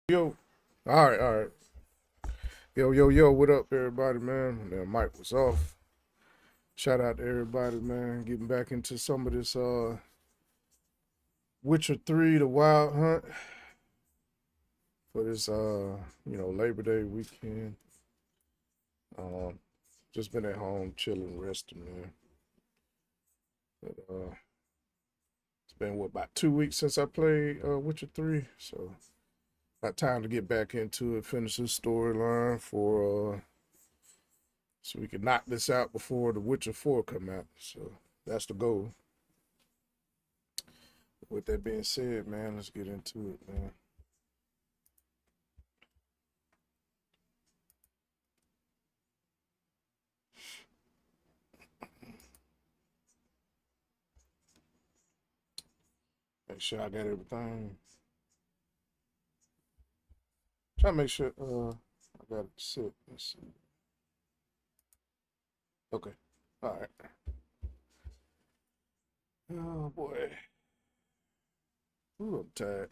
Yo, all right. Yo, what up, everybody, man? That mic was off. Shout out to everybody, man. Getting back into some of this Witcher 3, the Wild Hunt for this Labor Day weekend. Just been at home chilling, resting, man. But it's been about 2 weeks since I played Witcher 3, so got time to get back into it, finish this storyline for so we can knock this out before the Witcher 4 come out. So that's the goal. With that being said, man, let's get into it, man. Make sure I got everything. Try to make sure I got it set. Let's see. Okay. All right. Oh boy. Ooh, I'm tired.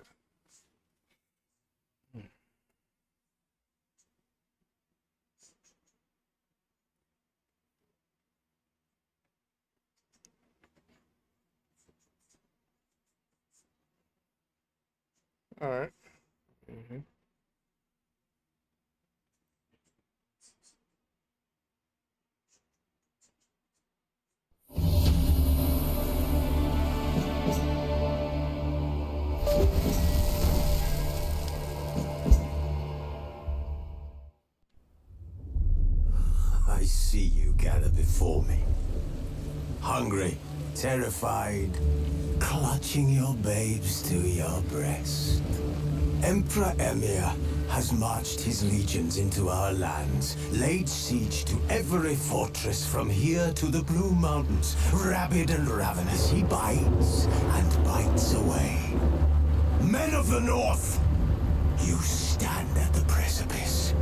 All right. Mm-hmm. I see you gather before me. Hungry, terrified, clutching your babes to your breast. Emperor Emir has marched his legions into our lands, laid siege to every fortress from here to the Blue Mountains. Rabid and ravenous, he bites and bites away. Men of the North, you stand at the precipice.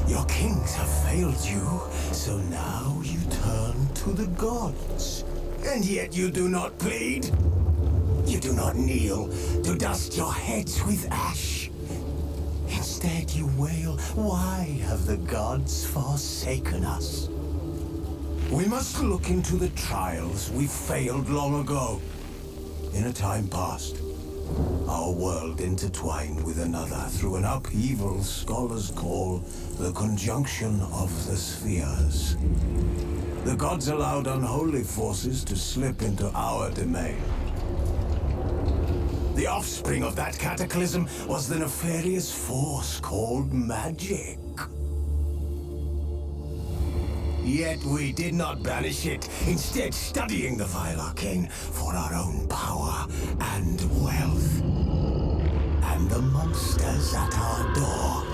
Your kings have failed you, so now you turn to the gods. And yet you do not plead. You do not kneel to dust your heads with ash. Instead you wail, why have the gods forsaken us? We must look into the trials we failed long ago. In a time past, our world intertwined with another through an upheaval scholars call the conjunction of the spheres. The gods allowed unholy forces to slip into our domain. The offspring of that cataclysm was the nefarious force called magic. Yet we did not banish it, instead studying the vile arcane for our own power and wealth. And the monsters at our door,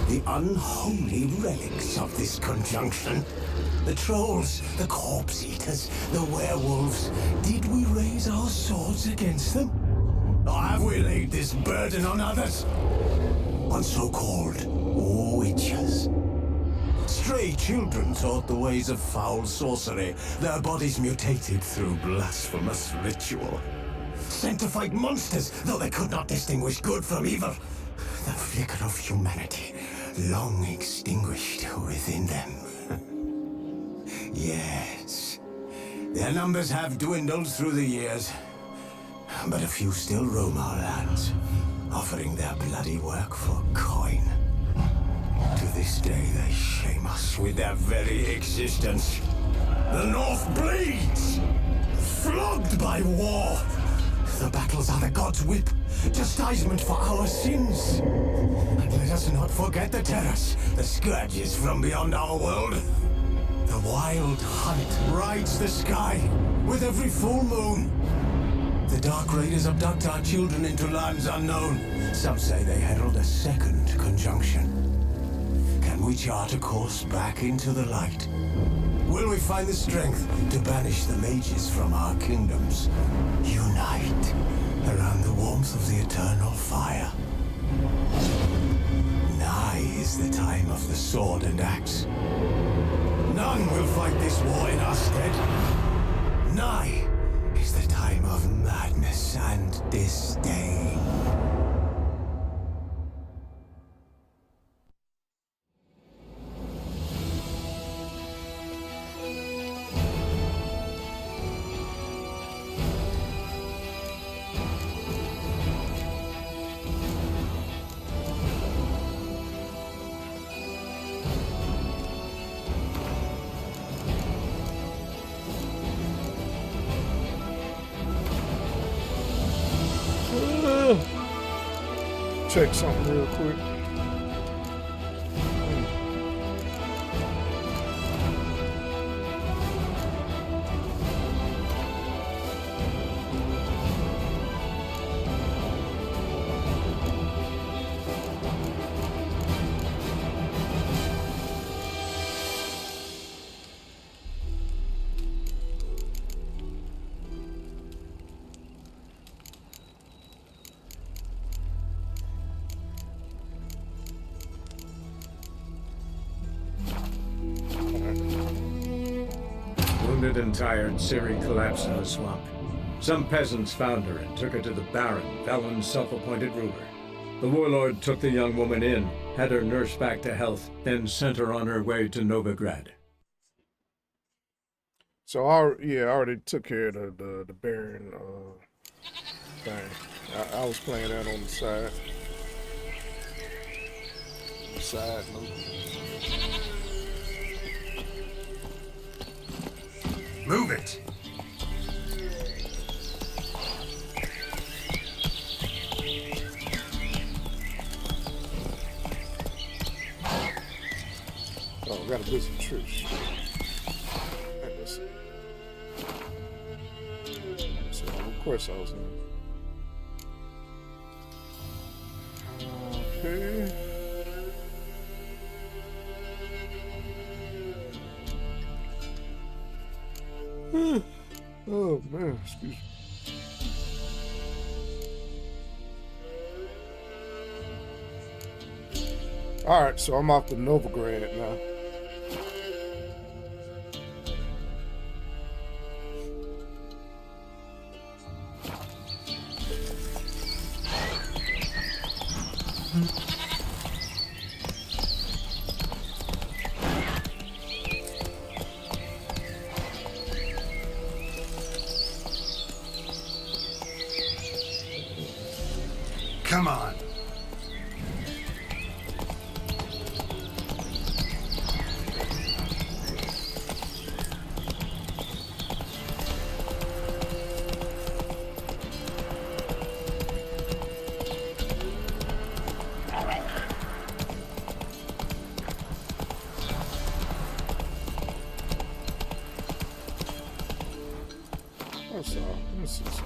the unholy relics of this conjunction, the trolls, the corpse eaters, the werewolves, did we raise our swords against them? Or have we laid this burden on others? On so-called witches? Stray children taught the ways of foul sorcery, their bodies mutated through blasphemous ritual. Sent to fight monsters, though they could not distinguish good from evil. The flicker of humanity, long extinguished within them. Yes, their numbers have dwindled through the years, but a few still roam our lands, offering their bloody work for coin. To this day, they shame us with their very existence. The North bleeds, flogged by war. The battles are the gods' whip, chastisement for our sins. And let us not forget the terrors, the scourges from beyond our world. The wild hunt rides the sky with every full moon. The Dark Raiders abduct our children into lands unknown. Some say they herald a second conjunction. Can we chart a course back into the light? Will we find the strength to banish the mages from our kingdoms? Unite around the warmth of the eternal fire. Nigh is the time of the sword and axe. None will fight this war in our stead. Nigh is the time of madness and disdain. check something real quick. Wounded and tired, Ciri collapsed in the swamp. Some peasants found her and took her to the Baron, Valen's self-appointed ruler. The warlord took the young woman in, had her nursed back to health, then sent her on her way to Novigrad. So I already took care of the Baron thing. I was playing that on the side. Side note. Move it! Oh, we got to visit church. So, of course I was in. Okay. Oh man, excuse me. All right, so I'm off to Novigrad now. Come on. That's all. This is.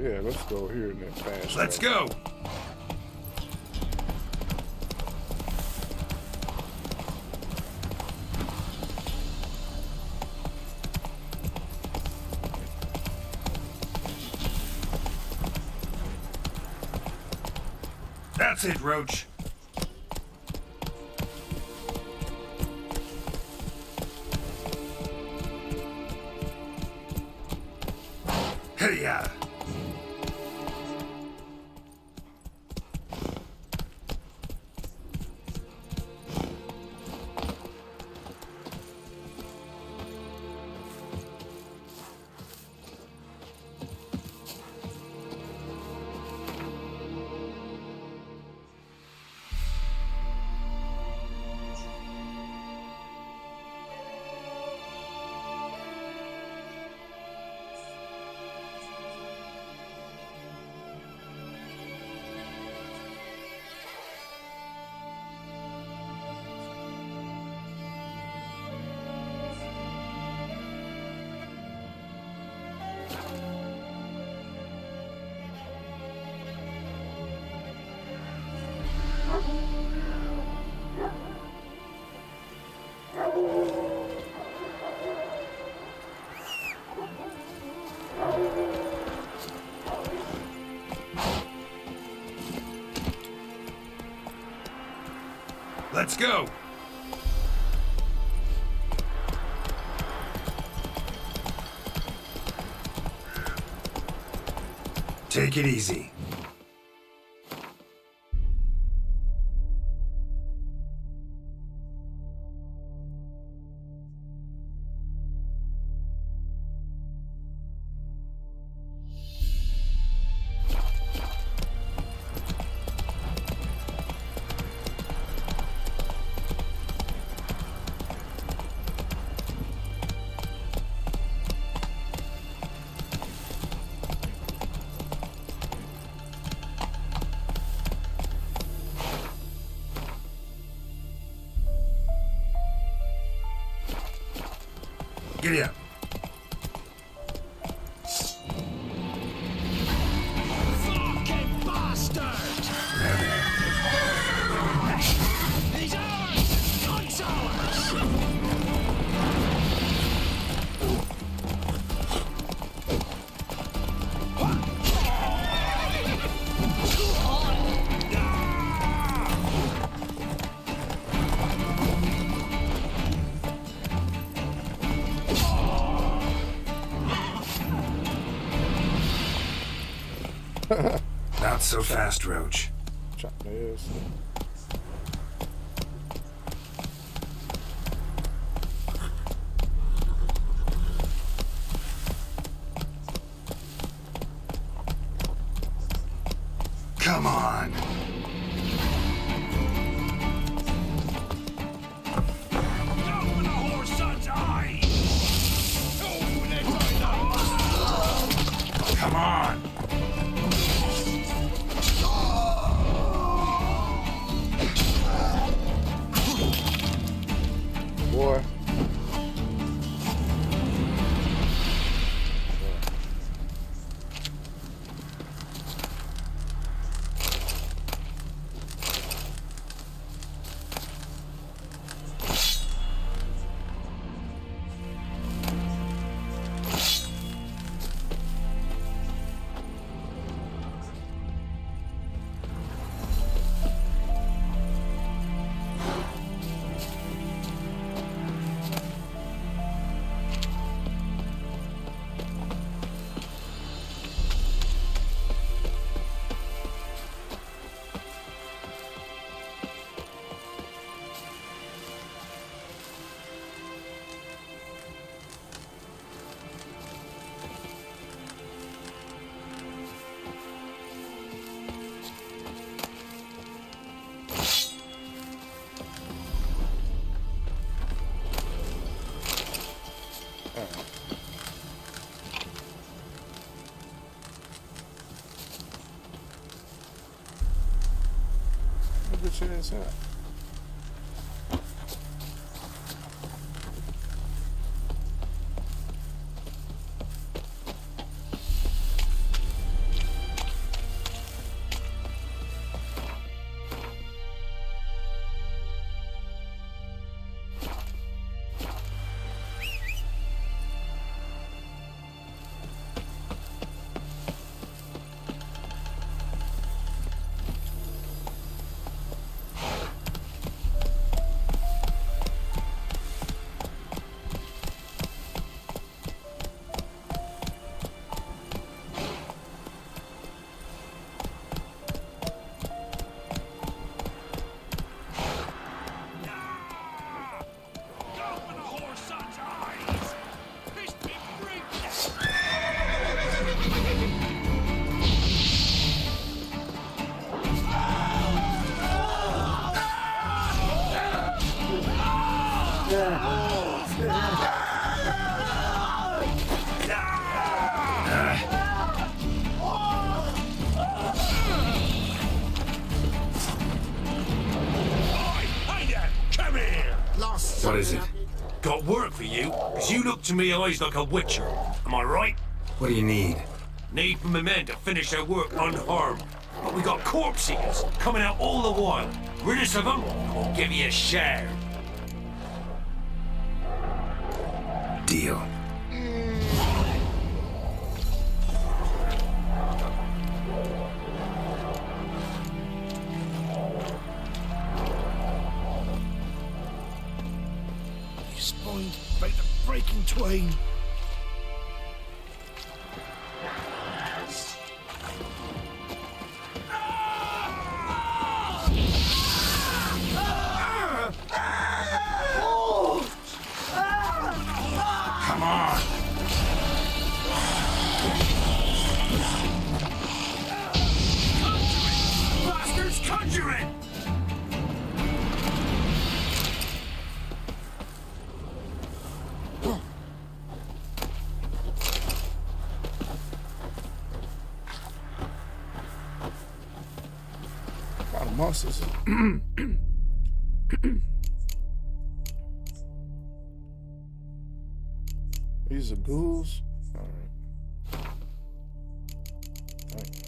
Yeah, let's go here and then fast. Let's go. That's it, Roach. Hey-ya! Let's go. Take it easy. Giddy up. Fucking bastard! He's ours! Not ours! Not so fast, Roach. Chop nails. Come on. Open the horse son's eyes! Oh, that's Come on. Boy. Look at your ass out. What is it? Got work for you, because you look to me eyes like a witcher. Am I right? What do you need? Need for my men to finish their work unharmed. But we got corpse eaters coming out all the while. Rid us of them, and we'll give you a share. Deal. fucking twain. Come on. Bastards conjuring! A lot of monsters. These are ghouls. All right. Thank you.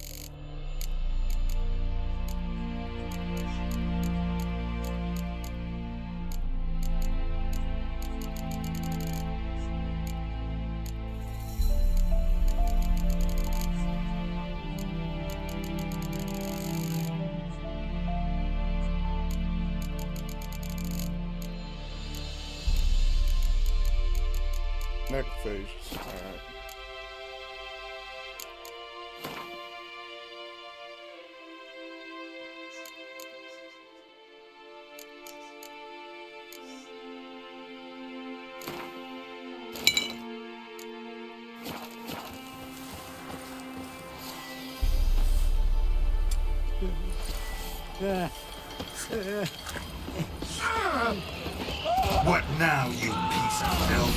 Necrophages. All right. What now, you piece of filth?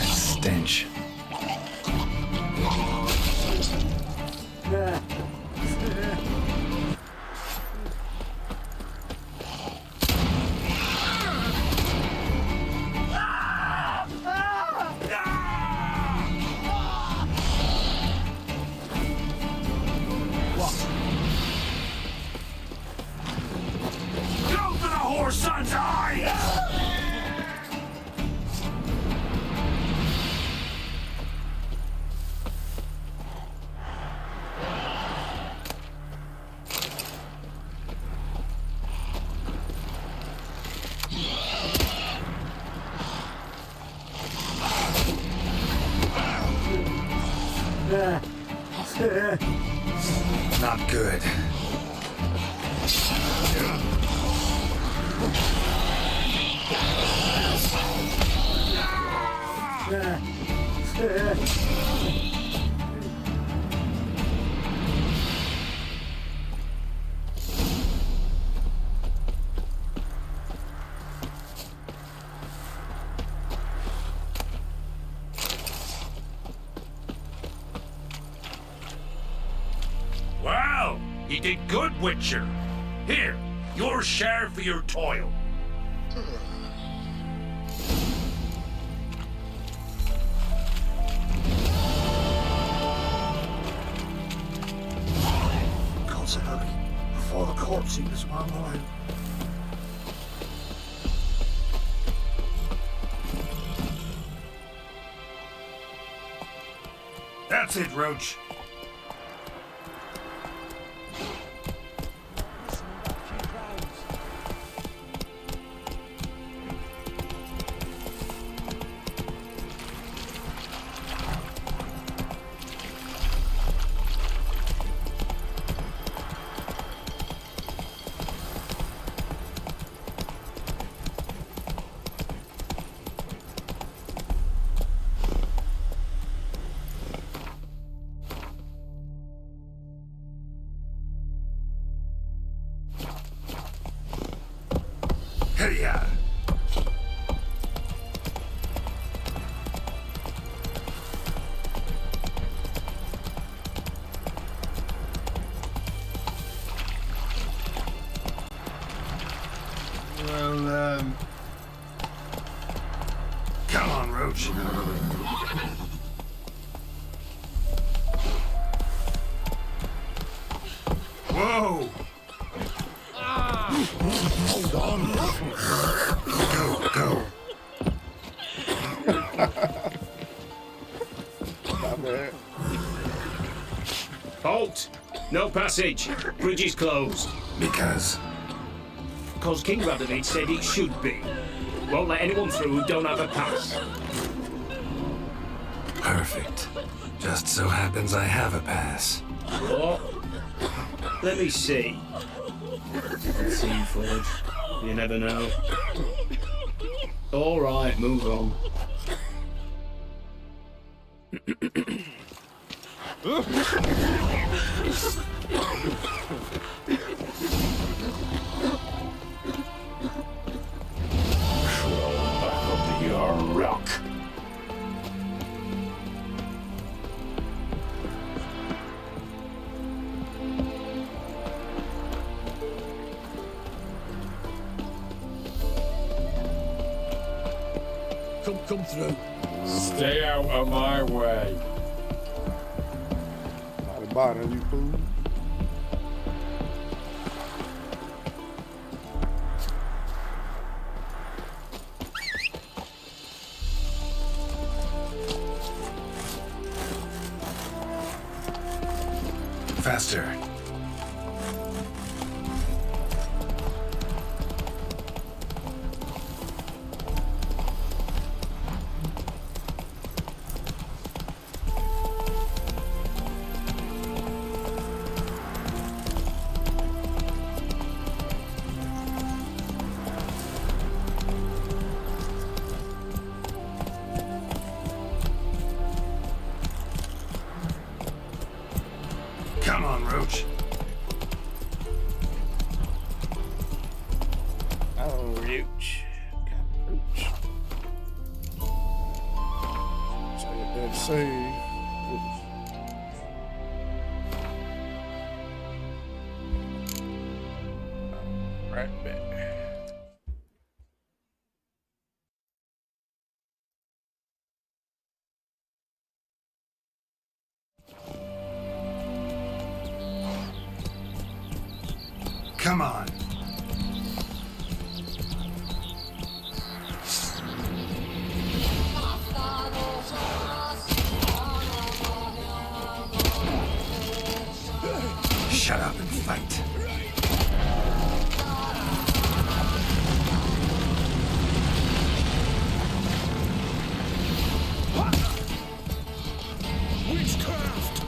Stench. Go for the whore son's eye! Not good. Wow, you did good, Witcher. Here, your share for your toil. Constantly, before the corpse eaters were mine. That's it, Roach. Hey-ya! Well, Come on, Roach. Whoa! Hold on. Go. My bad. Halt! No passage. Bridge is closed. Because Cause King Radovid said it should be. Won't let anyone through who don't have a pass. perfect. Just so happens I have a pass. What? Let me see. Forge. You never know. All right, move on. Back up to your rock. Come through. Stay out of my way. Not a bottom, you fool. Faster. Come on, Roach. Oh, Roach. Roach. So that save. Right back. Come on. Shut up and fight. Witchcraft!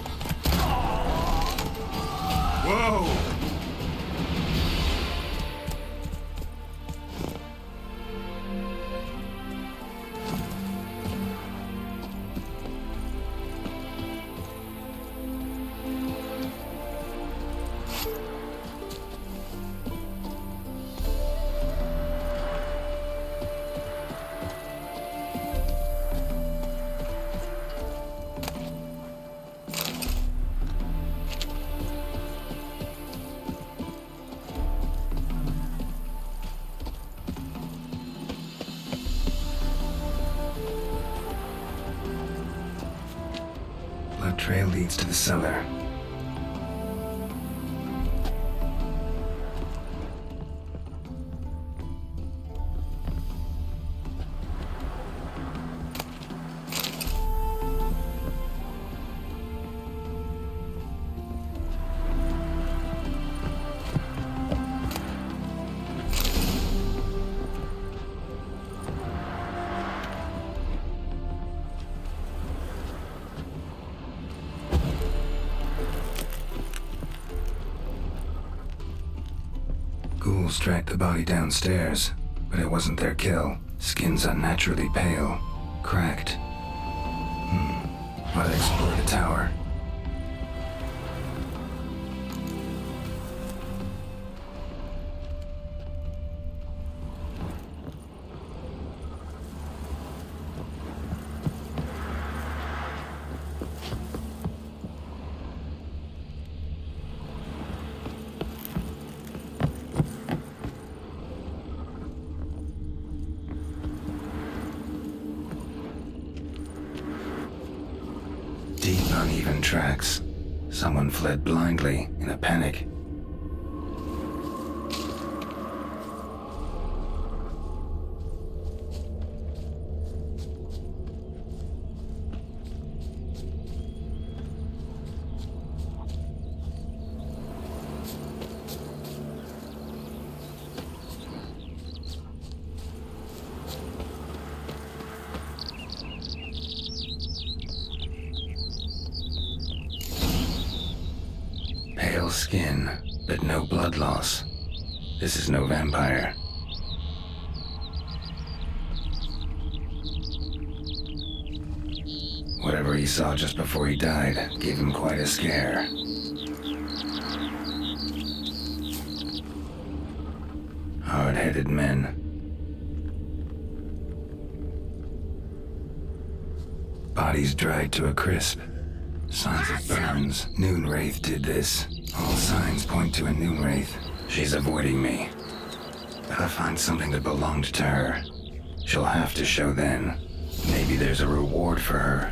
Whoa! Blood trail leads to the cellar. Ghouls dragged the body downstairs, but it wasn't their kill. Skin's unnaturally pale, cracked. Might explore the tower. Deep, uneven tracks. Someone fled blindly in a panic. Pale skin, but no blood loss. This is no vampire. Whatever he saw just before he died gave him quite a scare. Hard-headed men. Bodies dried to a crisp. Signs of burns. Noonwraith did this. All signs point to a Noonwraith. She's avoiding me. Gotta find something that belonged to her. She'll have to show then. Maybe there's a reward for her.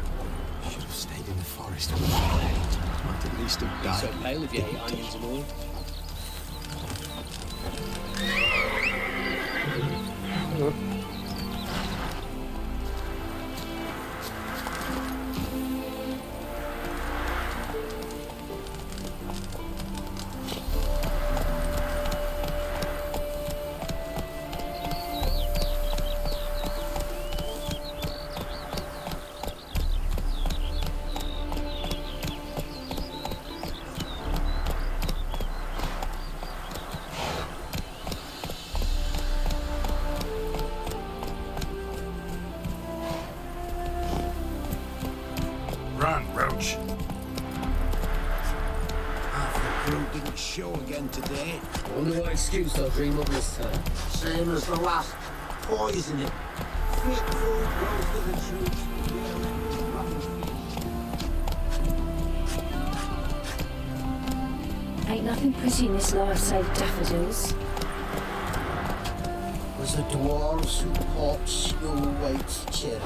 Should have stayed in the forest. Might at least have died. So pale if you hate onions and all. Run, Roach. Half the crew didn't show again today. Wonder what excuse they'll dream up this time. Same as the last. Poison it. Fit food grows to the troops. Ain't nothing pretty in this life save daffodils. Was the dwarves who caught Snow White's cherry.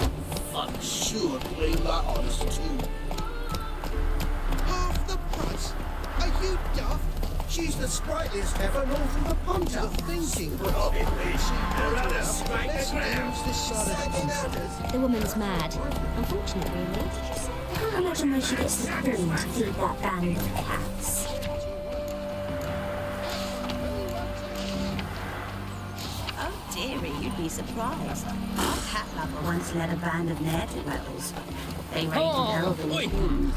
Fuck, sure, blame that on us too. Half the price? Are you daft? She's the sprightliest ever known from the punter. You're thinking, probably. Let's use this side of the incident. The woman's mad. Unfortunately, I can't imagine where she gets the corn to feed that band of cats. Oh, dearie, you'd be surprised. Our cat lover once led a band of ne'er-do-wells. They raided elderly homes.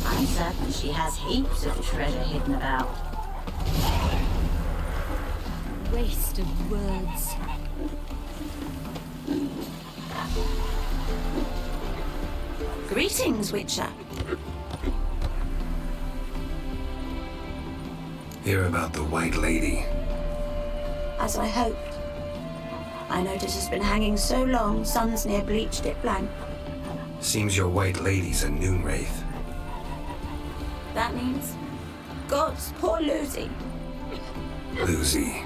I'm certain she has heaps of treasure hidden about. Waste of words. Greetings, Witcher. Hear about the White Lady. As I hoped. I noticed it's been hanging so long, sun's near bleached it blank. Seems your White Lady's a Noonwraith. That means... Gods, poor Lucy. Lucy.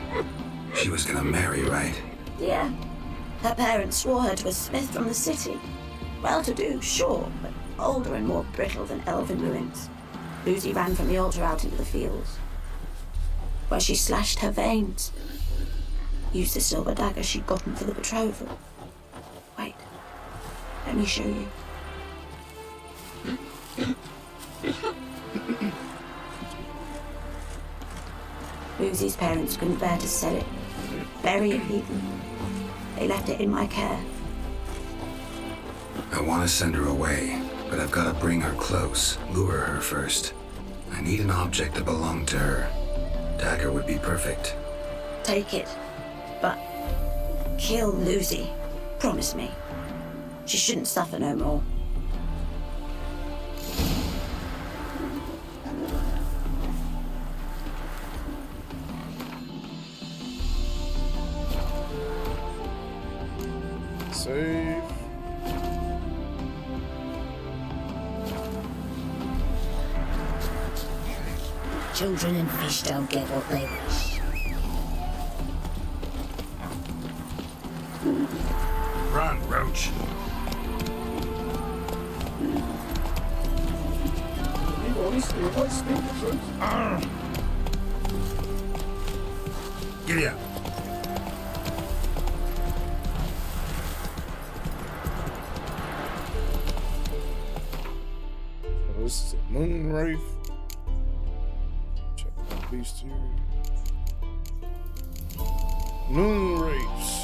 She was gonna marry, right? Yeah. Her parents swore her to a smith from the city. Well-to-do, sure, but older and more brittle than elven ruins. Lucy ran from the altar out into the fields, where she slashed her veins. Used the silver dagger she'd gotten for the betrothal. Wait, let me show you. Lucy's parents couldn't bear to sell it. Bury it even. They left it in my care. I want to send her away, but I've got to bring her close, lure her first. I need an object that belonged to her. Dagger would be perfect. Take it, but kill Lucy. Promise me. She shouldn't suffer no more. Save. Children and fish don't get what they wish. Run, Roach. Giddy up. So this is a Moonwraith. Check out beast here. Moonwraiths.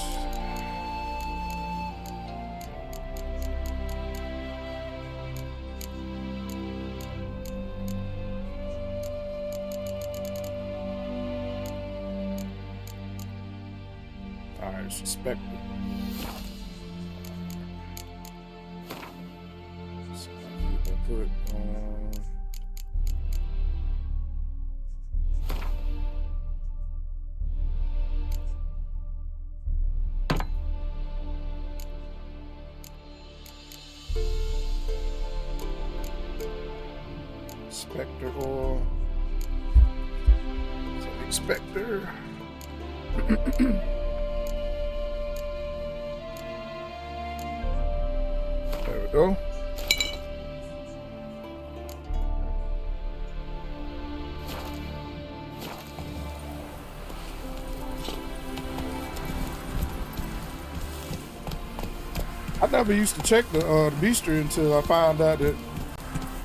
Alright, suspected. So I'm gonna put Spectre oil. So Spectre. There we go. I never used to check the beastery until I found out that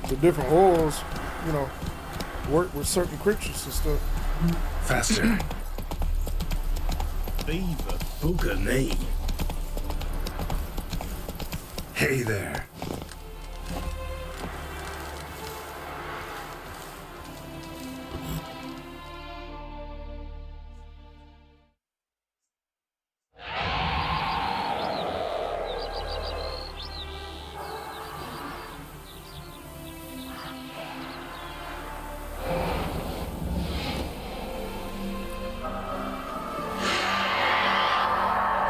the different oils, you know, work with certain creatures and stuff. Faster. Beaver booger me. Hey there.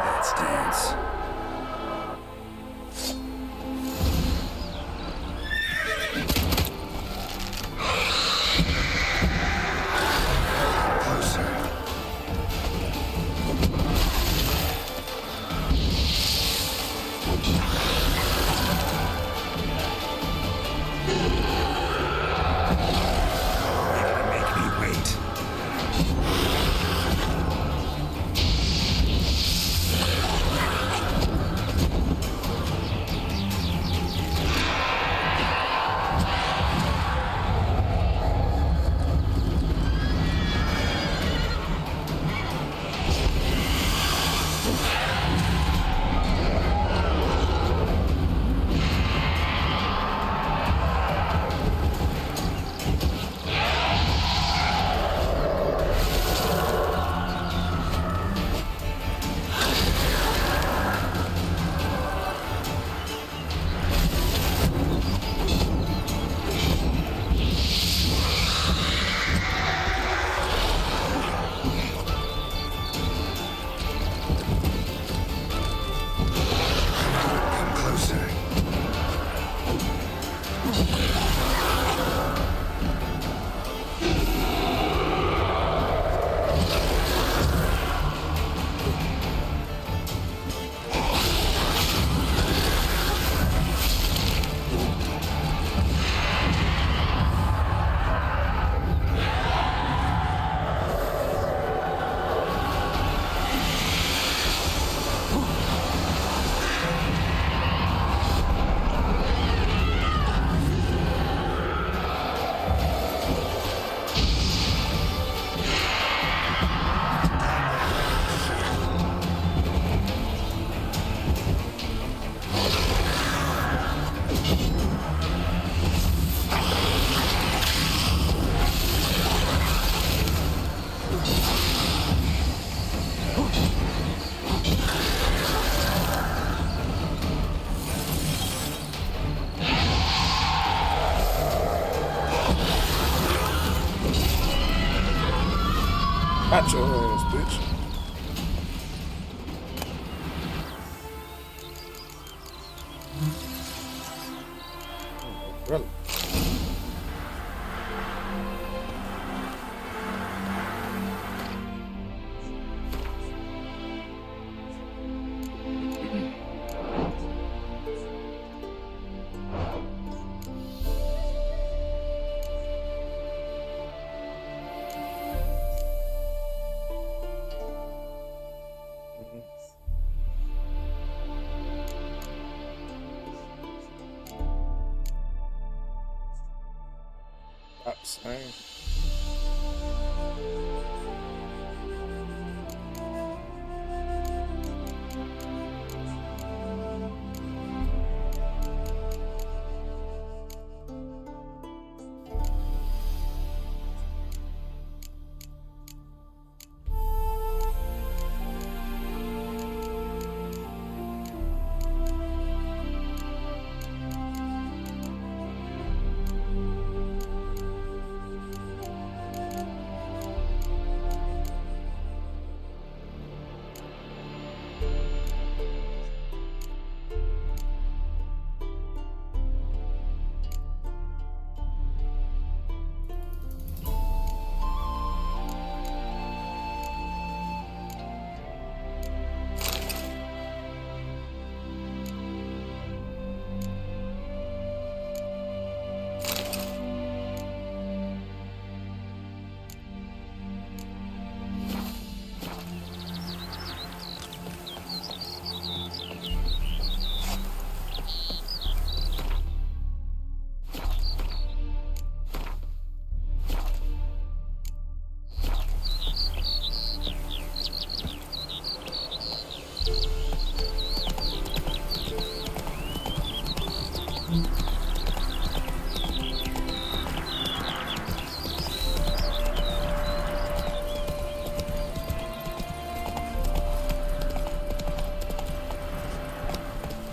Let's dance. Got your ass, bitch. Really? Not the same.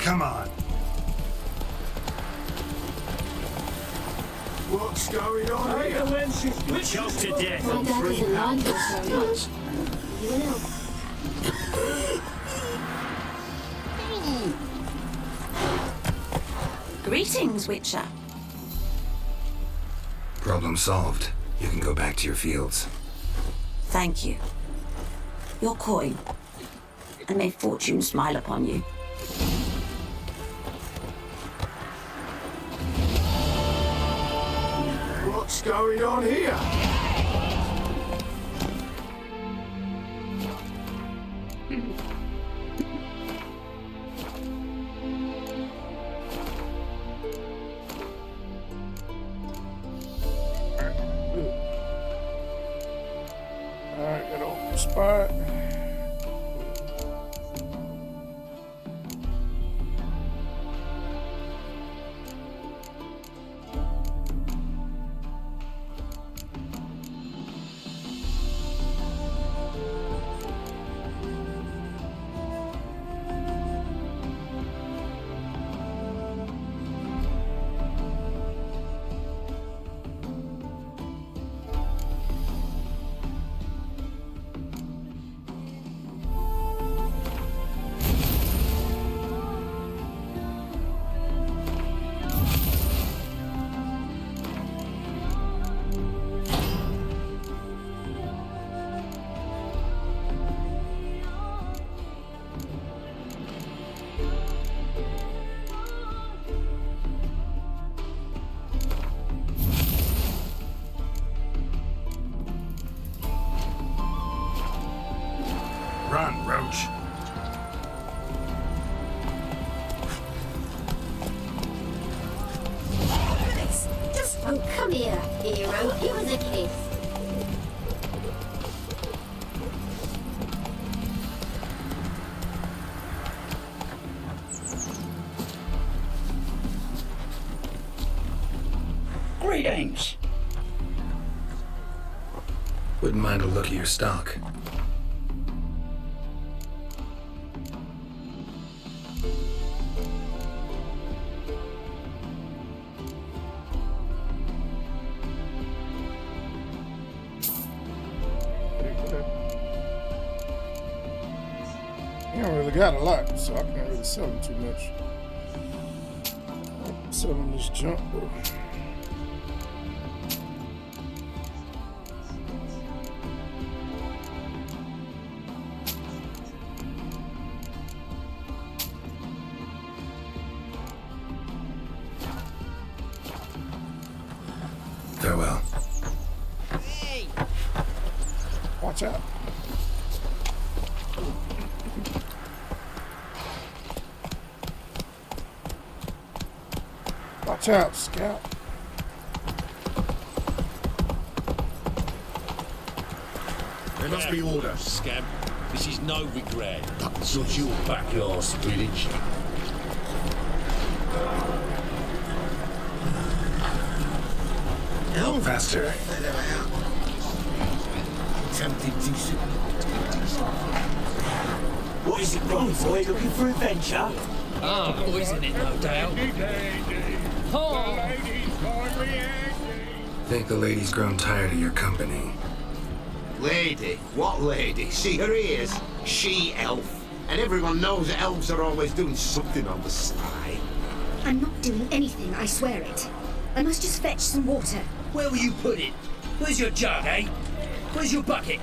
Come on. What's going on here? We're choked to death My on dad 3 doesn't like pounds. us very much. You will. Greetings, Witcher. Problem solved. You can go back to your fields. Thank you. Your coin. And may fortune smile upon you. What's going on here? Alright, got an open spot. Run, Roach. Just come here, hero. Give us a kiss. Greetings. Wouldn't mind a look at your stock. You don't really got a lot, so I can't really sell them too much. I'm selling this junk though. Farewell. Watch out. Watch out, Scout. There must be order, scamp. This is no regret. Such your backyard village. Faster. Tempted decent. What is it, wrong boy? Looking for adventure? Ah, poison it, no doubt. Oh. Think the lady's grown tired of your company. Lady? What lady? See her ears? She-elf. And everyone knows that elves are always doing something on the side. I'm not doing anything, I swear it. I must just fetch some water. Where will you put it? Where's your jug, eh? Where's your bucket?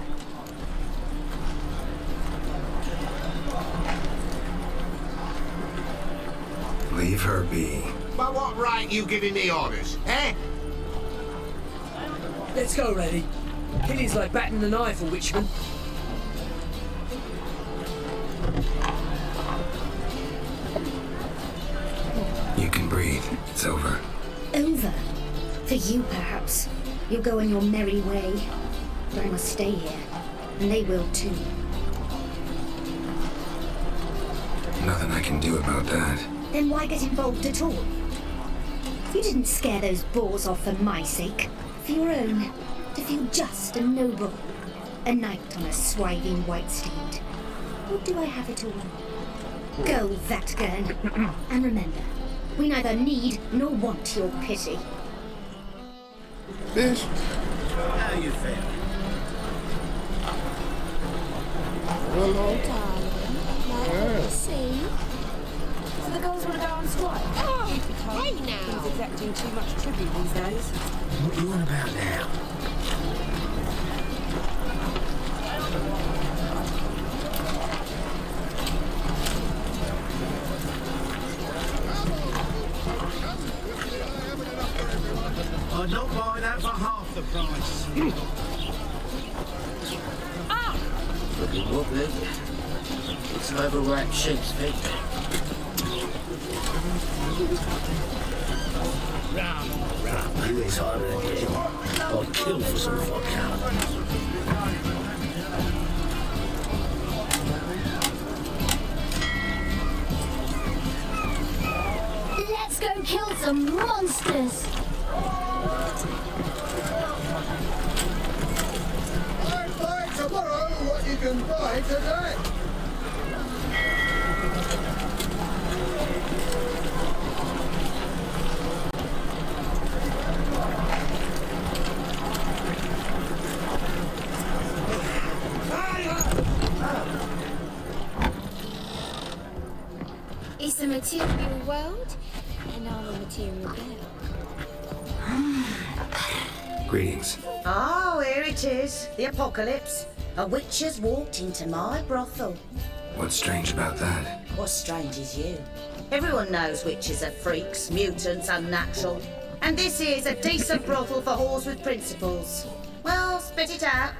Leave her be. By what right you giving me orders, eh? Let's go, laddie. Killing's like batting an eye for Witchman. You can breathe. It's over. Over? For you, perhaps. You'll go on your merry way. But I must stay here. And they will too. Nothing I can do about that. Then why get involved at all? You didn't scare those boars off for my sake. For your own. To feel just and noble. A knight on a swiving white steed. Or do I have it all? Go, that girl. And remember, we neither need nor want your pity. Bitch. How you feeling? Hello. Yeah. See? So the girls want to go on strike? Oh, hey now. He's exacting too much tribute these days. What you on about now? I don't buy that for half the price. Looking wobbly. It's overwrapped sheep's feet. Ram, you tired again. I'd kill for some vodka. Let's go kill some monsters. Buy tomorrow what you can buy today. It's a material world, and I'm a material girl. Greetings. Oh, here it is. The apocalypse. A witch has walked into my brothel. What's strange about that? What's strange is you. Everyone knows witches are freaks, mutants, unnatural. And this is a decent brothel for whores with principles. Well, spit it out.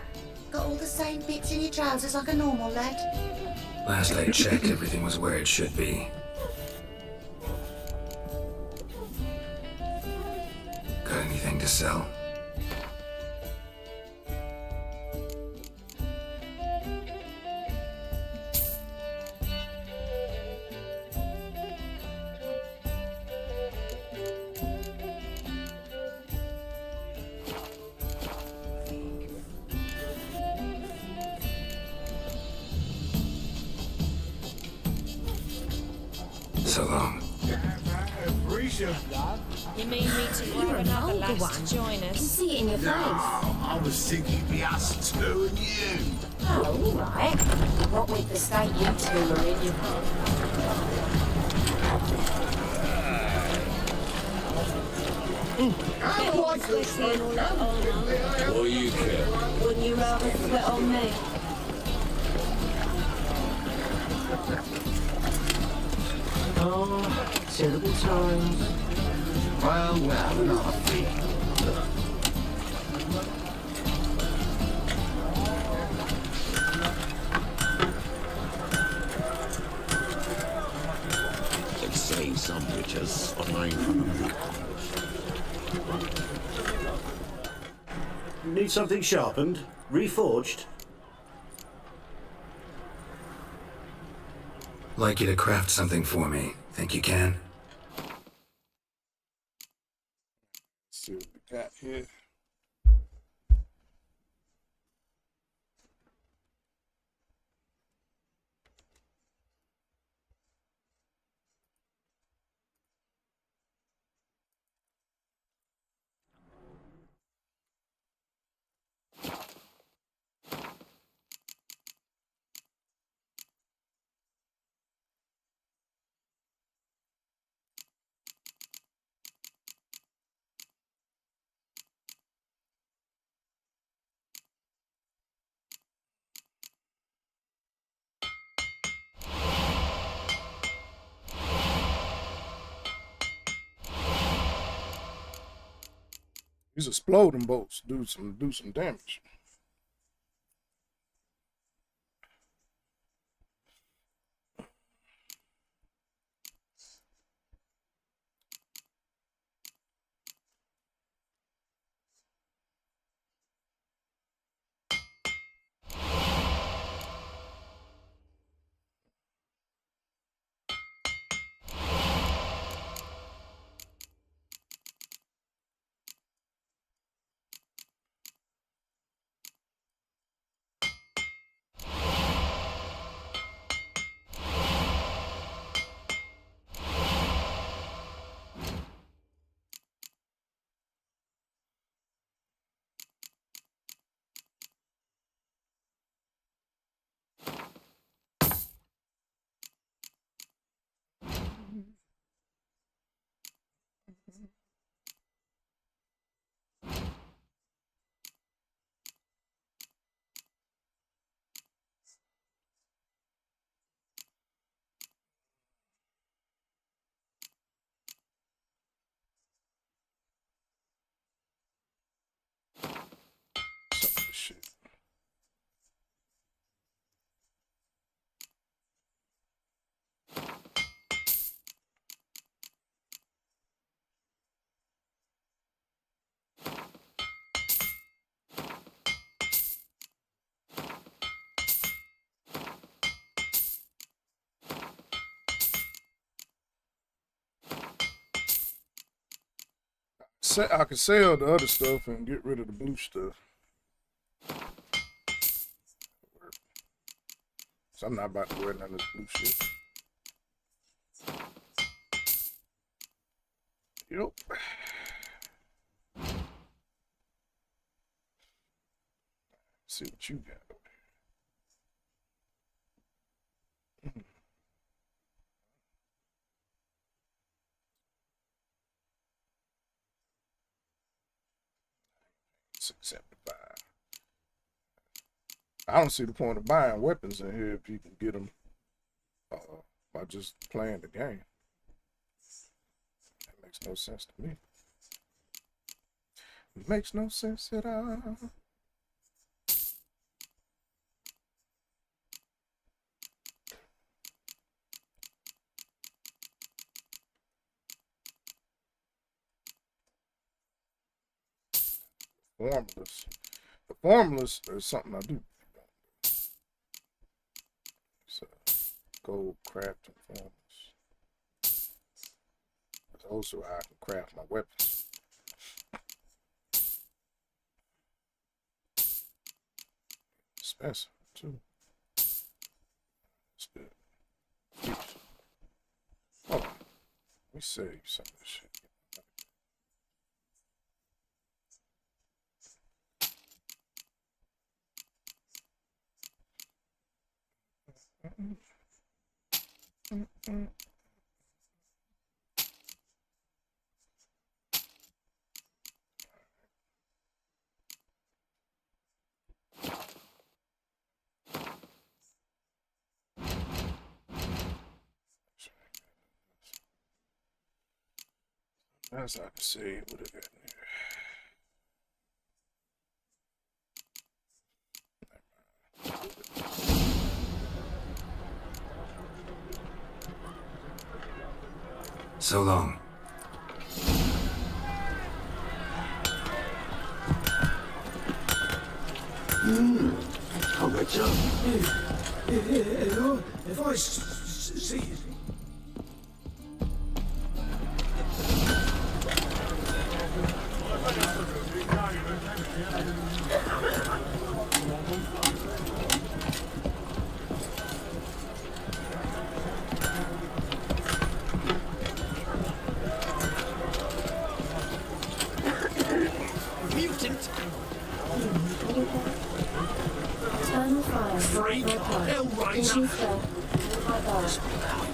Got all the same bits in your trousers like a normal lad. Last I checked, everything was where it should be. Got anything to sell? So long. You mean me to grab another lass to join us? I can see it in your face. I was thinking it'd be us two and you. Oh, all right. What with the state you two are in, What you care? Wouldn't you rather sweat on me? Oh, terrible times. Well, another thing. They say some witches are made from Need something sharpened? Reforged? Like you to craft something for me. Think you can? Let's see what we got here. These exploding bolts do some damage. I can sell the other stuff and get rid of the blue stuff. So I'm not about to wear none of this blue shit. Yep. See what you got. Accepted by. I don't see the point of buying weapons in here if you can get them by just playing the game. That makes no sense to me. It makes no sense at all. Formulas. The formulas is something I do. So, gold crafting formulas. That's also how I can craft my weapons. Expensive too. That's good. Hold on. Let me save you some of this shit. As I can see, what I got in So long. Oh, Witcher. If I see you. Mutant! Turn fire. Freak! Hellraiser!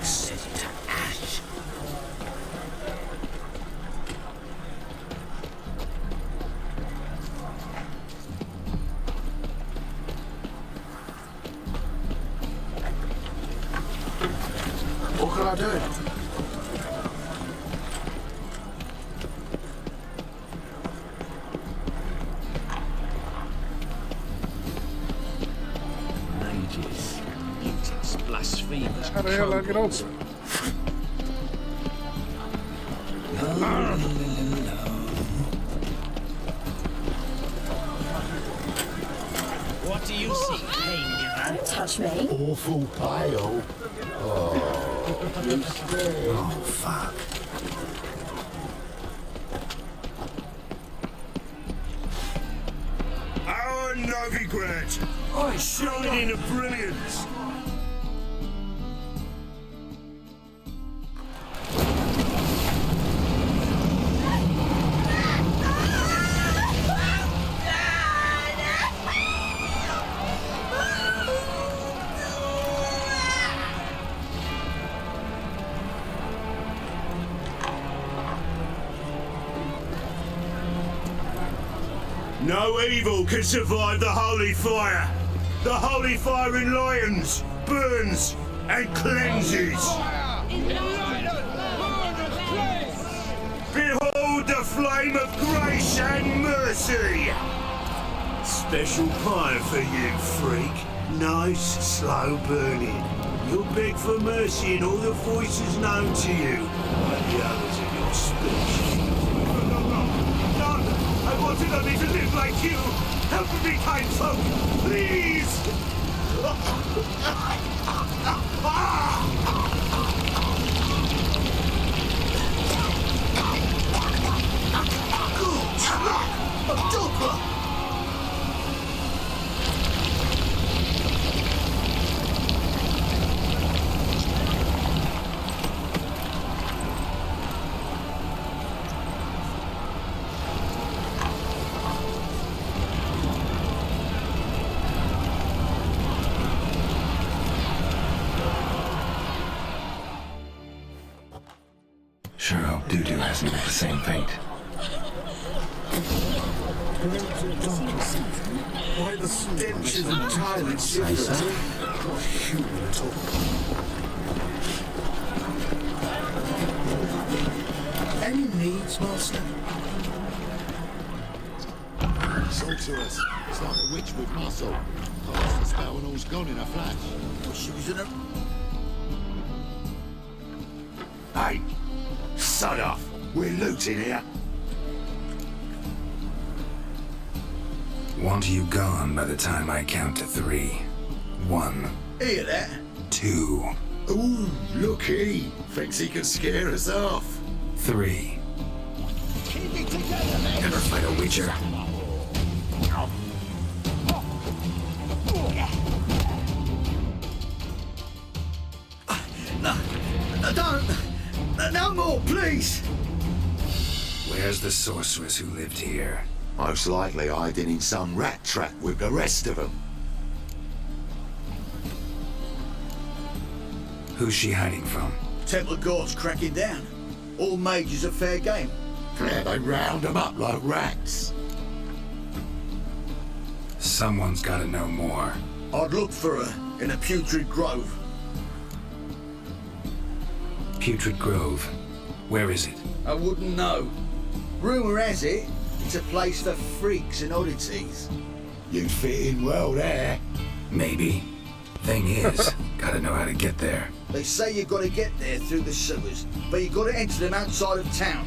Set it to ash. What can I do? Mages. Mutants. Blasphemers. How the hell I get over? What do you see, Pain? Don't touch me. Awful pale. Oh, fuck. Our Novigrad! I shone in a brilliance! No evil can survive the holy fire. The holy fire enlightens, burns, and cleanses. Behold the flame of grace and mercy. Special pie for you, freak. Nice, slow burning. You'll beg for mercy in all the voices known to you, like the others of your species. I wanted only to live like you. Help me, kind folk, please. Sure hope Dudu hasn't met the same fate. Why the stench is entirely different. Not human at all. Any needs, Master? Sorceress. It's like a witch with muscle. Cast the spell and all's gone in a flash. Well, she was in a... Hey, sod off. We're looting here. Want you gone by the time I count to 3. 1. Hear that? 2. Ooh, looky. Thinks he can scare us off. 3. Ever fight a Witcher? No, don't. No more, please. Where's the sorceress who lived here? Most likely hiding in some rat trap with the rest of them. Who's she hiding from? Temple Guard's cracking down. All mages are fair game. Yeah, they round them up like rats. Someone's gotta know more. I'd look for her in a putrid grove. Putrid Grove. Where is it? I wouldn't know. Rumour has it, it's a place for freaks and oddities. You'd fit in well there. Maybe. Thing is, gotta know how to get there. They say you gotta get there through the sewers, but you gotta enter them outside of town.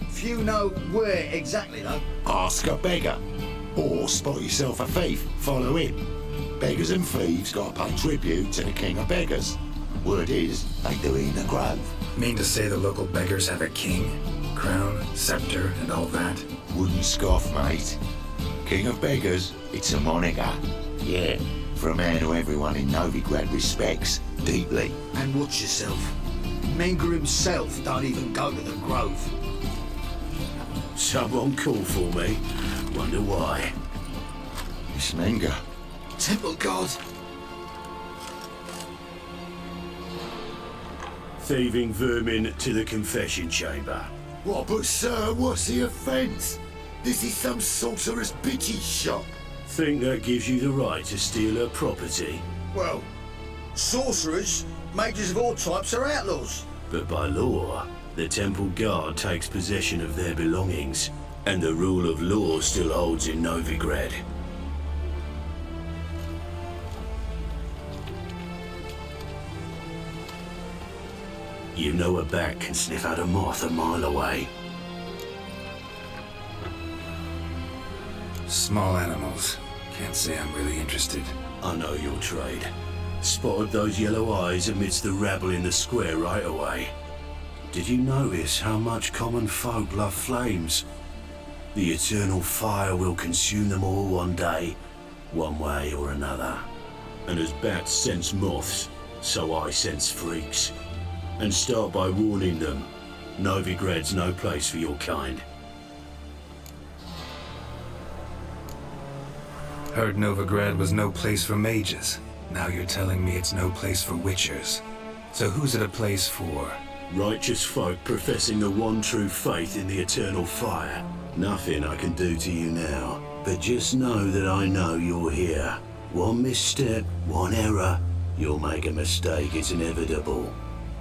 Few know where exactly, though. Ask a beggar. Or spot yourself a thief, follow him. Beggars and thieves gotta pay tribute to the king of beggars. Word is, they do it in the grove. Mean to say the local beggars have a king, crown, scepter, and all that? Wouldn't scoff, mate. King of beggars, it's a moniker. Yeah, for a man who everyone in Novigrad respects deeply. And watch yourself. Menger himself don't even go to the grove. Someone called for me. Wonder why. It's Menger. Temple God. Thieving vermin to the confession chamber. What, but sir, what's the offence? This is some sorcerer's bitchy shop. Think that gives you the right to steal her property? Well, sorcerers, mages of all types are outlaws. But by law, the Temple Guard takes possession of their belongings, and the rule of law still holds in Novigrad. You know a bat can sniff out a moth a mile away. Small animals. Can't say I'm really interested. I know your trade. Spotted those yellow eyes amidst the rabble in the square right away. Did you notice how much common folk love flames? The eternal fire will consume them all one day, one way or another. And as bats sense moths, so I sense freaks. And start by warning them, Novigrad's no place for your kind. Heard Novigrad was no place for mages. Now you're telling me it's no place for witchers. So who's it a place for? Righteous folk professing the one true faith in the eternal fire. Nothing I can do to you now, but just know that I know you're here. One misstep, one error, you'll make a mistake, it's inevitable.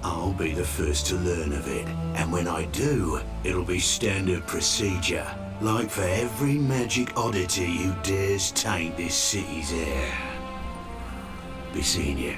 I'll be the first to learn of it, and when I do, it'll be standard procedure. Like for every magic oddity who dares taint this city's air. Be seeing you.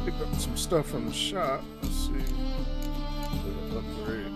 Picked up some stuff from the shop. Let's see. Upgrade.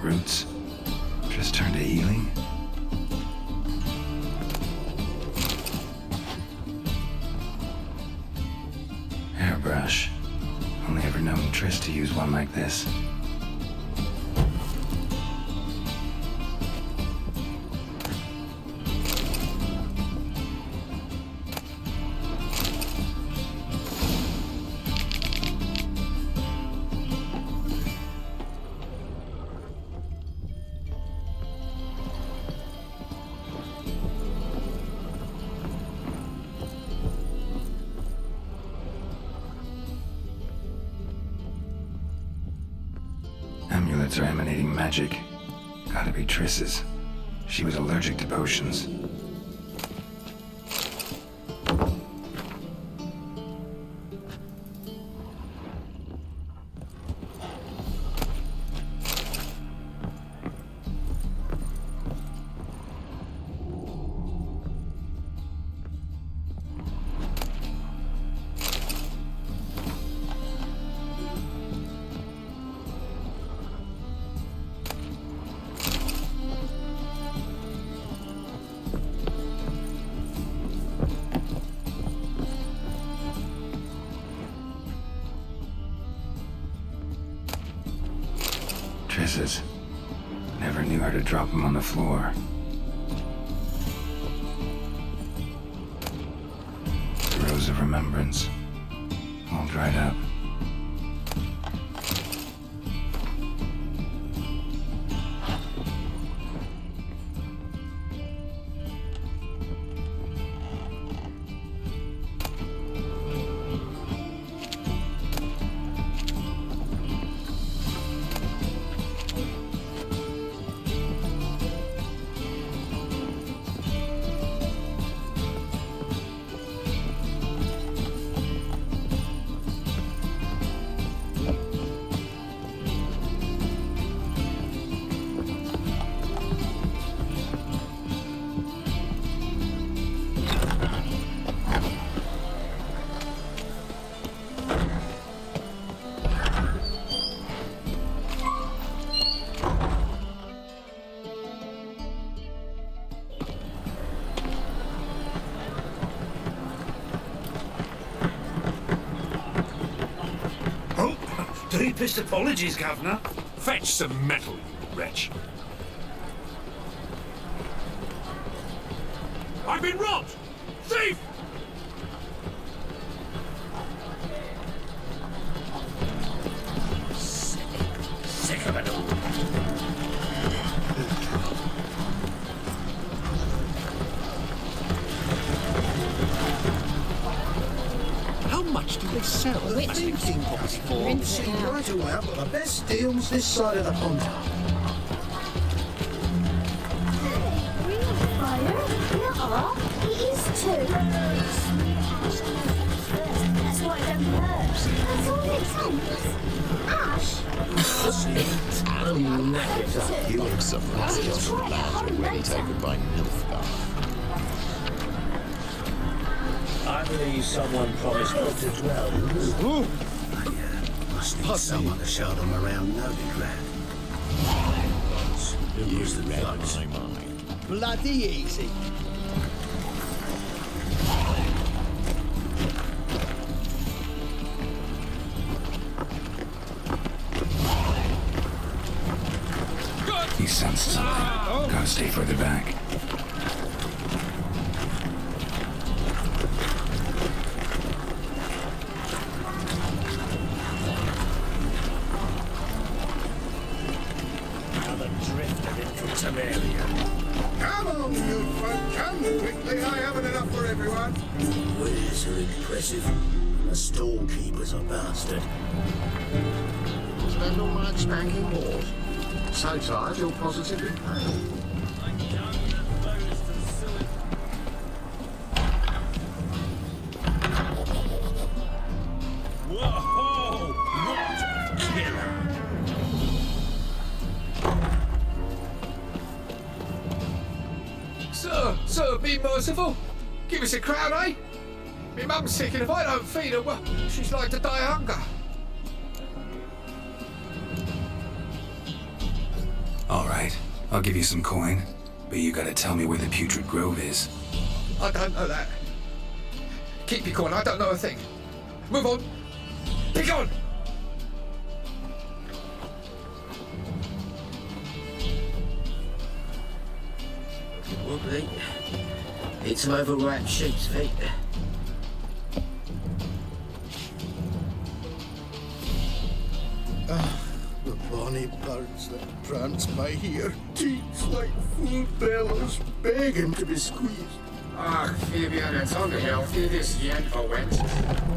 roots. Just turn to healing. Hairbrush. Only ever known Triss to use one like this. Amulets are emanating magic. Gotta be Triss's. She was allergic to potions. Triss's. Never knew how to drop them on the floor. The Rose of Remembrance. All dried up. Deepest apologies, Governor. Fetch some metal, you wretch. I've been robbed! Thief! Sick of it all. How much do they sell? The thinking box for Right away, I've got the best deals this side of the pond. Fire? It is too. That's why I don't hurt. That's all it takes. Ash? You look some rascals from the land already taken by Nilfgaard. I believe someone promised not to dwell. Must need someone to show them around Novigrad. You read my mind. Bloody easy. He sensed something. Gotta stay further back. Come on, you folk, come quickly. I haven't enough for everyone. Wares are impressive. The storekeeper's a bastard. Spend all night spanking wars. So tired you're positively pale. Sir, be merciful. Give us a crown, eh? My mum's sick, and if I don't feed her, well, she's like to die of hunger. Alright, I'll give you some coin, but you gotta tell me where the Putrid Grove is. I don't know that. Keep your coin, I don't know a thing. Move on. Be gone! Wobbly. It's some overripe sheep's feet. The bonny birds that prance by here, teats like full bellows, begging to be squeezed. Ach, Fabian, it's unhealthy, this yen for wenches.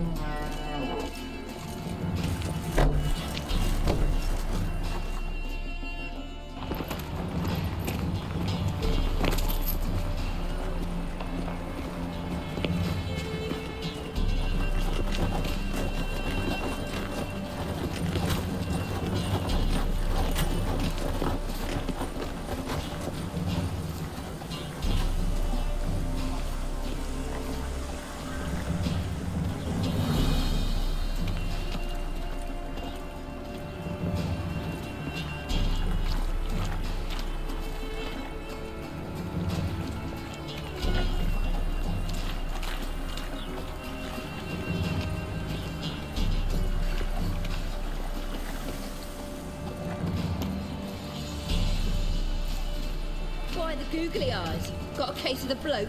Why the googly eyes? Got a case of the bloat?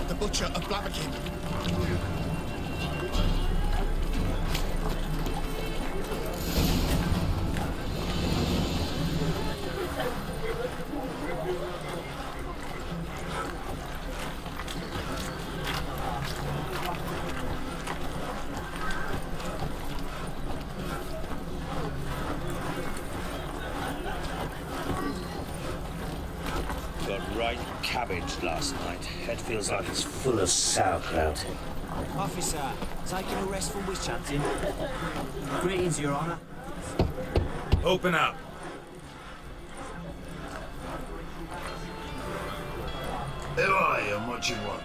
The butcher of Blaviken. Got right cabbaged last night. Head feels like it's full of sauerkraut. Officer, taking a rest from witch hunting. Greetings, Your Honor. Open up. Who are you and what you want?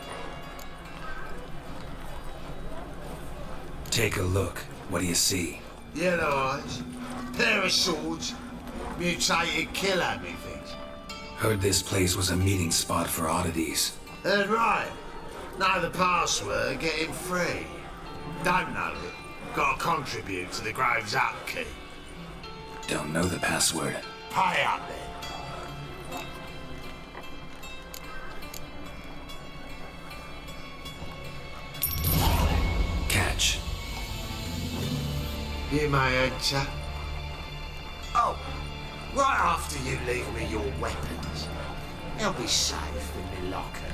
Take a look. What do you see? Yellow eyes, pair of swords, mutated killer, methinks. Heard this place was a meeting spot for oddities. Heard right. Know the password, get him free. Don't know it. Gotta contribute to the Grove's upkeep. Don't know the password. Pay up then. Catch. You may enter. Oh, right after you leave me your weapons. They'll be safe in my locker.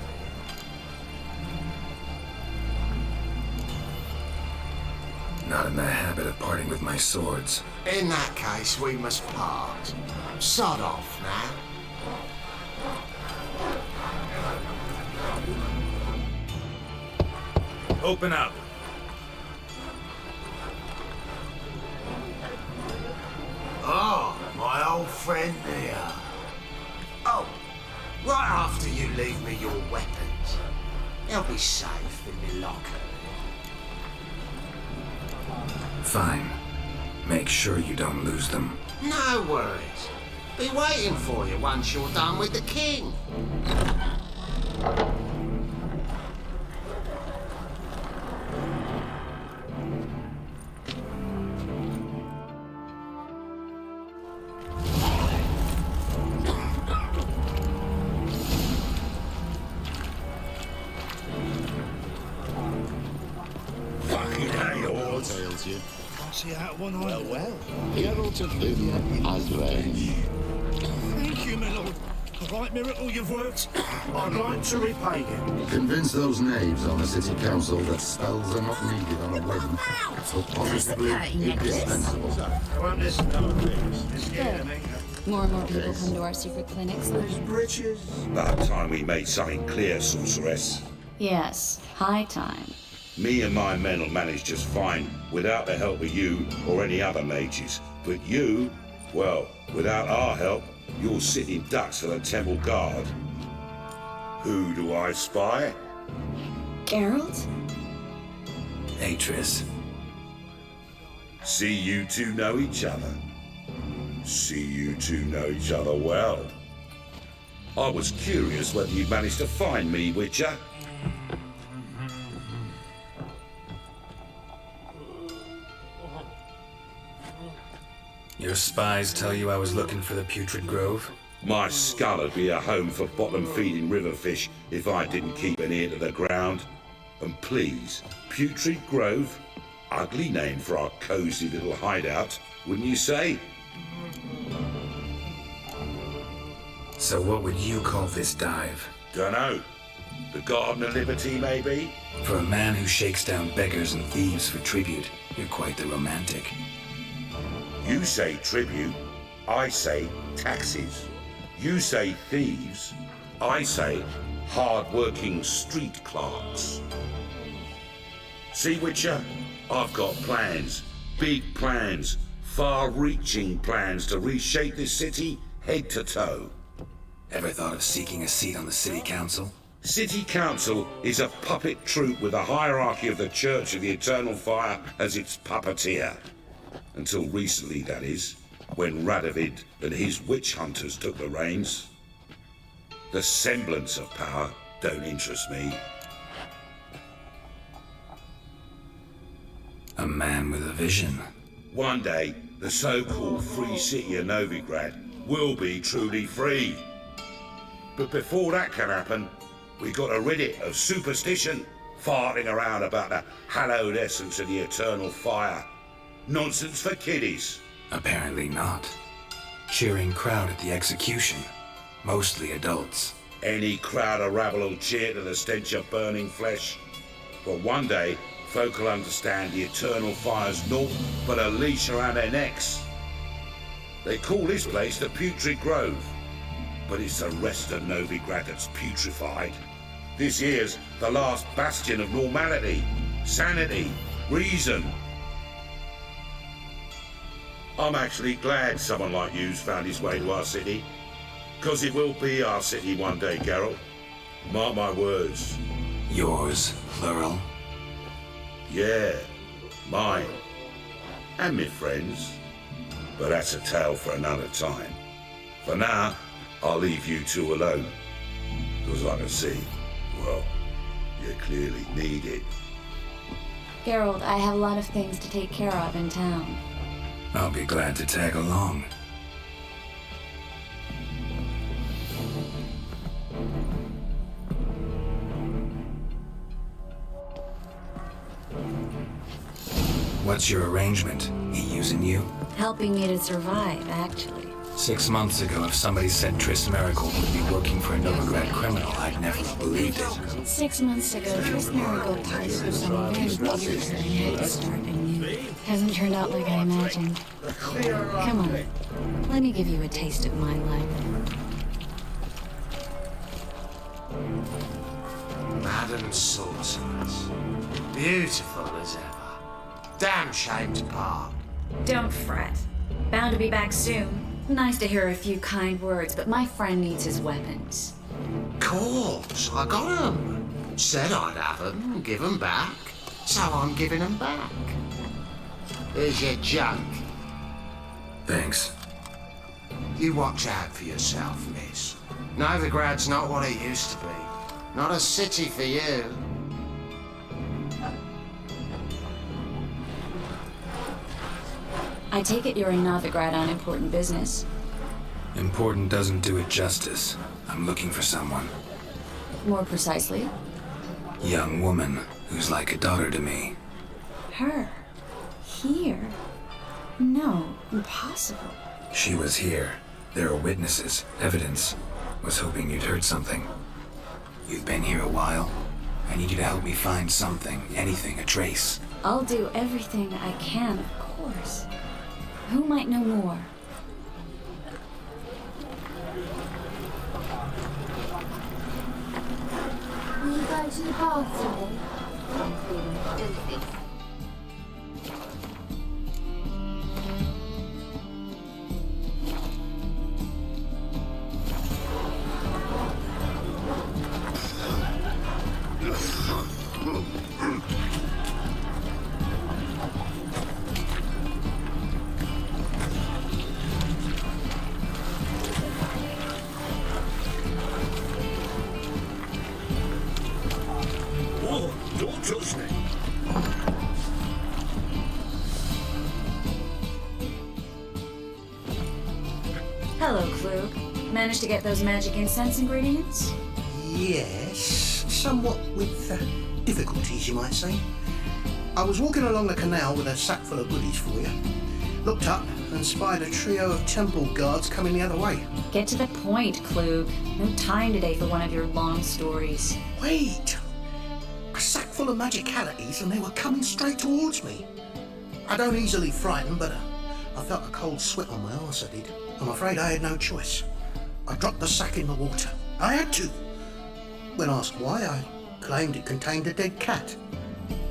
Not in the habit of parting with my swords. In that case, we must part. Sod off now. Open up. Oh, my old friend here. Oh, right after you leave me your weapons. They'll be safe in my locker. Fine. Make sure you don't lose them. No worries. Be waiting for you once you're done with the king. Geralt ails you. Can't see out one eye. Well. Geralt of Rivia has rage. Thank you, my lord. A right miracle you've worked. I'd like to repay you. Convince those knaves on the city council that spells are not needed on a wedding, but possibly indispensable. Good. More and more people come to our secret clinics. About time we made something clear, sorceress. Yes, high time. Me and my men will manage just fine without the help of you or any other mages. But you, well, without our help, you're sitting ducks for the temple guard. Who do I spy? Geralt? Atris. See you two know each other. See you two know each other well. I was curious whether you managed to find me, Witcher. Your spies tell you I was looking for the Putrid Grove? My skull would be a home for bottom-feeding river fish if I didn't keep an ear to the ground. And please, Putrid Grove? Ugly name for our cozy little hideout, wouldn't you say? So what would you call this dive? Dunno. The Garden of Liberty, maybe? For a man who shakes down beggars and thieves for tribute, you're quite the romantic. You say tribute, I say taxes. You say thieves, I say hard-working street clerks. See, Witcher? I've got plans, big plans, far-reaching plans to reshape this city head to toe. Ever thought of seeking a seat on the city council? City council is a puppet troupe with a hierarchy of the Church of the Eternal Fire as its puppeteer. Until recently, that is, when Radovid and his witch hunters took the reins. The semblance of power don't interest me. A man with a vision. One day, the so-called free city of Novigrad will be truly free. But before that can happen, we gotta rid it of superstition, farting around about the hallowed essence of the eternal fire. Nonsense for kiddies. Apparently not. Cheering crowd at the execution. Mostly adults. Any crowd of rabble will cheer to the stench of burning flesh. But one day, folk will understand the eternal fire's naught but a leash around their necks. They call this place the Putrid Grove, but it's the rest of Novigrad that's putrefied. This here's the last bastion of normality, sanity, reason. I'm actually glad someone like you's found his way to our city. Because it will be our city one day, Geralt. Mark my words. Yours, plural? Yeah, mine. And my friends. But that's a tale for another time. For now, I'll leave you two alone. Because I can see, well, you clearly need it. Geralt, I have a lot of things to take care of in town. I'll be glad to tag along. What's your arrangement? He using you? Helping me to survive, actually. 6 months ago, if somebody said Triss Merigold would be working for a Novigrad criminal, I'd never have believed it. 6 months ago, Triss Merigold passed through some very weird and had to start anew. Hasn't turned out like I imagined. Come on, let me give you a taste of my life. Madam Sorceress, beautiful as ever. Damn shame to part. Don't fret. Bound to be back soon. Nice to hear a few kind words, but my friend needs his weapons. Course, I got 'em. Said I'd have 'em and give 'em back. So I'm giving 'em back. Here's your junk. Thanks. You watch out for yourself, miss. Novigrad's not what it used to be. Not a city for you. I take it you're in Novigrad on important business. Important doesn't do it justice. I'm looking for someone. More precisely? Young woman who's like a daughter to me. Her. Here? No, impossible. She was here. There are witnesses, evidence. Was hoping you'd heard something. You've been here a while. I need you to help me find something, anything, a trace. I'll do everything I can, of course. Who might know more? Will you go to the bathroom? Don't touch me. Hello, Klug. Managed to get those magic incense ingredients? Yes, somewhat with difficulties, you might say. I was walking along the canal with a sack full of goodies for you. Looked up and spied a trio of temple guards coming the other way. Get to the point, Klug. No time today for one of your long stories. Wait! A sack full of magicalities and they were coming straight towards me. I don't easily frighten, but I felt a cold sweat on my arse, I did. I'm afraid I had no choice. I dropped the sack in the water. I had to. When asked why, I claimed it contained a dead cat.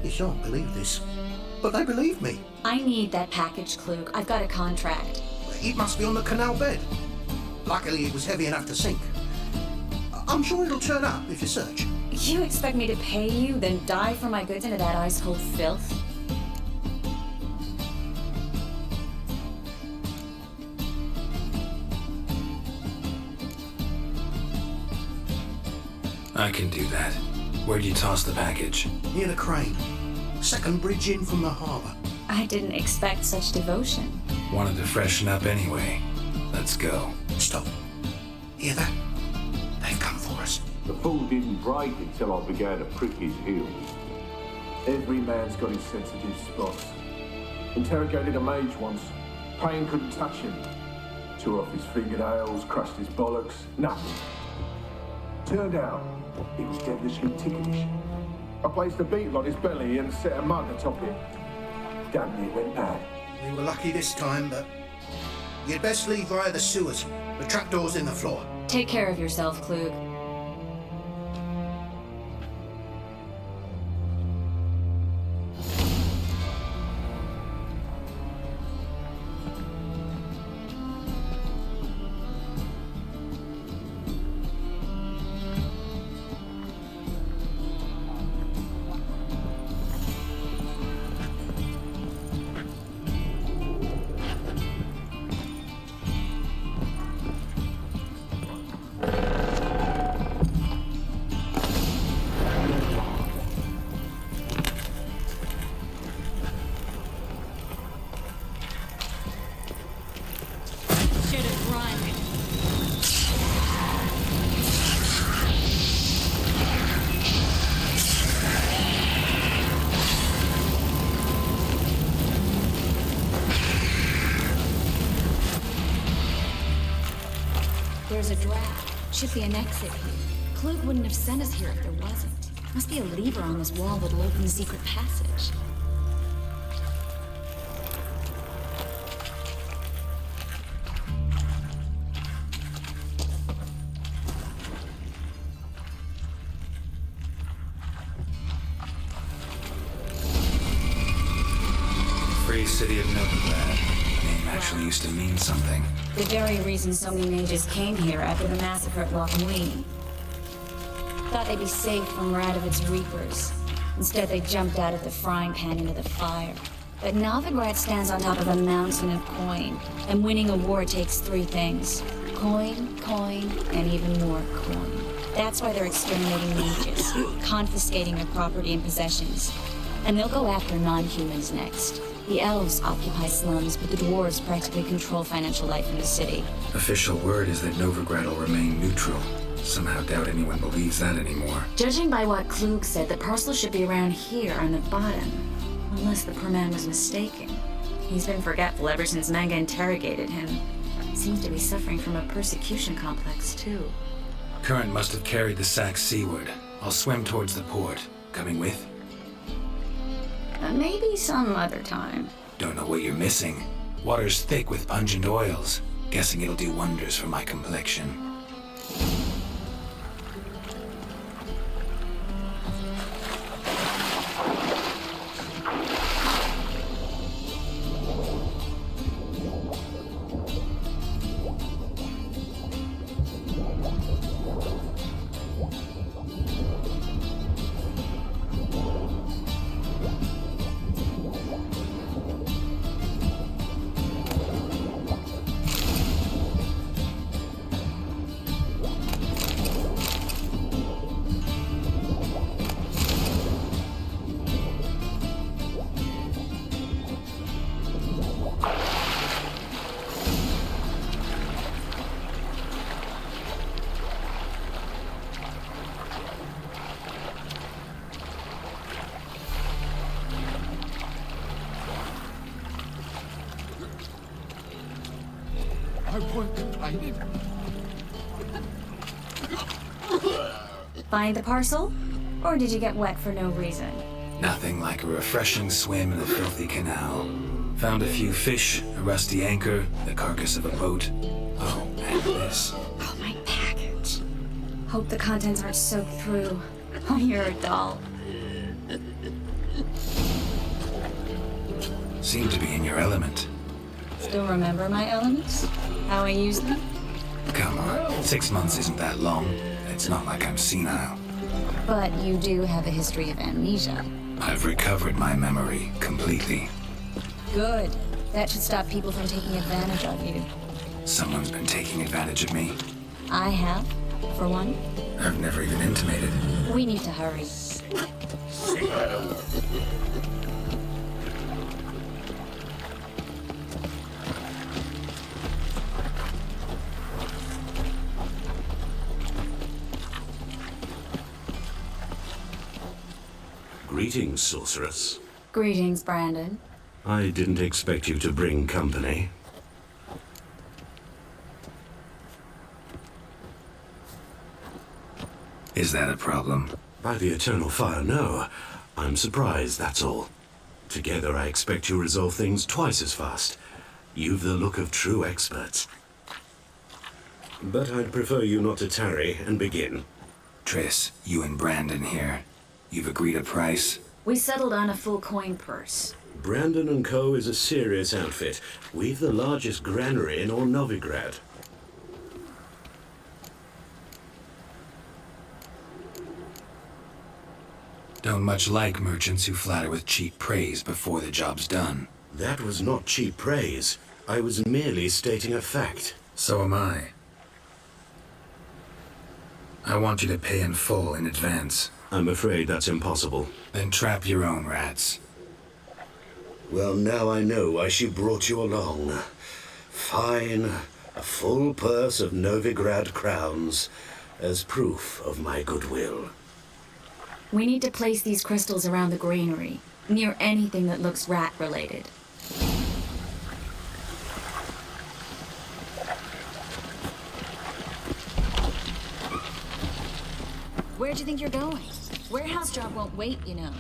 You shan't believe this, but they believed me. I need that package, Klug. I've got a contract. It must be on the canal bed. Luckily, it was heavy enough to sink. I'm sure it'll turn up if you search. You expect me to pay you, then dive for my goods into that ice-cold filth? I can do that. Where'd you toss the package? Near the crane. Second bridge in from the harbour. I didn't expect such devotion. Wanted to freshen up anyway. Let's go. Stop. Hear that? They've come for us. The fool didn't break until I began to prick his heels. Every man's got his sensitive spots. Interrogated a mage once. Pain couldn't touch him. Tore off his fingernails, crushed his bollocks, nothing. Turned out, he was devilishly ticklish. I placed a beetle on his belly and set a mug atop it. Damn near went mad. We were lucky this time, but you'd best leave via the sewers. The trapdoor's in the floor. Take care of yourself, Klug. There's a draft. Should be an exit here. Klug wouldn't have sent us here if there wasn't. Must be a lever on this wall that'll open the secret passage. Free city of Novigrad. The name actually used to mean something. The very reason so many mages came here after the massacre at Loch Ween. Thought they'd be safe from Radovid's reapers. Instead, they jumped out of the frying pan into the fire. But Novigrad stands on top of a mountain of coin, and winning a war takes three things. Coin, coin, and even more coin. That's why they're exterminating mages, confiscating their property and possessions. And they'll go after non-humans next. The elves occupy slums, but the dwarves practically control financial life in the city. Official word is that Novigrad will remain neutral. Somehow doubt anyone believes that anymore. Judging by what Klug said, the parcel should be around here on the bottom. Unless the poor man was mistaken. He's been forgetful ever since Manga interrogated him. Seems to be suffering from a persecution complex, too. Current must have carried the sack seaward. I'll swim towards the port. Coming with? Maybe some other time. Don't know what you're missing. Water's thick with pungent oils. Guessing it'll do wonders for my complexion. I weren't complaining. Find the parcel? Or did you get wet for no reason? Nothing like a refreshing swim in the filthy canal. Found a few fish, a rusty anchor, the carcass of a boat. Oh, and this. Oh, my package. Hope the contents aren't soaked through. Oh, you're a doll. Seem to be in your element. Still remember my elements? How I use them? Come on, 6 months isn't that long. It's not like I'm senile. But you do have a history of amnesia. I've recovered my memory completely. Good. That should stop people from taking advantage of you. Someone's been taking advantage of me. I have, for one. I've never even intimated. We need to hurry. Greetings, sorceress. Greetings, Brandon. I didn't expect you to bring company. Is that a problem? By the eternal fire, no. I'm surprised, that's all. Together, I expect you resolve things twice as fast. You've the look of true experts. But I'd prefer you not to tarry and begin. Triss, you and Brandon here. You've agreed a price? We settled on a full coin purse. Brandon & Co. is a serious outfit. We've the largest granary in all Novigrad. Don't much like merchants who flatter with cheap praise before the job's done. That was not cheap praise. I was merely stating a fact. So am I. I want you to pay in full in advance. I'm afraid that's impossible. Then trap your own rats. Well, now I know why she brought you along. Fine, a full purse of Novigrad crowns as proof of my goodwill. We need to place these crystals around the granary, near anything that looks rat-related. Where'd you think you're going? Warehouse job won't wait, you know.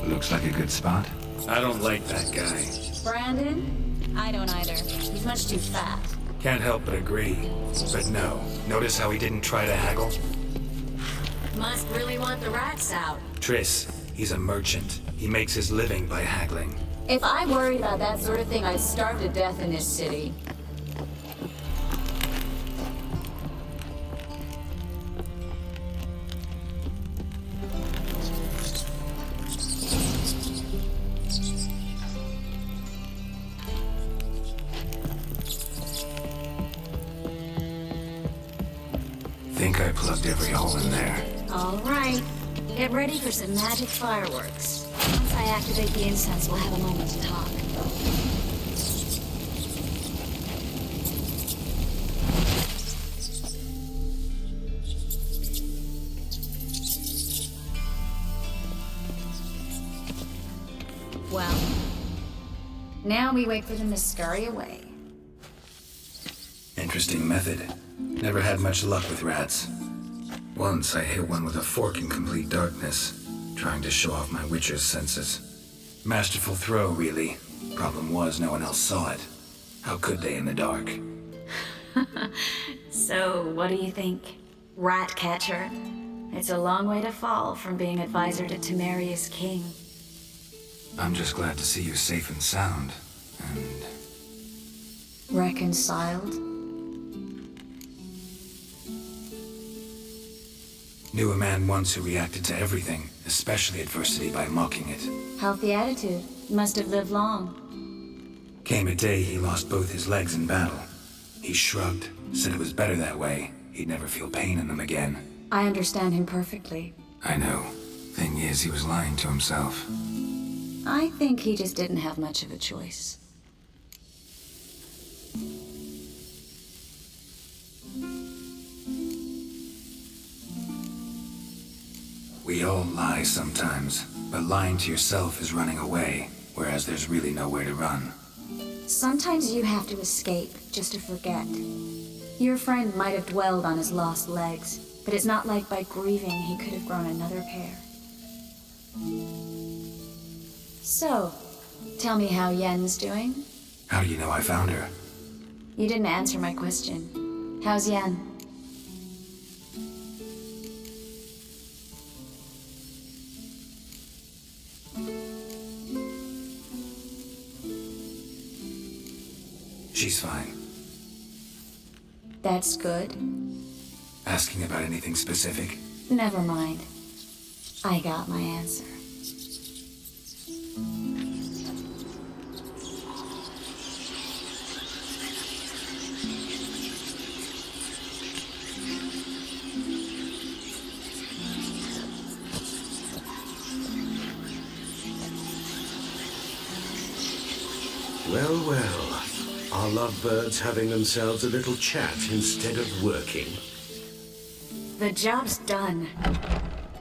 Looks like a good spot. I don't like that guy. Brandon? I don't either. He's much too fat. Can't help but agree. But no. Notice how he didn't try to haggle? Must really want the rats out. Triss, he's a merchant. He makes his living by haggling. If I worried about that sort of thing, I'd starve to death in this city. Think I plugged every hole in there. All right. Get ready for some magic fireworks. Once I activate the incense, we'll have a moment to talk. Now we wait for them to scurry away. Interesting method. Never had much luck with rats. Once I hit one with a fork in complete darkness, trying to show off my Witcher's senses. Masterful throw, really. Problem was, no one else saw it. How could they in the dark? So, what do you think? Rat catcher? It's a long way to fall from being advisor to Temeria's king. I'm just glad to see you safe and sound, and... Reconciled? Knew a man once who reacted to everything, especially adversity, by mocking it. Healthy attitude. Must have lived long. Came a day he lost both his legs in battle. He shrugged, said it was better that way. He'd never feel pain in them again. I understand him perfectly. I know. Thing is, he was lying to himself. I think he just didn't have much of a choice. We all lie sometimes, but lying to yourself is running away, whereas there's really nowhere to run. Sometimes you have to escape, just to forget. Your friend might have dwelled on his lost legs, but it's not like by grieving he could have grown another pair. So, tell me how Yen's doing? How do you know I found her? You didn't answer my question. How's Yen? She's fine. That's good. Asking about anything specific? Never mind. I got my answer. Well, well. Our lovebirds having themselves a little chat instead of working. The job's done.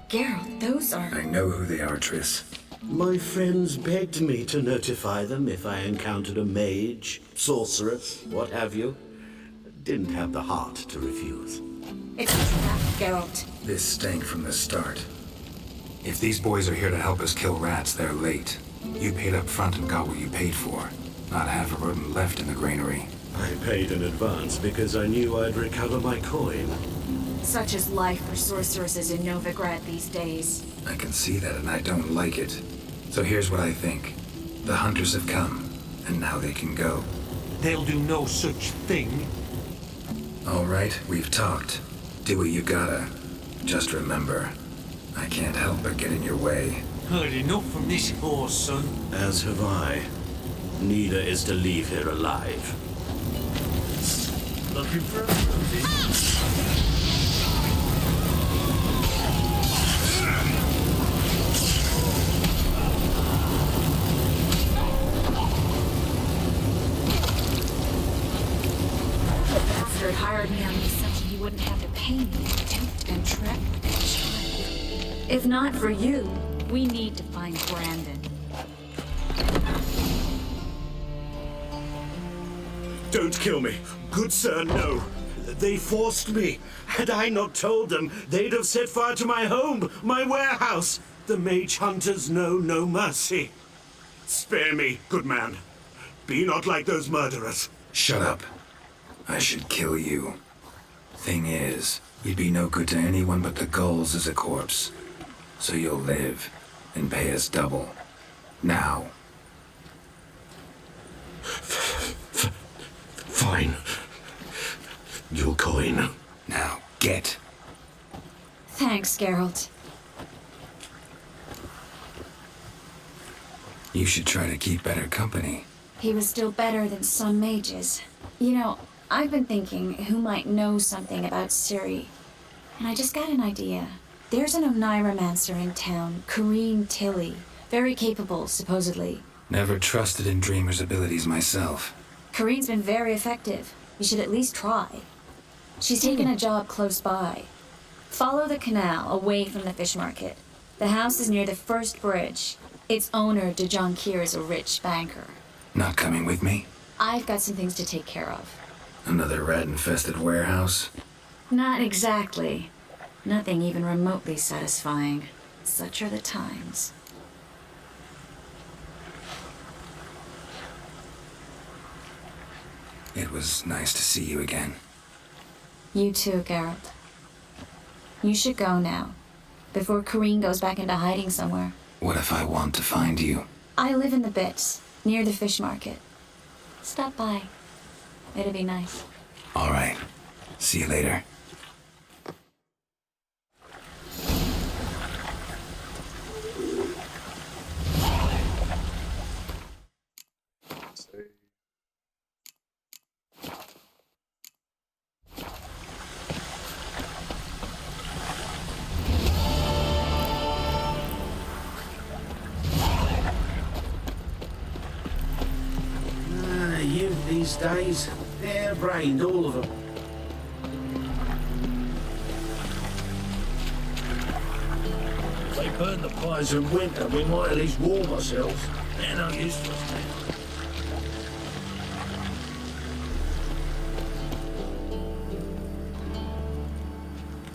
Geralt, those are... I know who they are, Triss. My friends begged me to notify them if I encountered a mage, sorceress, what have you. Didn't have the heart to refuse. It's a trap, Geralt. This stank from the start. If these boys are here to help us kill rats, they're late. You paid up front and got what you paid for. Not half a rodent left in the granary. I paid in advance because I knew I'd recover my coin. Such is life for sorceresses in Novigrad these days. I can see that and I don't like it. So here's what I think. The hunters have come, and now they can go. They'll do no such thing. All right, we've talked. Do what you gotta. Just remember, I can't help but get in your way. Heard enough from this horse, son. As have I. Neither is to leave here alive. Looking for a movie? The bastard hired me on the assumption he wouldn't have to pay me, duped and trapped and child. If not for you, we need to find Brandon. Don't kill me. Good sir, no. They forced me. Had I not told them, they'd have set fire to my home, my warehouse. The mage hunters know no mercy. Spare me, good man. Be not like those murderers. Shut up. I should kill you. Thing is, you'd be no good to anyone but the gulls as a corpse. So you'll live and pay us double. Now. Fine. Your coin. Now, get. Thanks, Geralt. You should try to keep better company. He was still better than some mages. You know, I've been thinking who might know something about Ciri. And I just got an idea. There's an Oneiromancer in town, Corrine Tilly. Very capable, supposedly. Never trusted in Dreamer's abilities myself. Corrine's been very effective. You should at least try. She's taken a job close by. Follow the canal away from the fish market. The house is near the first bridge. Its owner, De Jonkir, is a rich banker. Not coming with me? I've got some things to take care of. Another rat-infested warehouse? Not exactly. Nothing even remotely satisfying. Such are the times. It was nice to see you again. You too, Geralt. You should go now, before Corrine goes back into hiding somewhere. What if I want to find you? I live in the Bits, near the fish market. Stop by. It'd be nice. All right. See you later. Youth these days, they're brained, all of them. If they burn the pies in winter, we might at least warm ourselves. They're no use to us now.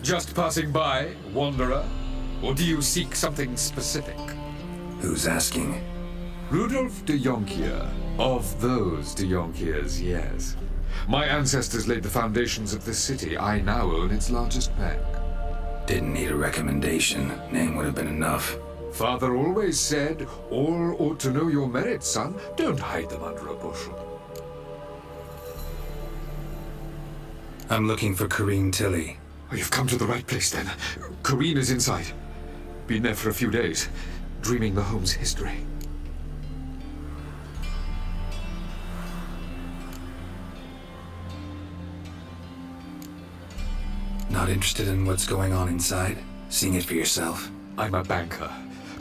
Just passing by, wanderer? Or do you seek something specific? Who's asking? Rudolf de Jonkier. Of those de Jonkiers, yes. My ancestors laid the foundations of this city. I now own its largest bank. Didn't need a recommendation. Name would have been enough. Father always said, all ought to know your merits, son. Don't hide them under a bushel. I'm looking for Corrine Tilly. Oh, you've come to the right place, then. Corrine is inside. Been there for a few days, dreaming the home's history. Not interested in what's going on inside? Seeing it for yourself? I'm a banker.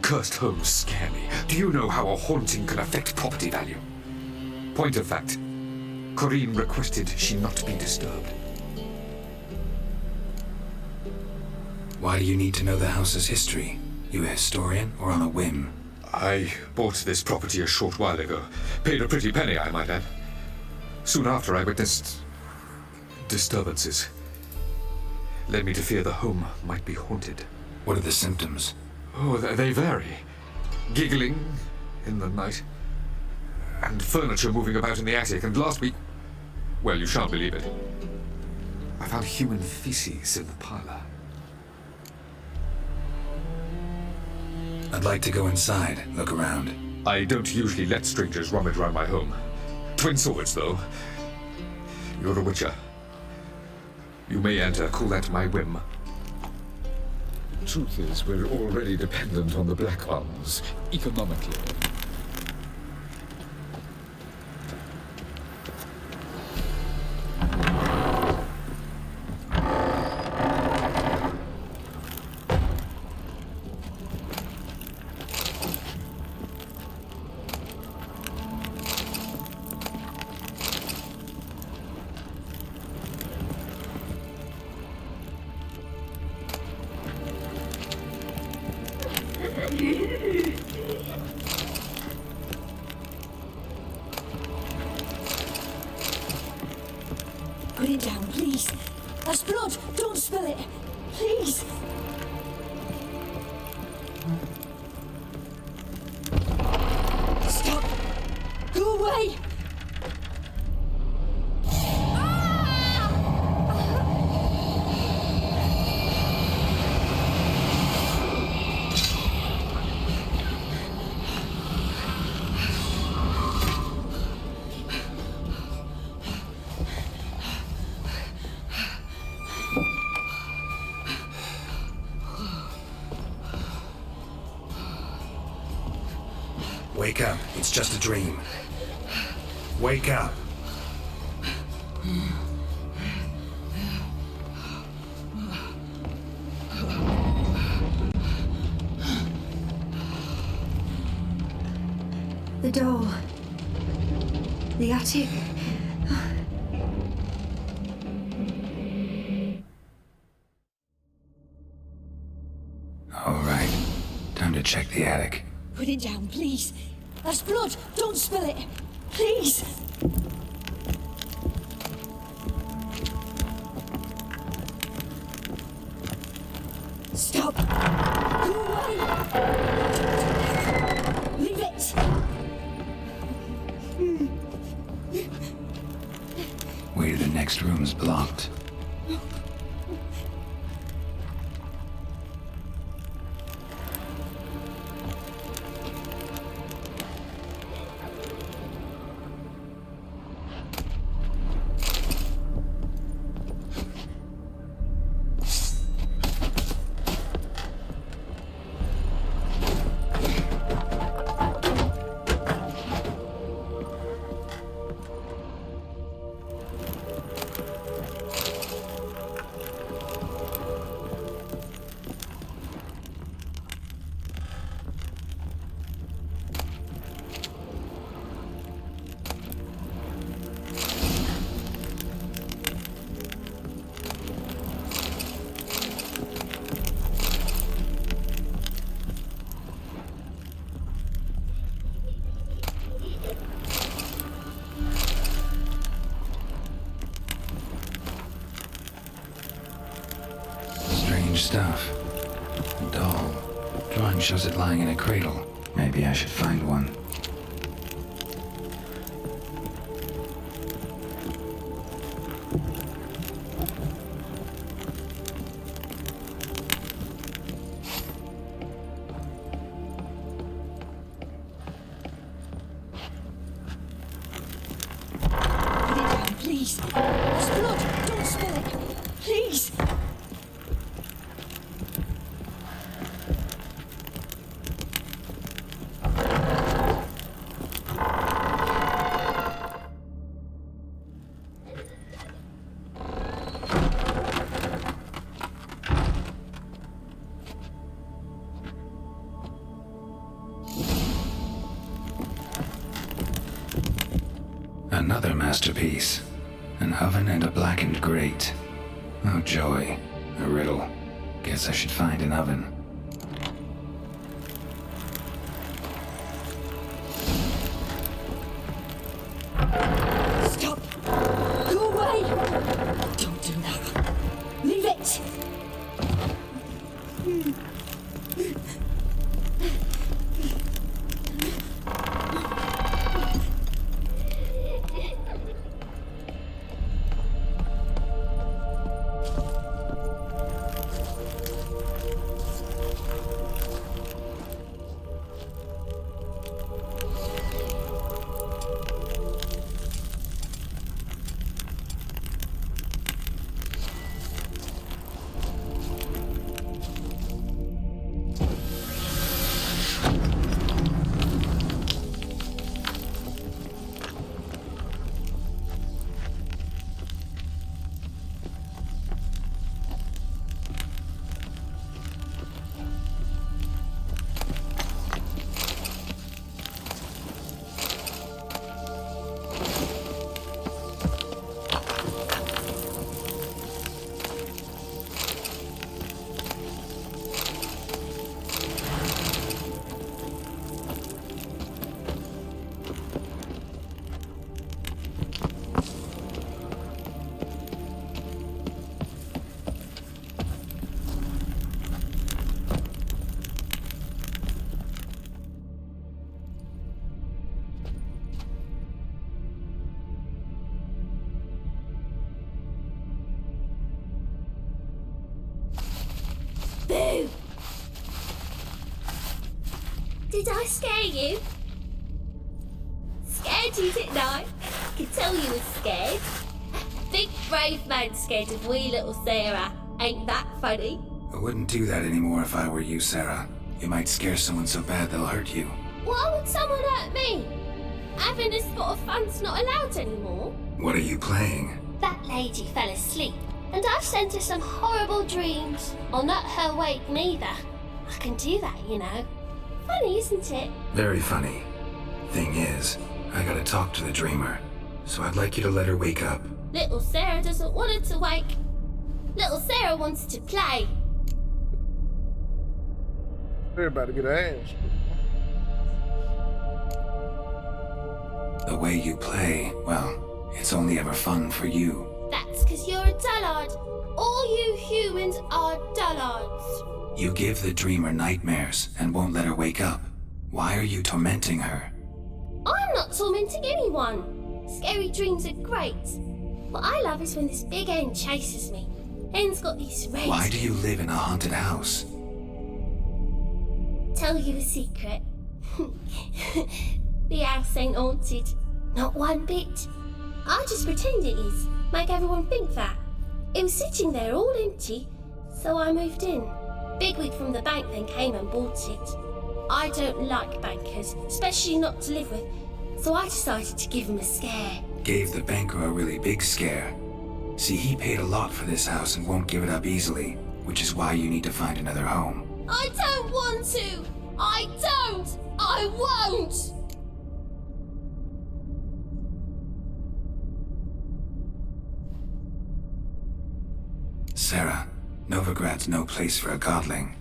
Cursed homes scare me. Do you know how a haunting can affect property value? Point of fact, Corrine requested she not be disturbed. Why do you need to know the house's history? You a historian, or on a whim? I bought this property a short while ago. Paid a pretty penny, I might add. Soon after, I witnessed disturbances. Led me to fear the home might be haunted. What are the symptoms? Oh, they vary. Giggling in the night, and furniture moving about in the attic, and last week... Well, you shan't believe it. I found human feces in the parlor. I'd like to go inside, look around. I don't usually let strangers rummage around my home. Twin swords, though. You're a witcher. You may enter, call that my whim. Truth is, we're already dependent on the Black Ones, economically. Put it down, please. That's blood. Don't spill it. Please. Stop. Go away. Wake up. It's just a dream. Wake up. The door. The attic. All right. Time to check the attic. Put it down, please. That's blood. Don't spill it. Please. Stop. Go away. Leave it. Way to the next room's blocked. Stuff. A doll. Drawing shows it lying in a cradle. Maybe I should find one. Put it down, please. There's blood. Don't spill it. Please. Another masterpiece. An oven and a blackened grate. Oh joy. A riddle. Guess I should find an oven. Stop. Go away. Don't do that. Leave it. Boo! Did I scare you? Scared you, didn't I? I could tell you was scared. Big brave man scared of wee little Sarah. Ain't that funny? I wouldn't do that anymore if I were you, Sarah. You might scare someone so bad they'll hurt you. Why would someone hurt me? Having a spot of fun's not allowed anymore. What are you playing? That lady fell asleep, and I've sent her some horrible dreams. I'll not her wake neither. I can do that, you know. Funny, isn't it? Very funny. Thing is, I gotta talk to the dreamer, so I'd like you to let her wake up. Little Sarah doesn't want her to wake. Little Sarah wants to play. Everybody get her ass. The way you play, well, it's only ever fun for you. That's because you're a dullard. All you humans are dullards. You give the dreamer nightmares and won't let her wake up. Why are you tormenting her? I'm not tormenting anyone. Scary dreams are great. What I love is when this big end chases me. End's got these red... Why do you live in a haunted house? Tell you a secret. The house ain't haunted. Not one bit. I just pretend it is. Make everyone think that. It was sitting there all empty, so I moved in. Bigwig from the bank then came and bought it. I don't like bankers, especially not to live with, so I decided to give him a scare. Gave the banker a really big scare. See, he paid a lot for this house and won't give it up easily, which is why you need to find another home. I don't want to! I don't! I won't! Sarah, Novigrad's no place for a godling.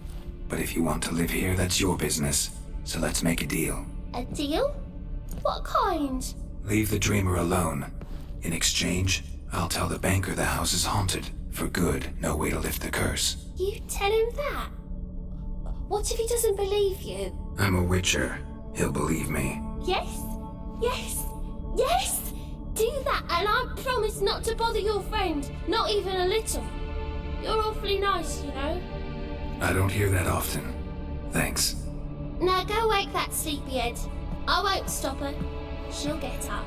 But if you want to live here, that's your business. So let's make a deal. A deal? What kind? Leave the dreamer alone. In exchange, I'll tell the banker the house is haunted. For good, no way to lift the curse. You tell him that? What if he doesn't believe you? I'm a witcher. He'll believe me. Yes? Yes? Yes! Do that and I promise not to bother your friend. Not even a little. You're awfully nice, you know. I don't hear that often. Thanks. Now go wake that sleepyhead. I won't stop her. She'll get up.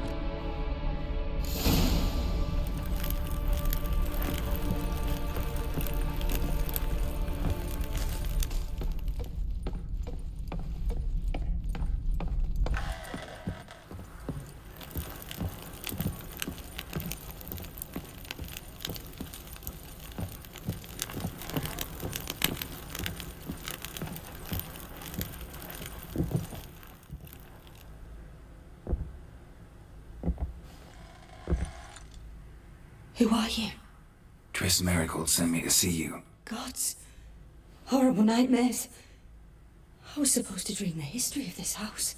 Who are you? Triss Marigold sent me to see you. Gods. Horrible nightmares. I was supposed to dream the history of this house.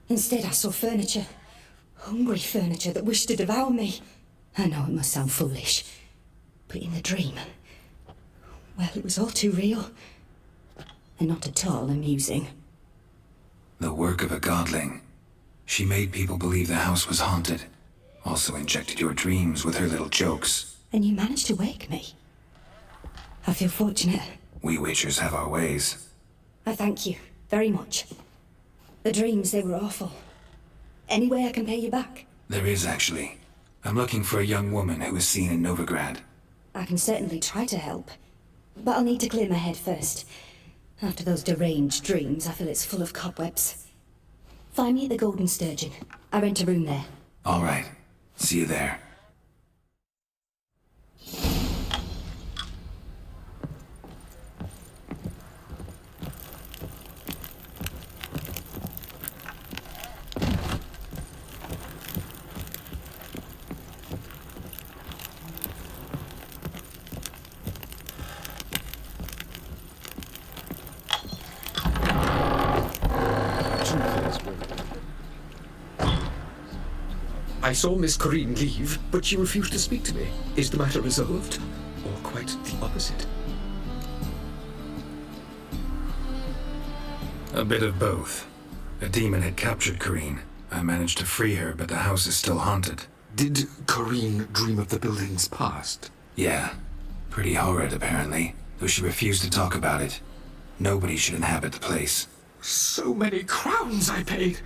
Instead, I saw furniture. Hungry furniture that wished to devour me. I know it must sound foolish, but in the dream, well, it was all too real. And not at all amusing. The work of a godling. She made people believe the house was haunted. Also injected your dreams with her little jokes. And you managed to wake me. I feel fortunate. We witchers have our ways. I thank you very much. The dreams, they were awful. Any way I can pay you back? There is, actually. I'm looking for a young woman who was seen in Novigrad. I can certainly try to help. But I'll need to clear my head first. After those deranged dreams, I feel it's full of cobwebs. Find me at the Golden Sturgeon. I rent a room there. All right. See you there. I saw Miss Corrine leave, but she refused to speak to me. Is the matter resolved? Or quite the opposite? A bit of both. A demon had captured Corrine. I managed to free her, but the house is still haunted. Did Corrine dream of the building's past? Yeah. Pretty horrid, apparently, though she refused to talk about it. Nobody should inhabit the place. So many crowns I paid!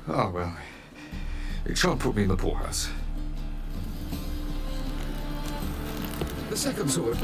Oh, well. It shan't put me in the poorhouse. The second sword.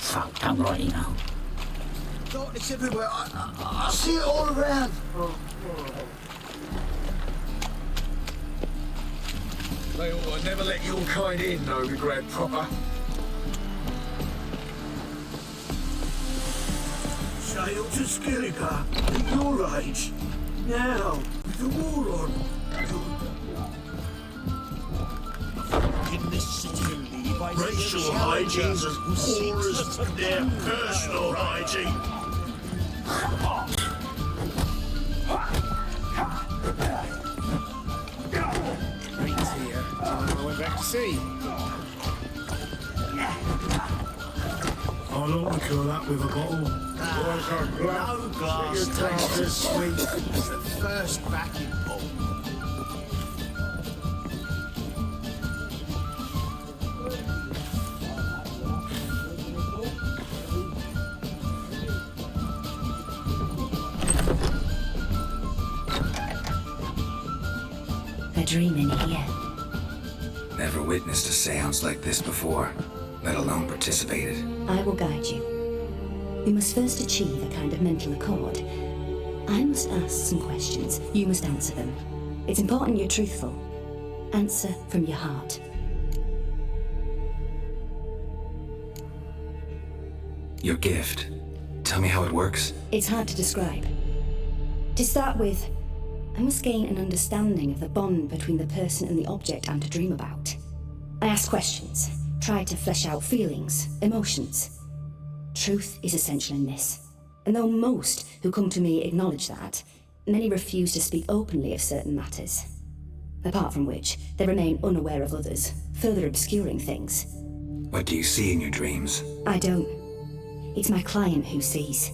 fucked up right now. Darkness everywhere. I see it all around. They ought to never let your kind in, Novigrad proper. Sail to Skilliga at your age. Now, with the war on. In this city, racial hygiene's as poor as their personal hygiene. Reed's here. I went back to sea. I like to curl up with a bottle. No glass tastes as sweet as the first backing bottle. They're dreaming here. Never witnessed a seance like this before, let alone participated. I will guide you. We must first achieve a kind of mental accord. I must ask some questions. You must answer them. It's important you're truthful. Answer from your heart. Your gift. Tell me how it works. It's hard to describe. To start with, I must gain an understanding of the bond between the person and the object I'm to dream about. I ask questions, try to flesh out feelings, emotions. Truth is essential in this. And though most who come to me acknowledge that, many refuse to speak openly of certain matters. Apart from which, they remain unaware of others, further obscuring things. What do you see in your dreams? I don't. It's my client who sees.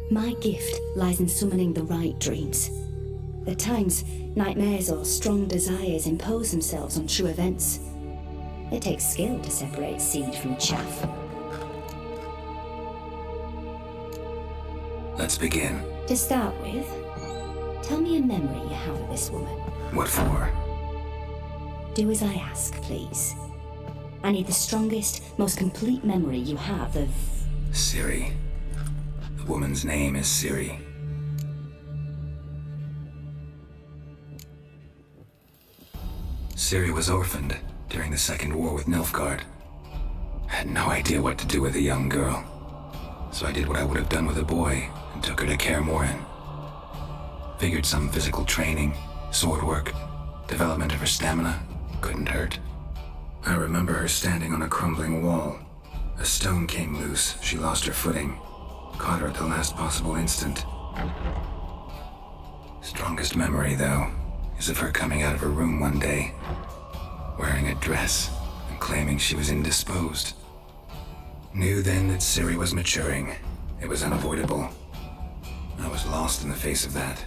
My gift lies in summoning the right dreams. At times, nightmares or strong desires impose themselves on true events. It takes skill to separate seed from chaff. Let's begin. To start with, tell me a memory you have of this woman. What for? Do as I ask, please. I need the strongest, most complete memory you have of... Ciri. The woman's name is Ciri. Ciri was orphaned during the Second War with Nilfgaard. I had no idea what to do with a young girl, so I did what I would have done with a boy and took her to Kaer Morhen. Figured some physical training, sword work, development of her stamina couldn't hurt. I remember her standing on a crumbling wall. A stone came loose, she lost her footing, caught her at the last possible instant. Strongest memory, though, is of her coming out of her room one day, wearing a dress and claiming she was indisposed. Knew then that Ciri was maturing. It was unavoidable. I was lost in the face of that.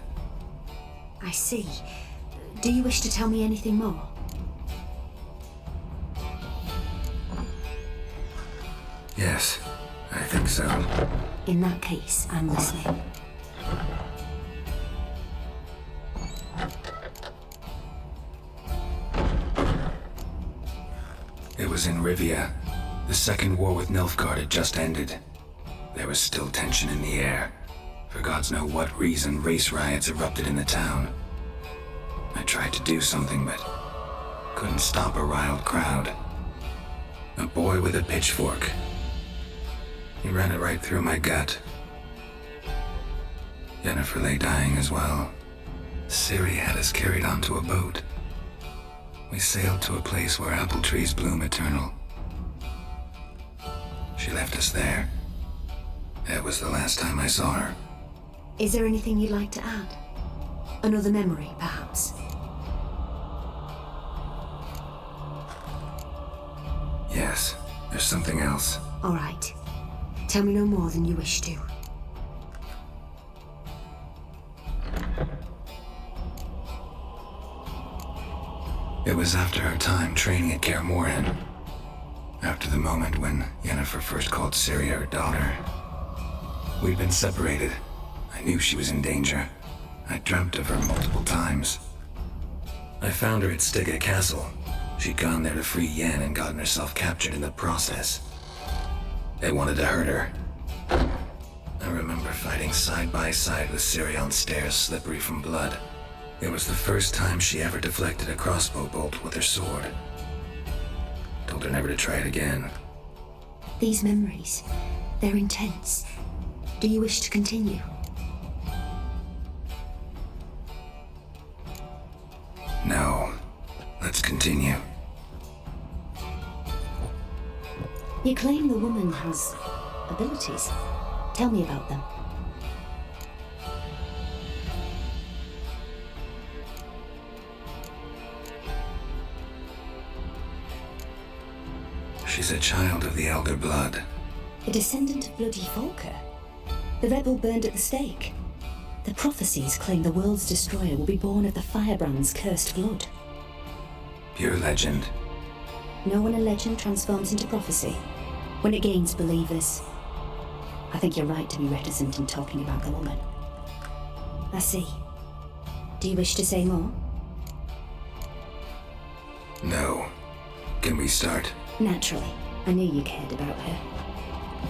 I see. Do you wish to tell me anything more? Yes, I think so. In that case, I'm listening. It was in Rivia. The Second War with Nilfgaard had just ended. There was still tension in the air. For gods know what reason, race riots erupted in the town. I tried to do something, but couldn't stop a riled crowd. A boy with a pitchfork. He ran it right through my gut. Yennefer lay dying as well. Ciri had us carried onto a boat. We sailed to a place where apple trees bloom eternal. She left us there. That was the last time I saw her. Is there anything you'd like to add? Another memory, perhaps? Yes, there's something else. All right. Tell me no more than you wish to. It was after her time training at Kaer Morhen. After the moment when Yennefer first called Ciri her daughter. We'd been separated. I knew she was in danger. I dreamt of her multiple times. I found her at Stygga Castle. She'd gone there to free Yen and gotten herself captured in the process. They wanted to hurt her. I remember fighting side by side with Ciri on stairs slippery from blood. It was the first time she ever deflected a crossbow bolt with her sword. Told her never to try it again. These memories, they're intense. Do you wish to continue? No. Let's continue. You claim the woman has abilities. Tell me about them. She's a child of the Elder Blood. A descendant of bloody Volker. The rebel burned at the stake. The prophecies claim the world's destroyer will be born of the firebrand's cursed blood. Pure legend. Know when a legend transforms into prophecy? When it gains believers. I think you're right to be reticent in talking about the woman. I see. Do you wish to say more? No. Can we start? Naturally. I knew you cared about her.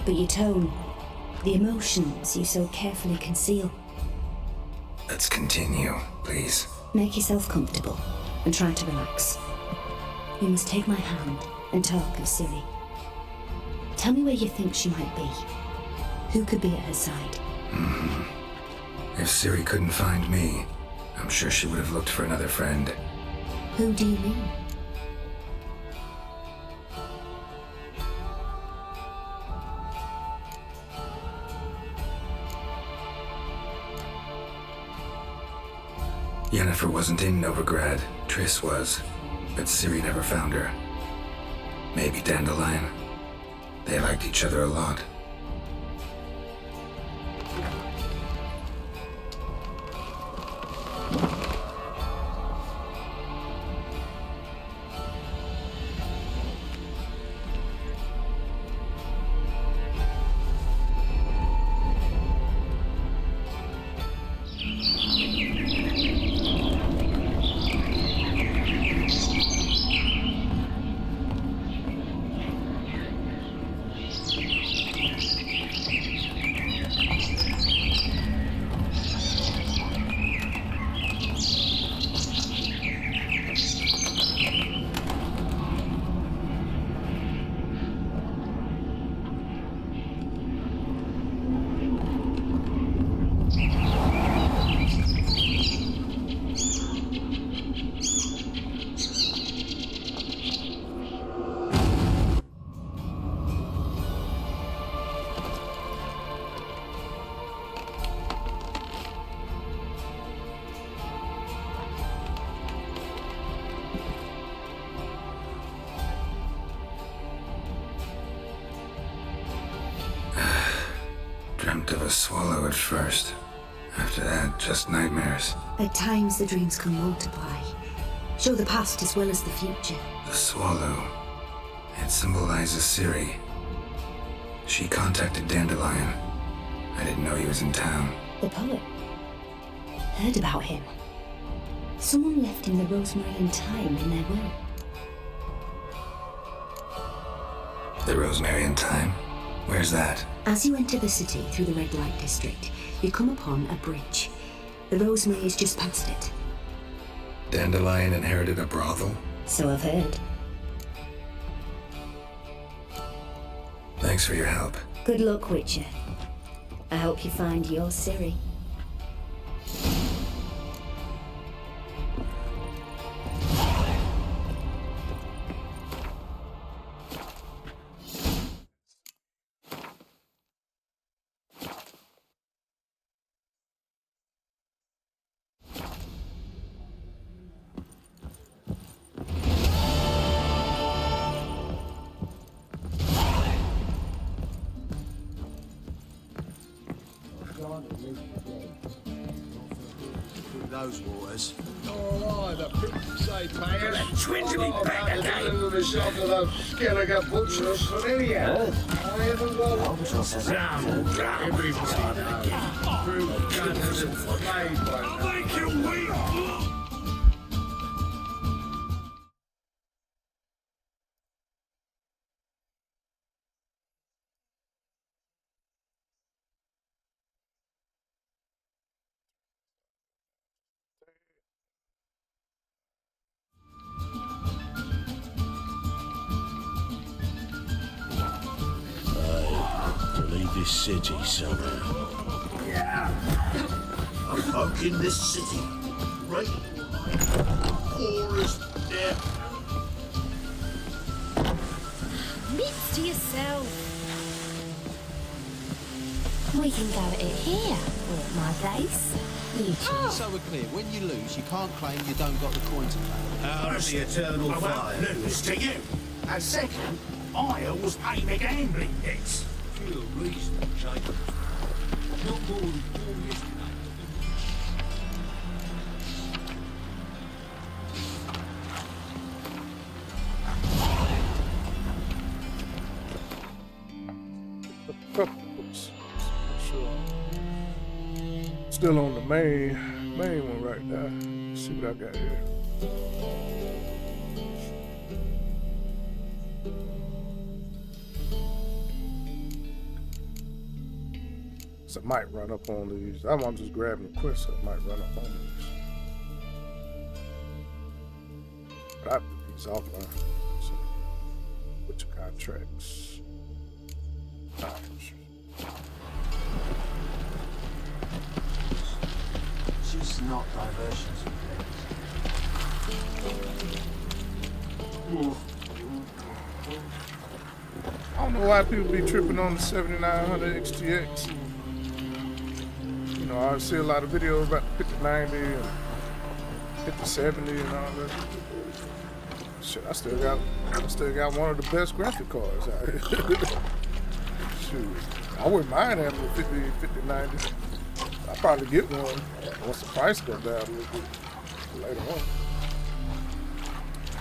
But your tone, the emotions you so carefully conceal. Let's continue, please. Make yourself comfortable and try to relax. You must take my hand and talk of Ciri. Tell me where you think she might be. Who could be at her side? If Ciri couldn't find me, I'm sure she would have looked for another friend. Who do you mean? Yennefer wasn't in Novigrad. Triss was. But Ciri never found her. Maybe Dandelion. They liked each other a lot. Dreamt of a swallow at first. After that, just nightmares. At times the dreams can multiply. Show the past as well as the future. The swallow. It symbolizes Ciri. She contacted Dandelion. I didn't know he was in town. The poet. Heard about him. Someone left him the rosemary and thyme in their will. The rosemary and thyme? Where's that? As you enter the city through the red light district, you come upon a bridge. The rosemary is just past it. Dandelion inherited a brothel? So I've heard. Thanks for your help. Good luck, Witcher. I hope you find your Ciri. Those waters. Oh, the people say, pay it. Twins will be back again. With myself to those Skellige butchers familiar. I haven't got everybody knows. Through guns and flames. I'll make you weep. city somehow. Yeah. I'm poking this city. Right? Poorest death. Mix to yourself. We can go at it here, or at my place. You two. So we're clear, when you lose, you can't claim you don't got the coin to play. Power of the eternal fire. I won't lose to you. And second, I always pay my gambling debts. Feel reason, Jacob. Not more than 4 years ago. Still on the main one right now. Let's see what I got here. So I might run up on these. I'm just grabbing the quest, so I might run up on these. But I put these offline. So, which contracts? Just not diversions I don't know why people be tripping on the 7900 XTX. You know, I see a lot of videos about the 5090 and 5070 and all that. Shit, I still got one of the best graphic cards out here. Shoot, I wouldn't mind having a 5090. I'll probably get one once the price goes down a little bit later on.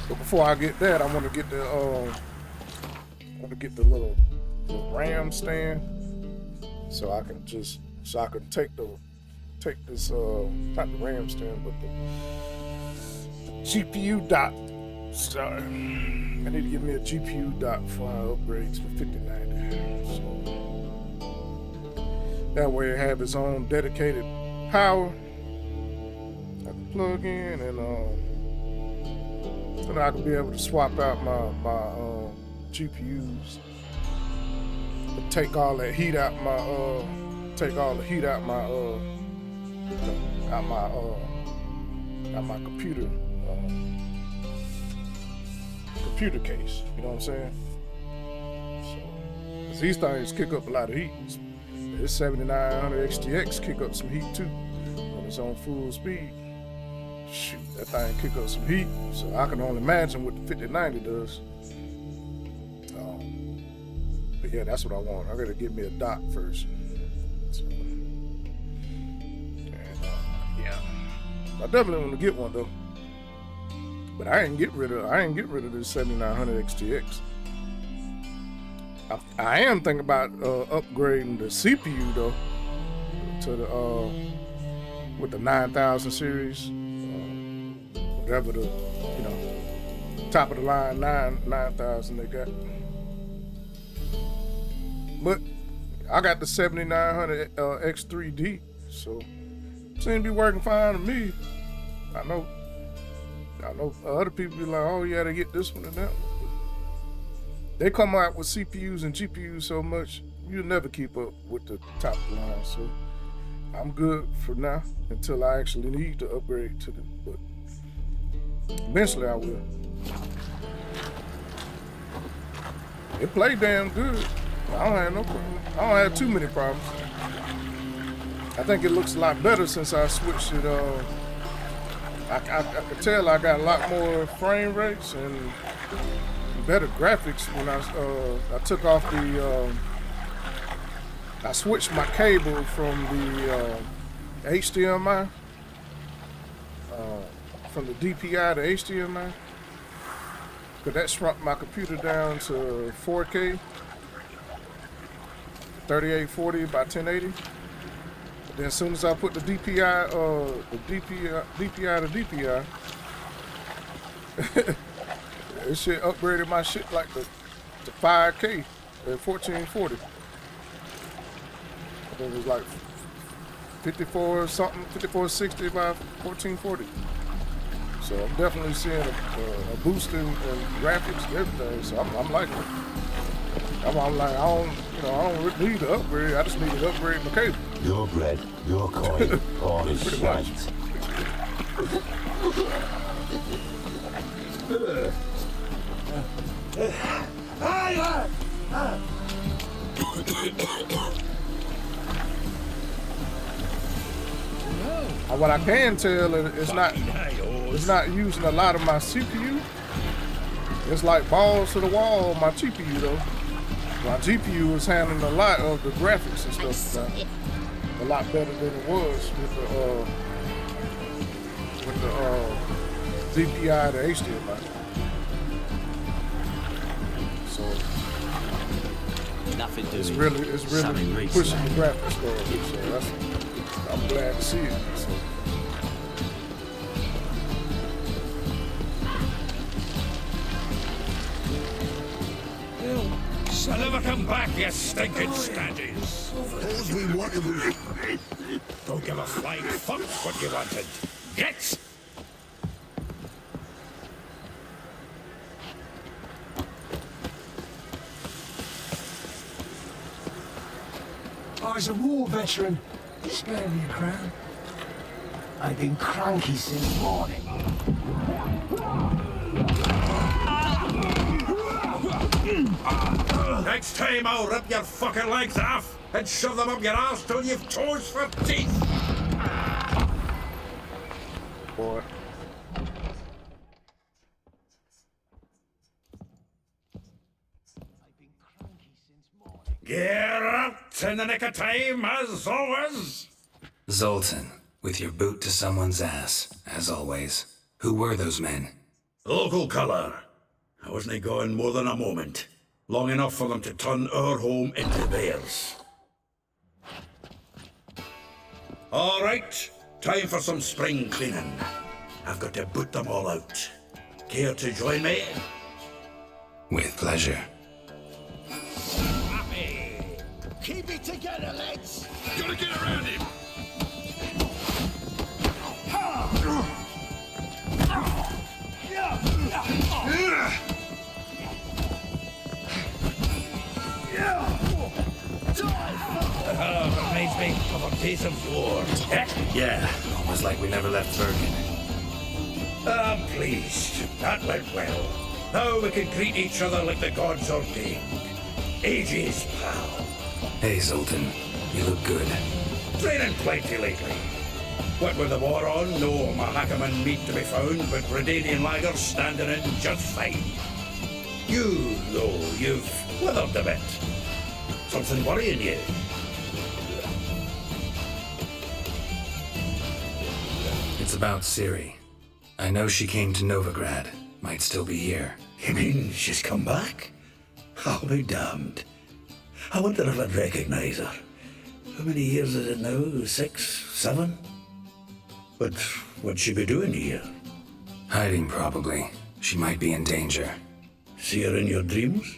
But before I get that, I want to get the little RAM stand, so I can take this not the RAM stand, but the GPU dock. Sorry, I need to give me a GPU dock for upgrades for 5090. So that way it have its own dedicated power I can plug in, and then I can be able to swap out my GPUs and take all the heat out my computer case. You know what I'm saying? So, 'cause these things kick up a lot of heat. This 7900 XTX kick up some heat too when it's on full speed. Shoot, that thing kick up some heat. So I can only imagine what the 5090 does. But yeah, that's what I want. I gotta get me a dock first. So, yeah, I definitely want to get one though. But I ain't get rid of this 7900 XTX. I am thinking about upgrading the CPU though to the with the 9000 series, whatever the top of the line 9000 they got. But I got the 7900 X3D, so it seems to be working fine to me. I know other people be like, oh yeah, they get this one and that one. They come out with CPUs and GPUs so much, you'll never keep up with the top of the line. So I'm good for now until I actually need to upgrade to them. But eventually I will. It play damn good. I don't have no problem. I don't have too many problems. I think it looks a lot better since I switched it. I could tell I got a lot more frame rates and better graphics when I took off the I switched my cable from the HDMI from the DPI to HDMI, because that shrunk my computer down to 4K 3840 by 1080. But then as soon as I put the DPI to DPI this shit upgraded my shit like to 5K at 1440. I think it was like 54 something, 5460 by 1440. So I'm definitely seeing a boost in graphics and everything. So I'm liking it. I'm like, I don't need to upgrade. I just need to upgrade my cable. Your bread, your coin, all is Pretty shite. What I can tell is it's not using a lot of my CPU. It's like balls to the wall on my GPU though. My GPU is handling a lot of the graphics and stuff now. A lot better than it was with the DPI to HDMI. So it's really pushing the graphics forward. So I'm glad to see it. So. I'll never come back, you stinking standies. Suppose we wanted to... Don't give a flying fuck what you wanted. Get! I's a war veteran. Spare me a crown. I've been cranky since morning. Next time I'll rip your fucking legs off and shove them up your ass till you've toes for teeth. Boy. Get out in the nick of time, as always. Zoltan, with your boot to someone's ass, as always. Who were those men? Local colour. I wasn't gone more than a moment. Long enough for them to turn our home into theirs. All right, time for some spring cleaning. I've got to boot them all out. Care to join me? With pleasure. Keep it together, lads. Gotta get around him. Reminds me of a piece of war. Yeah, almost like we never left Bergen. I'm pleased. That went well. Now we can greet each other like the gods ordained. Ages, pal. Hey, Zoltan. You look good. Training plenty lately. What with the war on, no Mahakaman meat to be found, but Redanian lagers standing in just fine. You, though, you've withered a bit. Something worrying you? It's about Ciri. I know she came to Novigrad. Might still be here. You mean she's come back? I'll be damned. I wonder if I'd recognize her. How many years is it now? 6, 7? But what'd she be doing here? Hiding, probably. She might be in danger. See her in your dreams?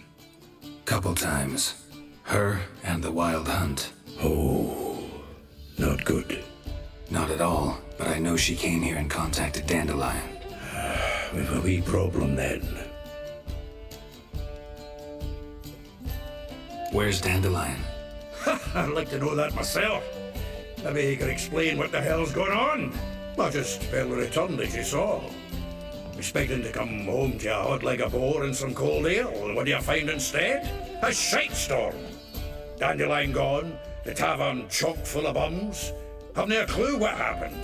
Couple times. Her and the Wild Hunt. Oh, not good. Not at all, but I know she came here and contacted Dandelion. We've a wee problem then. Where's Dandelion? I'd like to know that myself. Maybe you can explain what the hell's going on. I just barely returned, as you saw. Expecting to come home to a hot leg of boar and some cold ale, and what do you find instead? A shite storm. Dandelion gone, the tavern chock full of bums. Haven't a clue what happened.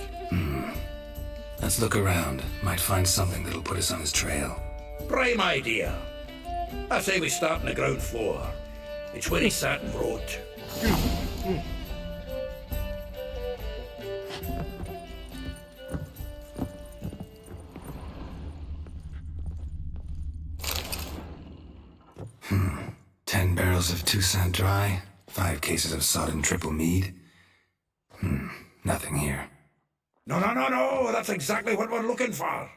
Let's look around. Might find something that'll put us on his trail. Prime idea. I say we start on the ground floor. It's where he sat and wrote. Hmm. 10 barrels of Toussaint Dry, 5 cases of sodden triple mead. Nothing here. No, that's exactly what we're looking for.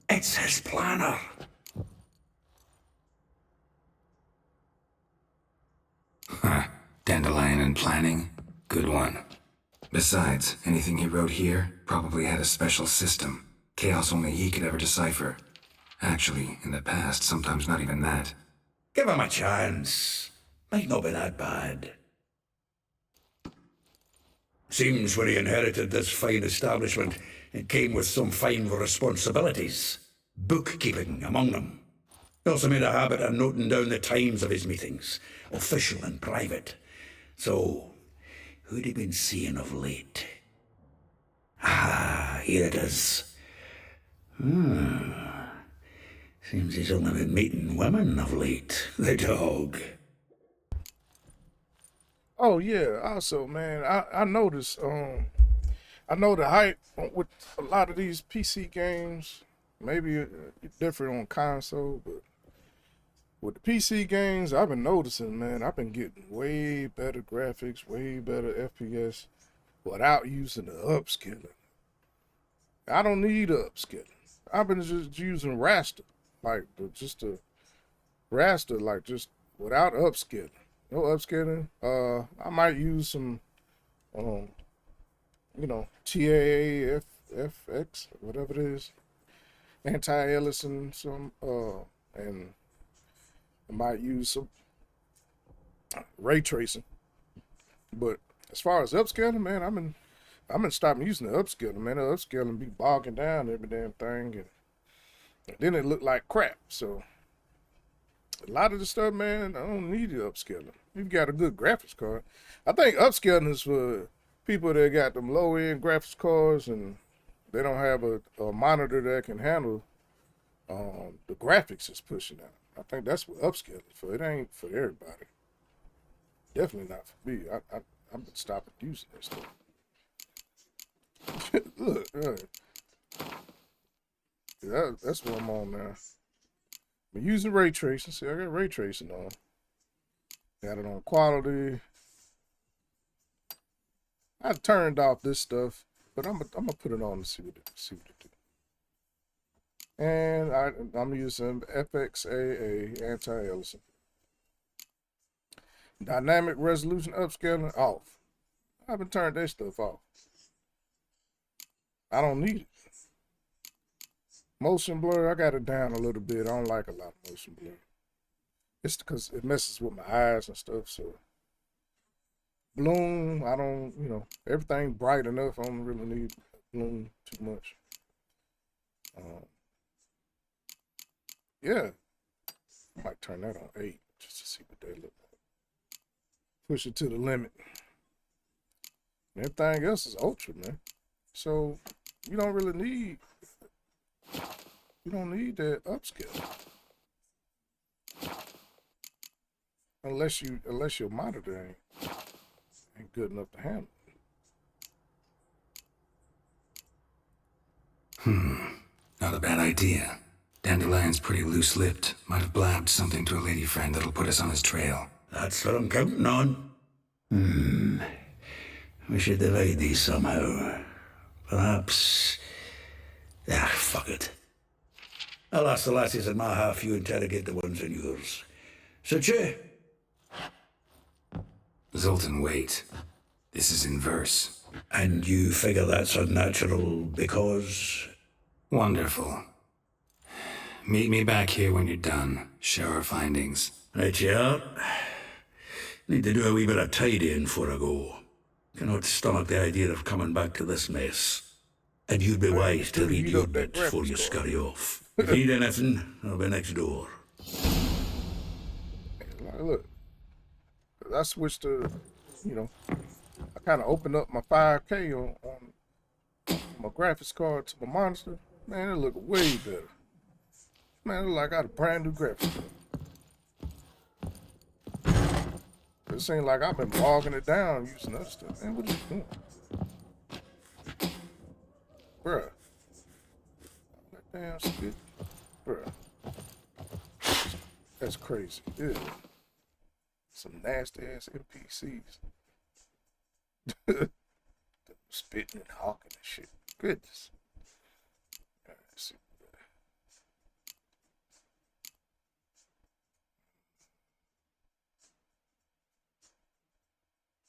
It's his planner. Huh. Dandelion and planning? Good one. Besides, anything he wrote here probably had a special system. Chaos only he could ever decipher. Actually, in the past, sometimes not even that. Give him a chance. Might not be that bad. Seems when he inherited this fine establishment, it came with some fine responsibilities. Bookkeeping among them. He also made a habit of noting down the times of his meetings, official and private. So, who'd he been seeing of late? Ah, here it is. Seems he's only been meeting women of late, the dog. Oh yeah, also man, I noticed I know the hype with a lot of these PC games, maybe it's different on console, but with the PC games, I've been noticing, man, I've been getting way better graphics, way better FPS without using the upscaling. I don't need upscaling. I've been just using raster, like just a raster, like just without upscaling. No upscaling. I might use some, you know, TAAFX, whatever it is, anti-aliasing some, and I might use some ray tracing. But as far as upscaling, man, I'm been stopping using the upscaling, man. The upscaling be bogging down every damn thing, and then it look like crap. So a lot of the stuff, man, I don't need the upscaling. You've got a good graphics card. I think upscaling is for people that got them low end graphics cards and they don't have a monitor that can handle the graphics it's pushing out. I think that's what upscaling is for. It ain't for everybody. Definitely not for me. I've been stopping using this stuff. Look, that's what I'm on now. I'm using ray tracing. See, I got ray tracing on. Got it on quality. I turned off this stuff, but I'm gonna put it on and see what it do. And I'm using FXAA anti-aliasing. Dynamic resolution upscaling off. I haven't turned that stuff off. I don't need it. Motion blur, I got it down a little bit. I don't like a lot of motion blur. It's because it messes with my eyes and stuff, so. Bloom, I don't, you know, everything bright enough. I don't really need bloom too much. Yeah. I might turn that on 8 just to see what they look like. Push it to the limit. And everything else is ultra, man. So you don't really need, you don't need that upscale. Unless your monitor ain't good enough to handle it. Not a bad idea. Dandelion's pretty loose-lipped. Might have blabbed something to a lady friend that'll put us on his trail. That's what I'm counting on. We should divide these somehow. Perhaps... Ah, fuck it. I'll ask the lassies in my half, you interrogate the ones in yours. Suche? Zoltan, wait. This is in verse. And you figure that's unnatural because... Wonderful. Meet me back here when you're done. Share our findings. Right, yeah. Need to do a wee bit of tidying before I go. Cannot stomach the idea of coming back to this mess. And you'd be wise to read your bit before you scurry off. If you need anything, I'll be next door. Look, I switched to, you know, I kind of opened up my 5K on my graphics card to my monitor. Man, it looked way better. Man, it looked like I got a brand new graphics card. It seems like I've been bogging it down using other stuff. Man, what are you doing? Bruh. That damn shit. Bruh. That's crazy. Yeah. Some nasty ass NPCs. Spitting and hawking and shit. Goodness. Let's see.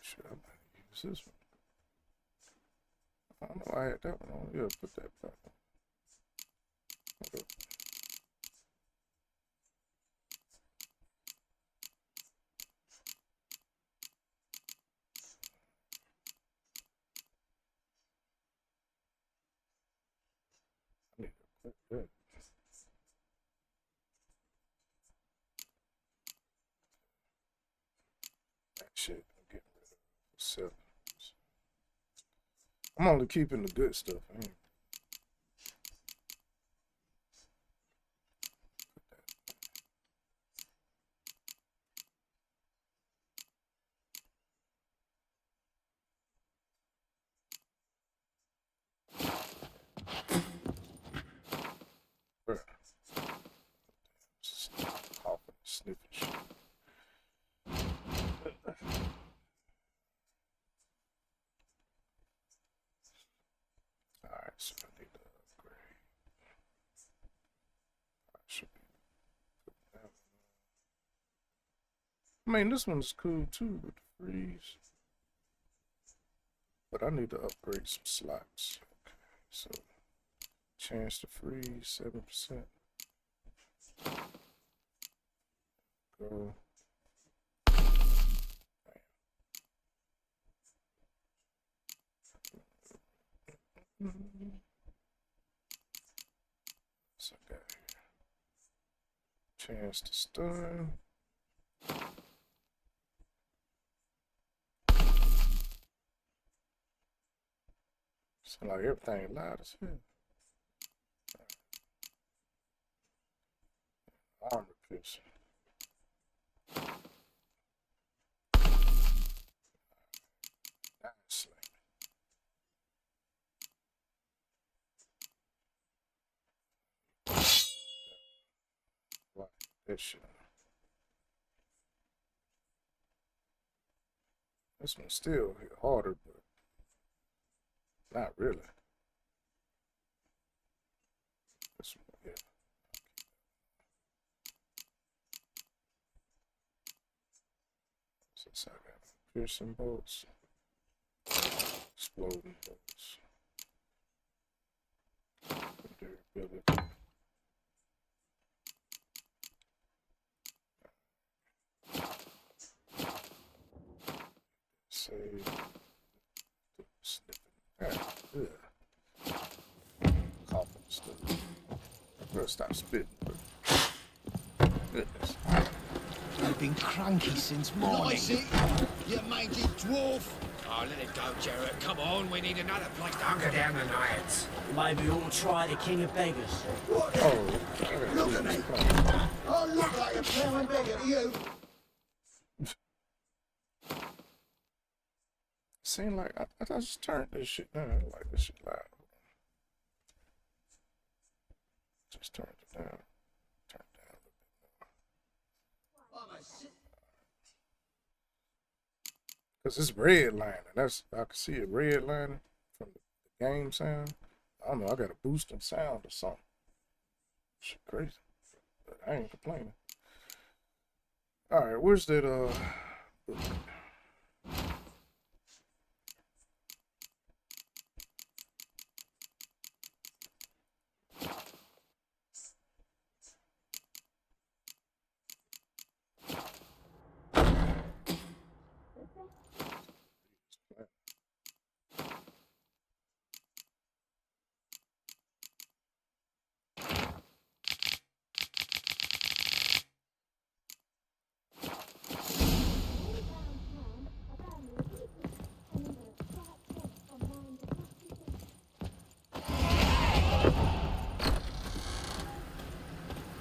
Shit, I might use this one. I don't know, I had that one on. Yeah, put that back on. Good. That shit I'm getting rid of. So, I'm only keeping the good stuff. I ain't coughing, sniffing shit. Alright, so I need to upgrade. I should be putting that one on. I mean, this one's cool too with the freeze. But I need to upgrade some slots. Okay, so chance to freeze 7%. Go. So I got here. Chance to stun. Sound like everything loud as hell. Armor piercing. Nicely. Like that shit. This one still hit harder, but not really. This one, yeah. Since I got piercing bolts, exploding bolts, durability. Save. Sniffing. Yeah. Coughing stuff. I'm gonna stop spitting. Goodness. You've been cranky since morning. You mangy dwarf! Oh, let it go, Jarrett. Come on, we need another place to hunker down the night. Maybe we'll try the King of Beggars. What? Oh, Look at me! I look like a plowing beggar to you! Seemed like I just turned this shit down. I like this shit loud. Just turned it down. Turn it down a little bit more. Cause it's red lining. That's I can see it red lining from the game sound. I don't know. I got a boosting sound or something. Shit crazy, but I ain't complaining. All right, where's that book?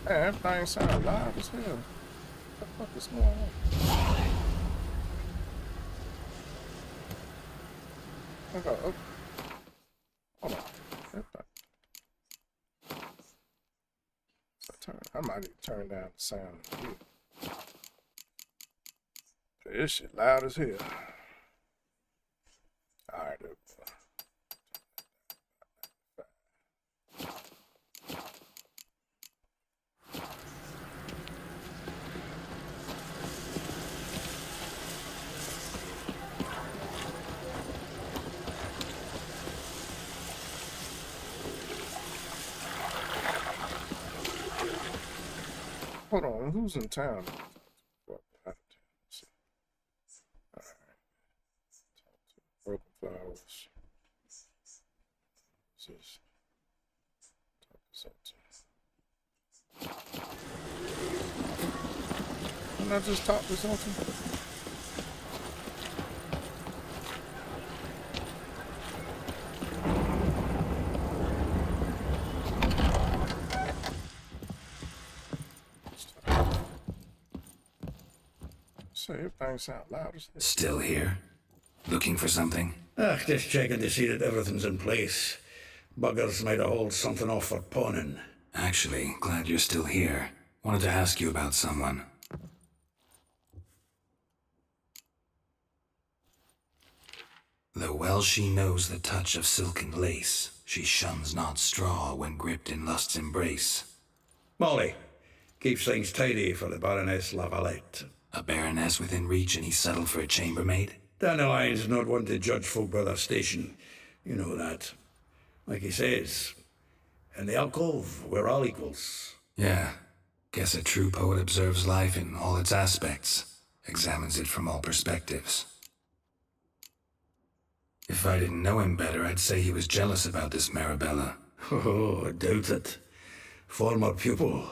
Man, everything sounds loud as hell. What the fuck is going on? I got up. Hold on. I might need to turn down the sound here. This shit loud as hell. Alright, there we go. Hold on, who's in town? Broken flowers. What's this? Didn't I just talk to something? Say everything sound loud as hell. Still here? Looking for something? Just checking to see that everything's in place. Buggers might have hauled something off for pawning. Actually, glad you're still here. Wanted to ask you about someone. Though well she knows the touch of silken lace, she shuns not straw when gripped in lust's embrace. Molly, keeps things tidy for the Baroness Lavalette. A baroness within reach and he settled for a chambermaid? Dandelion's not one to judge folk by their station. You know that. Like he says, in the alcove, we're all equals. Yeah. Guess a true poet observes life in all its aspects, examines it from all perspectives. If I didn't know him better, I'd say he was jealous about this Marabella. Oh, I doubt it. Former pupil.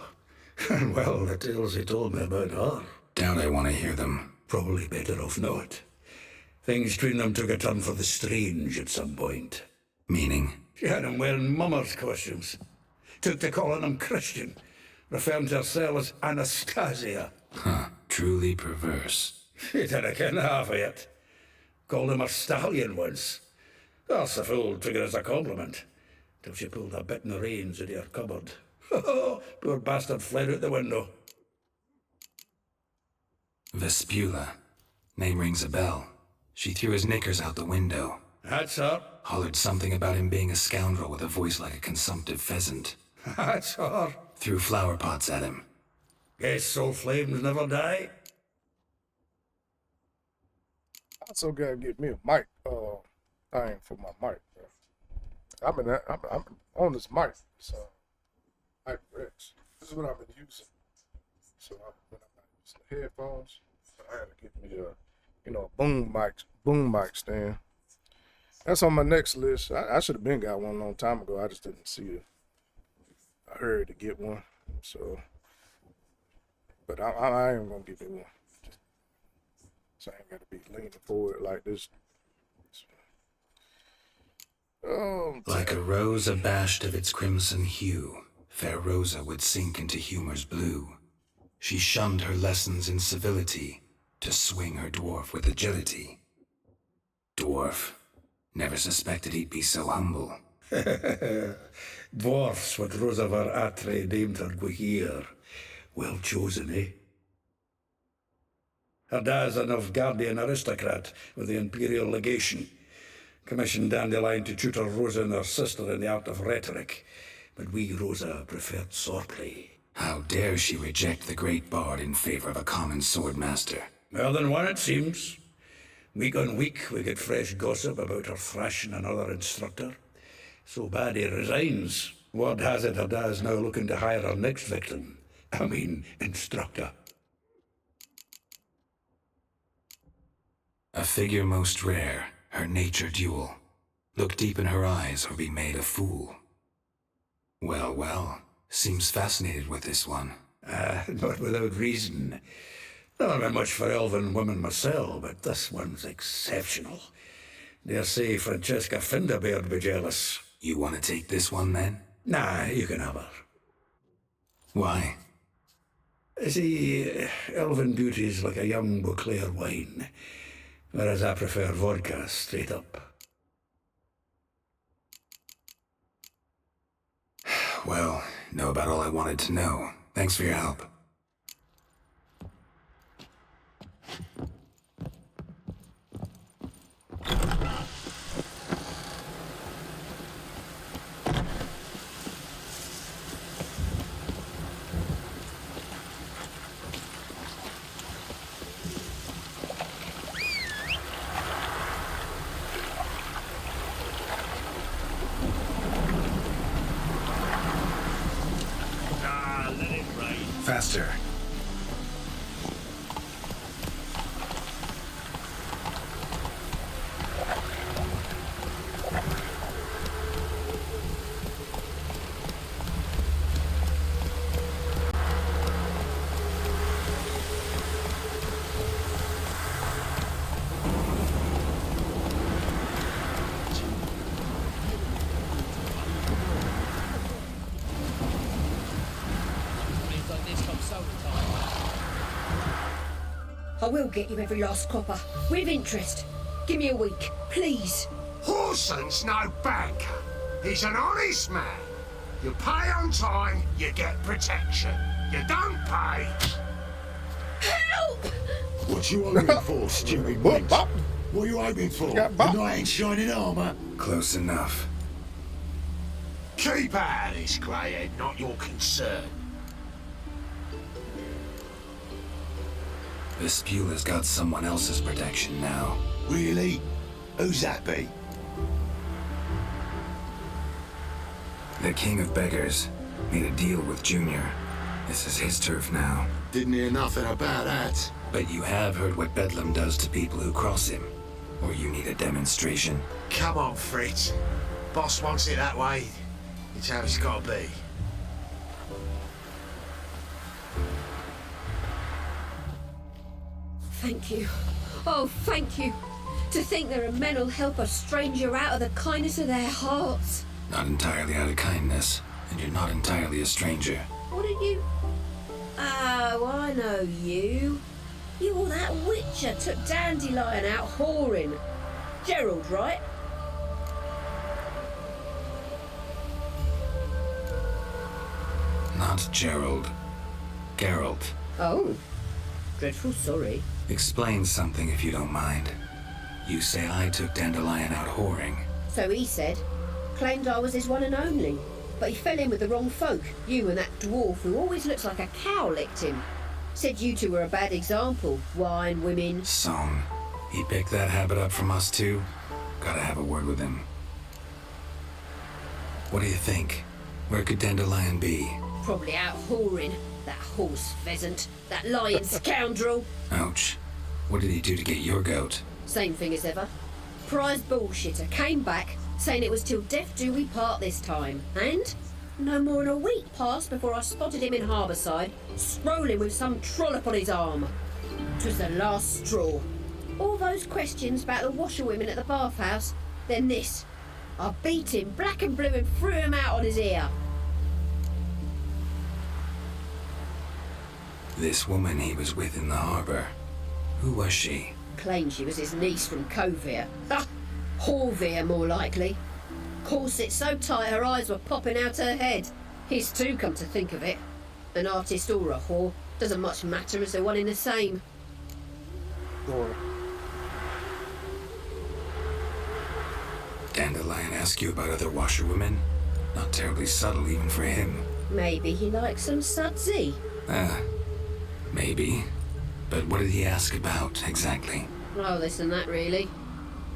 And well, the tales he told me about her. Doubt I want to hear them. Probably better off not. Things between them took a turn for the strange at some point. Meaning? She had him wearing mummers' costumes. Took to calling him Christian, referring to herself as Anastasia. Huh, truly perverse. She didn't ken half of it. Called him a stallion once. That's the fool took it as a compliment, till she pulled a bit in the reins out of her cupboard. Poor bastard fled out the window. Vespula. Name rings a bell. She threw his knickers out the window. That's her. Hollered something about him being a scoundrel with a voice like a consumptive pheasant. That's her. Threw flower pots at him. Guess soul flames never die. I also gotta get me a mic thing for my mic, bro. I'm on this mic. It's HyperX. This is what I've been using. So when I'm not using the headphones, I had to get me a boom mic stand. That's on my next list. I should have been got one a long time ago. I just didn't see it. I heard to get one, so. But I am gonna get me one. So I ain't got to be leaning forward like this. Oh, like a rose abashed of its crimson hue, fair Rosa would sink into humor's blue. She shunned her lessons in civility to swing her dwarf with agility. Dwarf. Never suspected he'd be so humble. Dwarfs what Rosa Atre deemed her Guihir. Well chosen, eh? Her dad's a Novgardian aristocrat with the Imperial Legation. Commissioned Dandelion to tutor Rosa and her sister in the art of rhetoric. But we, Rosa, preferred swordplay. How dare she reject the great bard in favor of a common swordmaster? More than one, it seems. Week on week, we get fresh gossip about her thrashing another instructor. So bad he resigns. Word has it her dad's now looking to hire her next victim. Instructor. A figure most rare, her nature dual. Look deep in her eyes or be made a fool. Well, well, seems fascinated with this one. Not without reason. Not been much for elven women myself, but this one's exceptional. Dare say Francesca Finderbeard be jealous. You want to take this one then? Nah, you can have her. Why? See, elven beauty's like a young Beauclair wine, whereas I prefer vodka straight up. Well, know about all I wanted to know. Thanks for your help. Faster. I will get you every last copper, with interest. Give me a week, please. Horson's no banker. He's an honest man. You pay on time, you get protection. You don't pay. Help! What you hoping for, stupid wimp? What you hoping for? A knight in shining armour? Close enough. Keep out of this, greyhead, not your concern. Vespula's got someone else's protection now. Really? Who's that be? The King of Beggars made a deal with Junior. This is his turf now. Didn't hear nothing about that. But you have heard what Bedlam does to people who cross him. Or you need a demonstration. Come on, Fritz. Boss wants it that way. It's how it's got to be. Thank you. Oh, thank you. To think there are men who'll help a stranger out of the kindness of their hearts. Not entirely out of kindness, and you're not entirely a stranger. What are you? Oh, I know you. You're that Witcher took Dandelion out whoring. Gerald, right? Not Gerald. Geralt. Oh. Dreadful sorry. Explain something if you don't mind. You say I took Dandelion out whoring. So he said. Claimed I was his one and only. But he fell in with the wrong folk. You and that dwarf who always looks like a cow licked him. Said you two were a bad example. Wine, women. Song. He picked that habit up from us too? Gotta have a word with him. What do you think? Where could Dandelion be? Probably out whoring. That horse pheasant. That lying scoundrel. Ouch. What did he do to get your goat? Same thing as ever. Prize bullshitter came back, saying it was till death do we part this time. And no more than a week passed before I spotted him in Harbourside, strolling with some trollop on his arm. 'Twas the last straw. All those questions about the washerwomen at the bathhouse, then this. I beat him black and blue and threw him out on his ear. This woman he was with in the harbour. Who was she? Claimed she was his niece from Kovir. Ha! Horvir, more likely. Corset so tight her eyes were popping out her head. His too, come to think of it. An artist or a whore. Doesn't much matter as they're one in the same. Dandelion ask you about other washerwomen? Not terribly subtle even for him. Maybe he likes some sudsy. Maybe. But what did he ask about, exactly? Oh, this and that, really.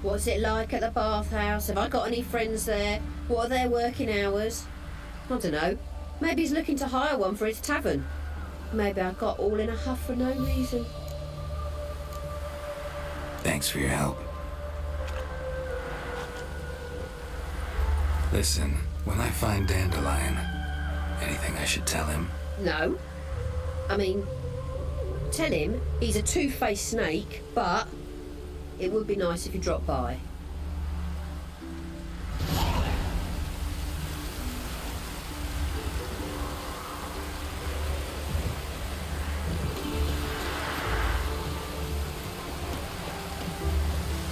What's it like at the bathhouse? Have I got any friends there? What are their working hours? I don't know. Maybe he's looking to hire one for his tavern. Maybe I got all in a huff for no reason. Thanks for your help. Listen, when I find Dandelion, anything I should tell him? No. I mean, tell him he's a two-faced snake, but it would be nice if you dropped by.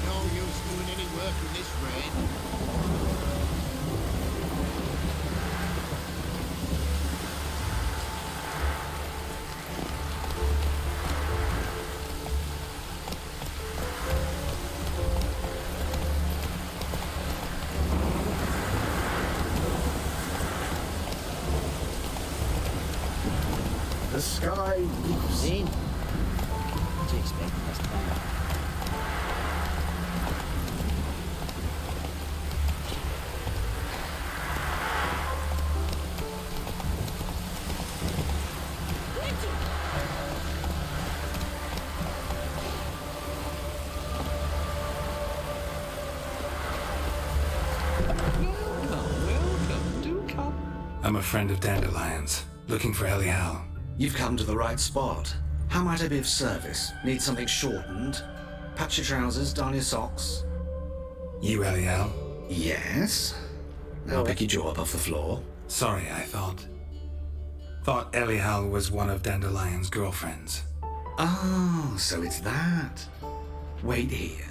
No use doing any work in this rain. The sky leaps in. What do you expect? That's better. Welcome. Do come. I'm a friend of Dandelion's, looking for Elial. You've come to the right spot. How might I be of service? Need something shortened? Patch your trousers, darn your socks. You, Elial? Yes. Now pick your jaw up off the floor. Sorry, I thought Elial was one of Dandelion's girlfriends. Oh, so it's that. Wait here.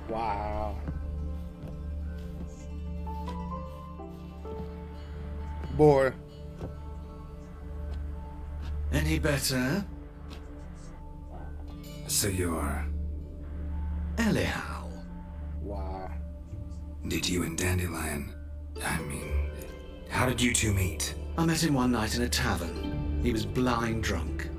Wow. Boy. Any better? So you're... Anyhow. Wow. Did you and Dandelion... I mean... How did you two meet? I met him one night in a tavern. He was blind drunk.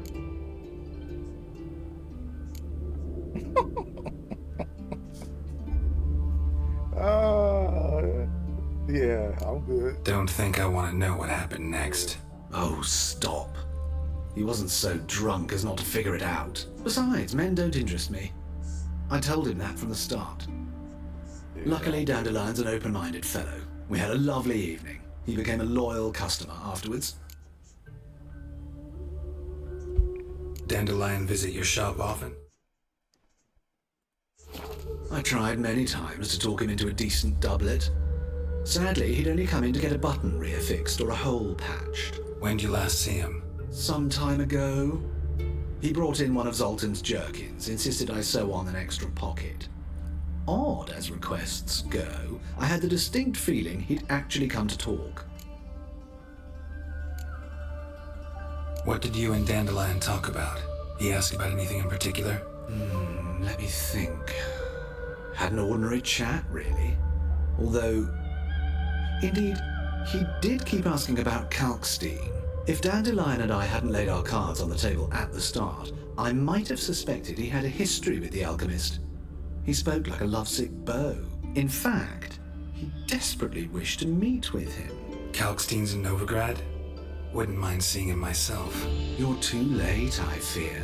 Yeah, I'm good. Don't think I want to know what happened next. Oh, stop. He wasn't so drunk as not to figure it out. Besides, men don't interest me. I told him that from the start. Yeah. Luckily, Dandelion's an open-minded fellow. We had a lovely evening. He became a loyal customer afterwards. Dandelion visit your shop often? I tried many times to talk him into a decent doublet. Sadly, he'd only come in to get a button reaffixed or a hole patched. When'd you last see him? Some time ago. He brought in one of Zoltan's jerkins, insisted I sew on an extra pocket. Odd as requests go, I had the distinct feeling he'd actually come to talk. What did you and Dandelion talk about? He asked about anything in particular? Let me think. Had an ordinary chat, really. Although, indeed, he did keep asking about Kalkstein. If Dandelion and I hadn't laid our cards on the table at the start, I might have suspected he had a history with the alchemist. He spoke like a lovesick beau. In fact, he desperately wished to meet with him. Kalkstein's in Novigrad? Wouldn't mind seeing him myself. You're too late, I fear.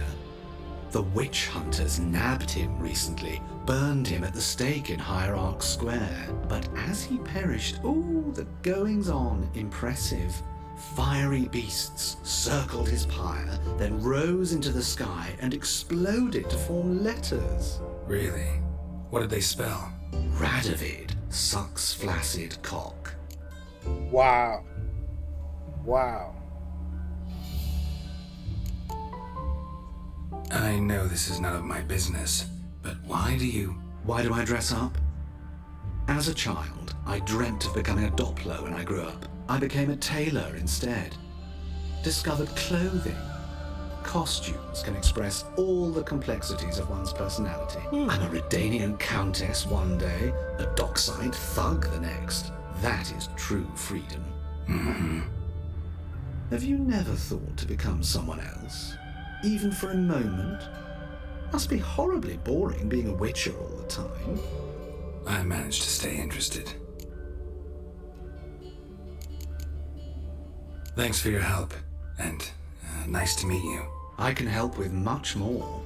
The witch hunters nabbed him recently, burned him at the stake in Hierarch Square. But as he perished, the goings-on impressive. Fiery beasts circled his pyre, then rose into the sky and exploded to form letters. Really? What did they spell? Radovid sucks flaccid cock. Wow. Wow. I know this is none of my business, but why do I dress up? As a child, I dreamt of becoming a Doppler when I grew up. I became a tailor instead. Discovered clothing. Costumes can express all the complexities of one's personality. I'm a Redanian countess one day, a dockside thug the next. That is true freedom. Mm-hmm. Have you never thought to become someone else? Even for a moment? Must be horribly boring being a witcher all the time. I managed to stay interested. Thanks for your help, and nice to meet you. I can help with much more.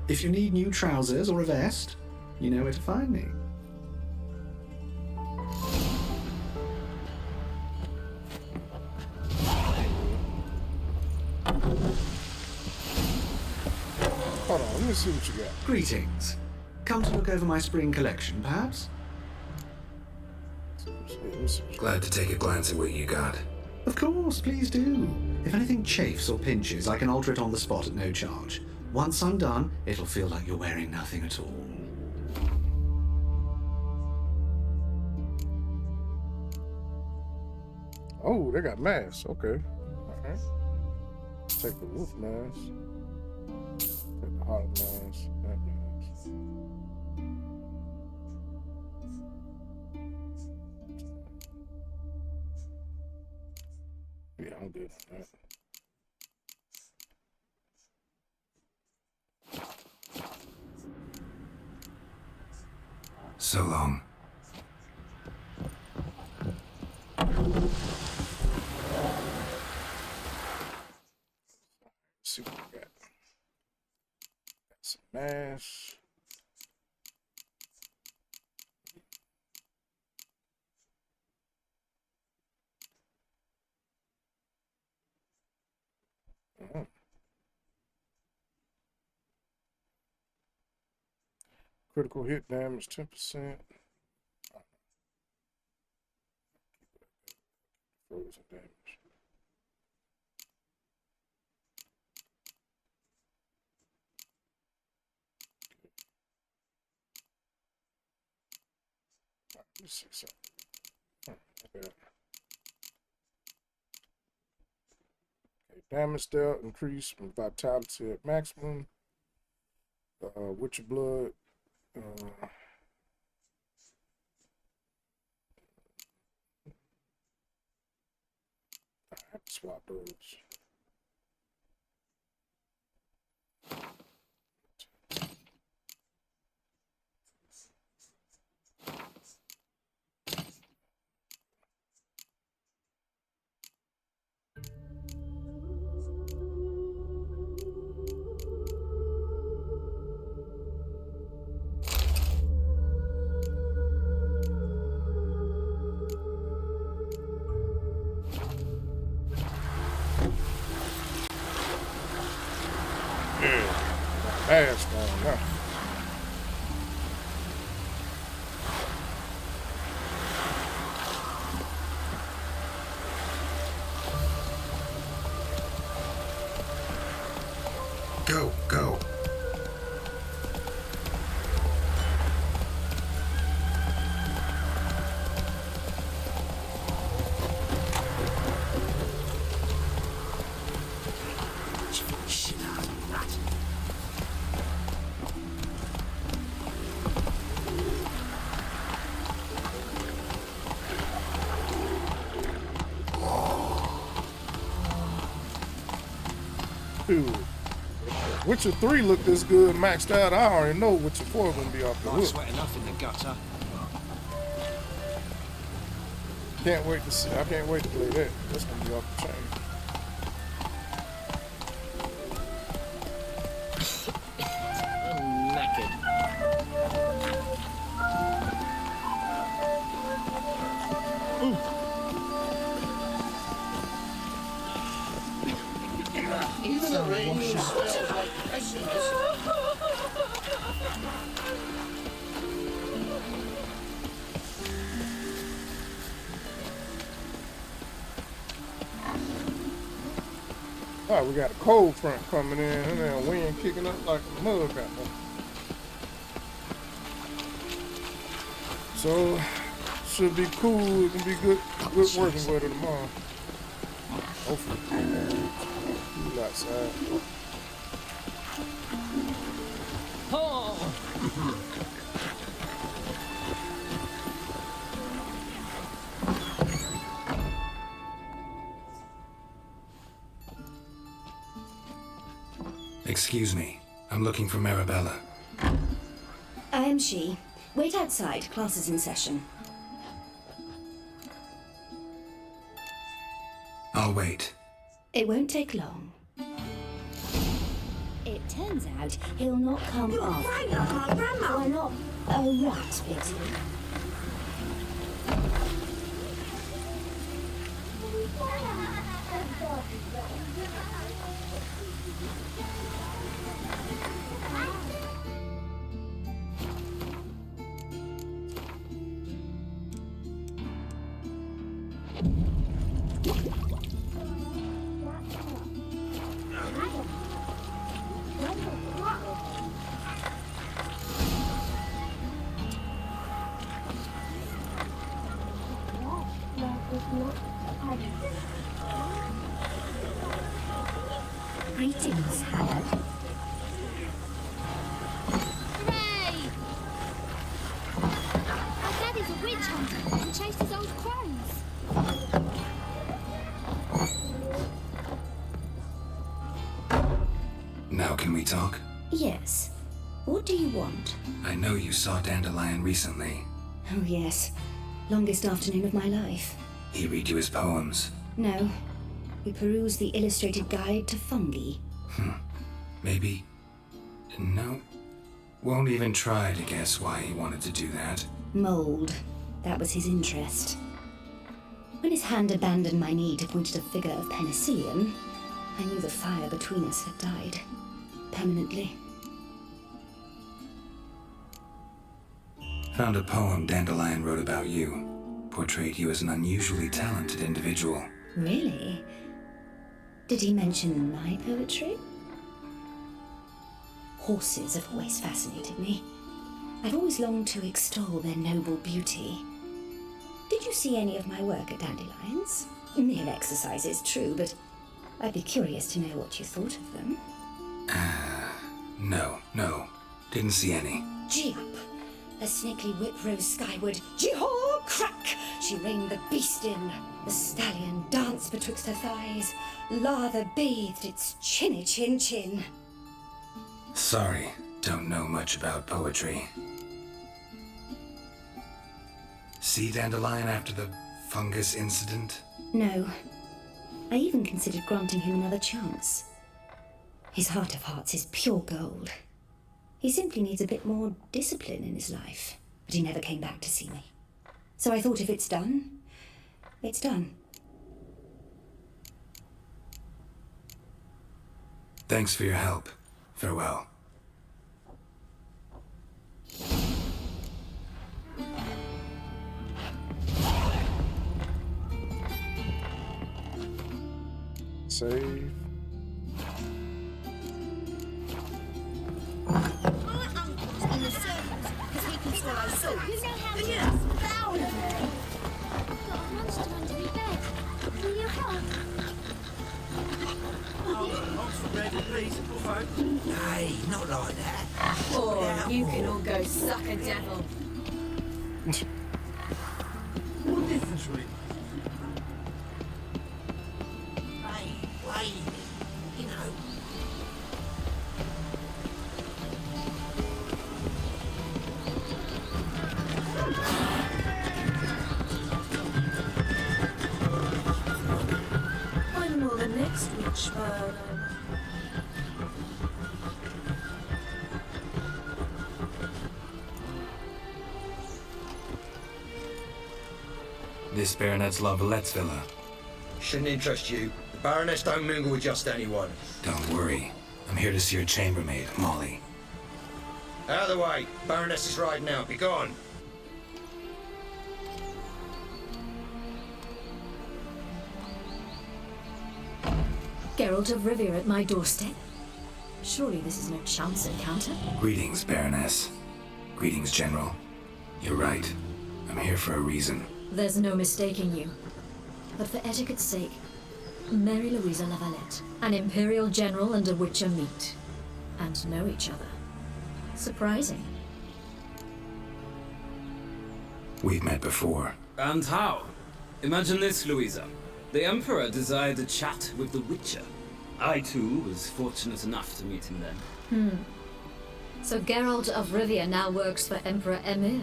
If you need new trousers or a vest, you know where to find me. Hold on, let me see what you got. Greetings. Come to look over my spring collection, perhaps? Glad to take a glance at what you got. Of course, please do. If anything chafes or pinches, I can alter it on the spot at no charge. Once I'm done, it'll feel like you're wearing nothing at all. Oh, they got masks. Okay. Alright. Take the wolf mask. Take the hog mask. That mask. Yeah, I'm good. All right. So long. Let's see what we got. Got some masks. Critical hit damage 10%. Frozen damage. Let's see something. Okay. Damage dealt increase from vitality at maximum. Witcher blood. I have to swap those. Fast on now. Go, go. Dude, Witcher 3 looked this good maxed out. I already know Witcher 4 gonna be off the Not hook. sweat enough in the gutter. Can't wait to see. I can't wait to play that. That's gonna be off the chain. I'm knackered. Even the rain smells like Christmas. All right, we got a cold front coming in, and then wind kicking up like a mug out there. So should be cool. It can be good working weather tomorrow. Hopefully, cool outside. Oh. Excuse me. I'm looking for Marabella. I am she. Wait outside. Class is in session. I'll wait. It won't take long. It turns out he'll not come off. You're afraid of my grandma. We're not a rat, Betty. Greetings, Hannah. Hooray! Our daddy's a witch hunter and chases old crones. Now can we talk? Yes. What do you want? I know you saw Dandelion recently. Oh, yes. Longest afternoon of my life. He read you his poems. No. We perused the illustrated guide to fungi. Maybe... No. Won't even try to guess why he wanted to do that. Mold. That was his interest. When his hand abandoned my knee to point at a figure of penicillium, I knew the fire between us had died. Permanently. Found a poem Dandelion wrote about you. Portrayed you as an unusually talented individual. Really? Did he mention my poetry? Horses have always fascinated me. I've always longed to extol their noble beauty. see any of my work at Dandelions? Mere exercises, true, but I'd be curious to know what you thought of them. No. Didn't see any. Gee up! A snaky whip rose skyward. Gee-haw! Crack! She reined the beast in. The stallion danced betwixt her thighs. Lather bathed its chinny chin. Sorry, don't know much about poetry. See Dandelion after the fungus incident? No. I even considered granting him another chance. His heart of hearts is pure gold. He simply needs a bit more discipline in his life. But he never came back to see me. So I thought if it's done, it's done. Thanks for your help. Farewell. Save. Hey, not like that. Or you can all go suck a devil. What difference will it? Hey, wait. You know. When will the next witch burn? This Baronet's Lavallette's villa. Shouldn't interest you. The Baroness don't mingle with just anyone. Don't worry. I'm here to see your chambermaid, Molly. Out of the way. Baroness is riding out. Be gone. Geralt of Rivia at my doorstep? Surely this is no chance encounter? Greetings, Baroness. Greetings, General. You're right. I'm here for a reason. There's no mistaking you. But for etiquette's sake, Mary Louisa Lavalette, an Imperial General and a Witcher meet. And know each other. Surprising. We've met before. And how? Imagine this, Louisa. The Emperor desired a chat with the Witcher. I, too, was fortunate enough to meet him then. So Geralt of Rivia now works for Emperor Emir.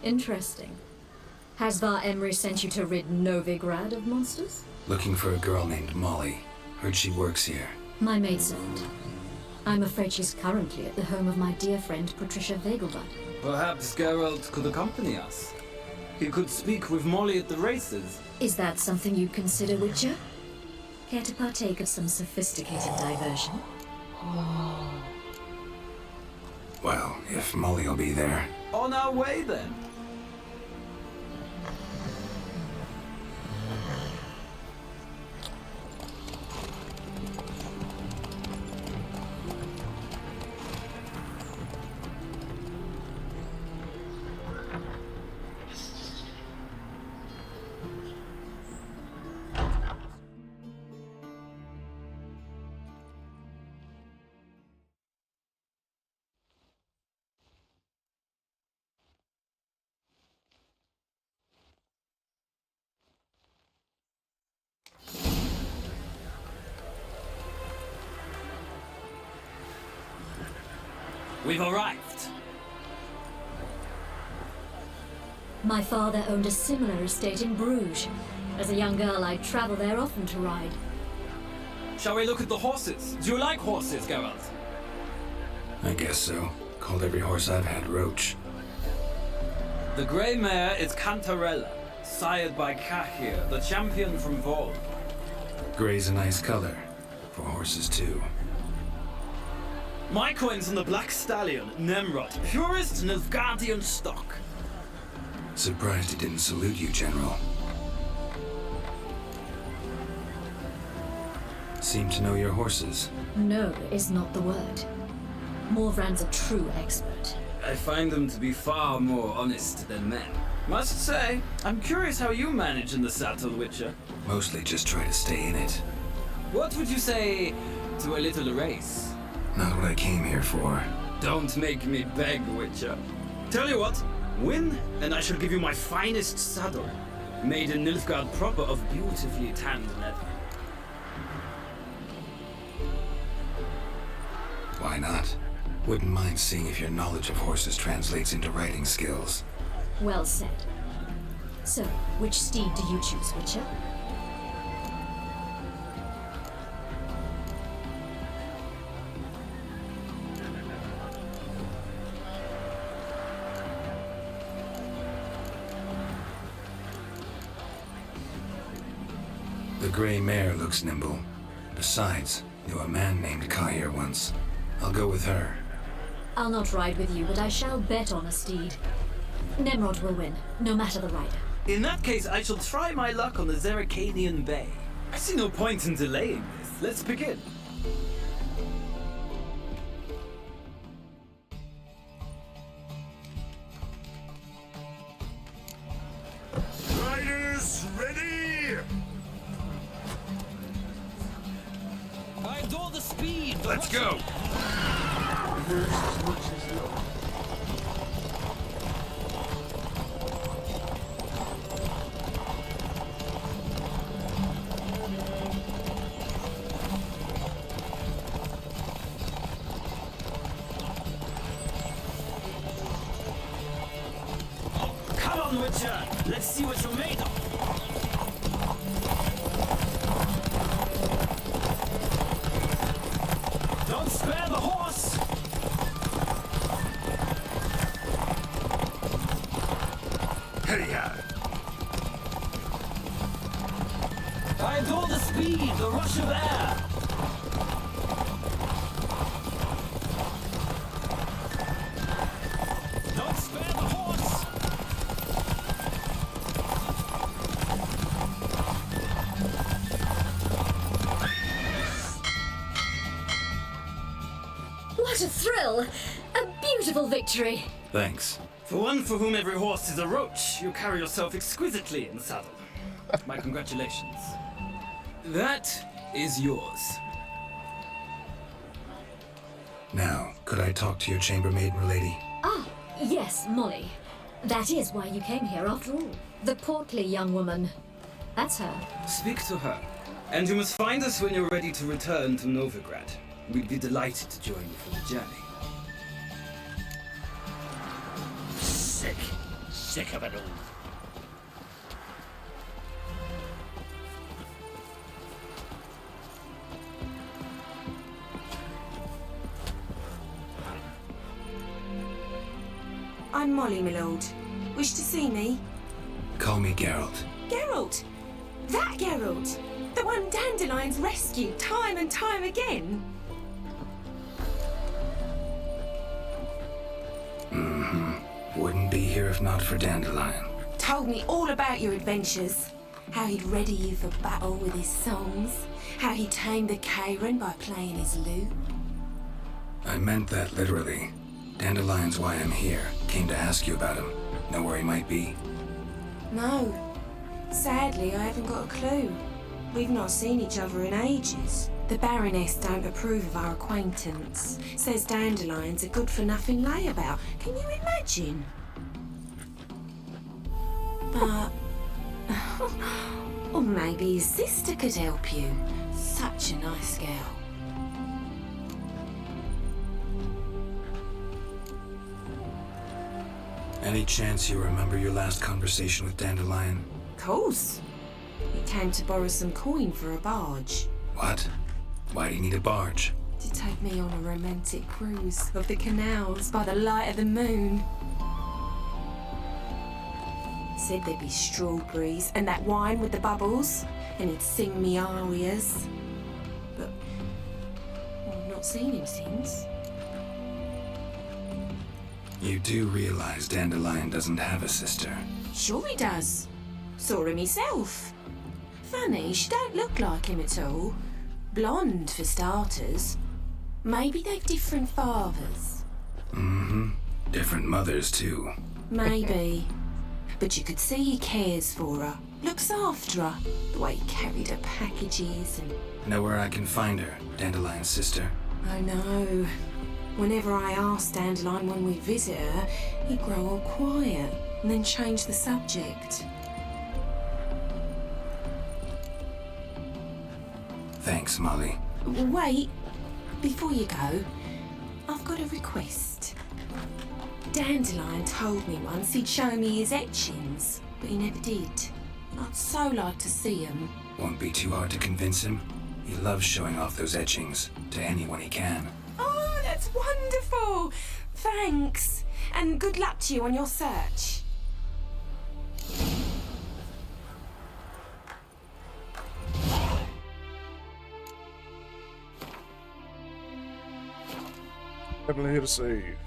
Interesting. Has Var Emry sent you to rid Novigrad of monsters? Looking for a girl named Molly. Heard she works here. My maidservant. I'm afraid she's currently at the home of my dear friend Patricia Vegelbud. Perhaps Geralt could accompany us. He could speak with Molly at the races. Is that something you'd consider, Witcher? Care to partake of some sophisticated diversion? Well, if Molly'll be there. On our way, then. We've arrived. My father owned a similar estate in Bruges. As a young girl, I'd travel there often to ride. Shall we look at the horses? Do you like horses, Geralt? I guess so. Called every horse I've had Roach. The grey mare is Cantarella, sired by Cahir, the champion from Vol. Grey's a nice color. For horses, too. My coin's on the Black Stallion, Nemrod, purest Nilfgaardian stock. Surprised it didn't salute you, General. Seem to know your horses. No is not the word. Morvran's a true expert. I find them to be far more honest than men. Must say, I'm curious how you manage in the saddle, Witcher. Mostly just try to stay in it. What would you say to a little race? Not what I came here for. Don't make me beg, Witcher. Tell you what, win, and I shall give you my finest saddle, made in Nilfgaard proper of beautifully tanned leather. Why not? Wouldn't mind seeing if your knowledge of horses translates into riding skills. Well said. So, which steed do you choose, Witcher? The gray mare looks nimble. Besides, knew a man named Kai here once. I'll go with her. I'll not ride with you, but I shall bet on a steed. Nemrod will win, no matter the rider. In that case, I shall try my luck on the Zeracanian Bay. I see no point in delaying this. Let's begin. Riders, ready? I adore the speed! Let's go! Come on, Witcher! Let's see what you're made of! Don't spare the horse! Hey-ya! I adore the speed, the rush of air! Don't spare the horse! What a thrill! A beautiful victory! Thanks. For one for whom every horse is a roach, you carry yourself exquisitely in the saddle. My congratulations. That is yours. Now, could I talk to your chambermaid, milady? Ah, yes, Molly. That is why you came here after all. The portly young woman. That's her. Speak to her. And you must find us when you're ready to return to Novigrad. We'd be delighted to join you for the journey. Sick of it all. I'm Molly, my lord. Wish to see me? Call me Geralt. Geralt! That Geralt! The one Dandelion's rescued time and time again! Wouldn't be here if not for Dandelion. Told me all about your adventures. How he'd ready you for battle with his songs. How he tamed the Kairan by playing his lute. I meant that literally. Dandelion's why I'm here. Came to ask you about him. Know where he might be? No. Sadly, I haven't got a clue. We've not seen each other in ages. The Baroness don't approve of our acquaintance. Says Dandelion's a good-for-nothing layabout. Can you imagine? But... or maybe his sister could help you. Such a nice girl. Any chance you remember your last conversation with Dandelion? Course. He came to borrow some coin for a barge. What? Why do you need a barge? To take me on a romantic cruise of the canals by the light of the moon. Said there'd be strawberries and that wine with the bubbles, and he'd sing me arias. But I've not seen him since. You do realize Dandelion doesn't have a sister. Sure he does. Saw him himself. Funny, she don't look like him at all. Blonde, for starters. Maybe they've different fathers. Different mothers, too. Maybe. But you could see he cares for her, looks after her, the way he carried her packages and... Know where I can find her, Dandelion's sister? I know. Whenever I ask Dandelion when we visit her, he'd grow all quiet and then change the subject. Thanks, Molly. Wait, before you go, I've got a request. Dandelion told me once he'd show me his etchings, but he never did. I'd so like to see them. Won't be too hard to convince him. He loves showing off those etchings to anyone he can. Oh, that's wonderful! Thanks, and good luck to you on your search. Definitely here to save.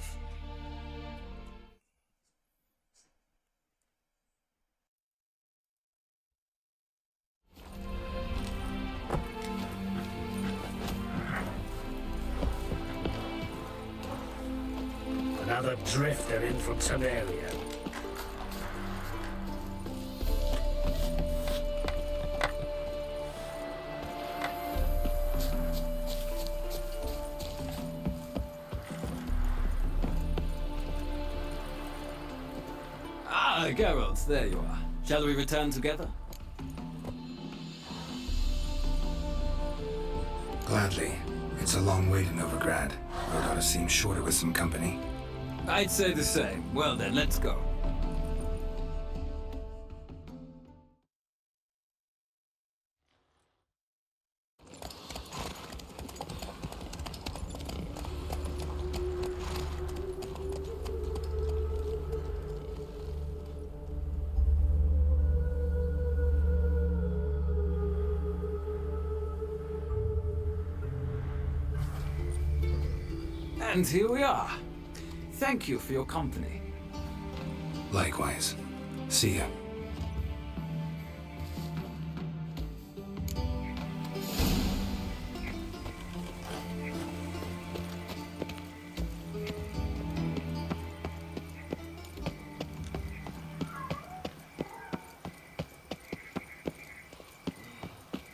Another drifter in from Samaria. Ah, Geralt, there you are. Shall we return together? Gladly. It's a long way to Novigrad. Road ought to seem shorter with some company. I'd say the same. Well then, let's go. And here we are. Thank you for your company. Likewise. See ya.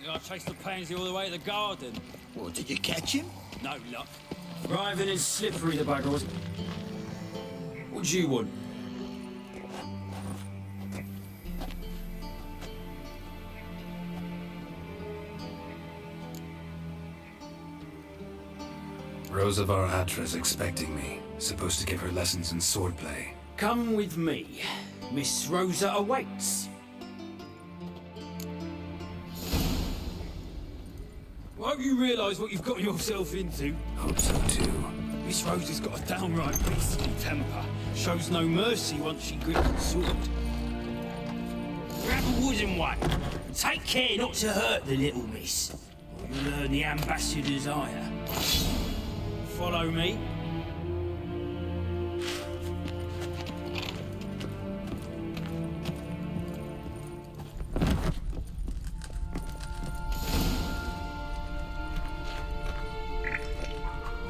I chased the pansy all the way to the garden. What, did you catch him? No luck. Driving is slippery, the bugger was. What do you want? Rosa var Atra's expecting me. Supposed to give her lessons in swordplay. Come with me. Miss Rosa awaits. Won't you realise what you've got yourself into? Hope so too. Miss Rosa's got a downright beastly temper. Shows no mercy once she grips the sword. Grab a wooden one. And take care not to hurt the little miss, or you'll earn the ambassador's ire. Follow me.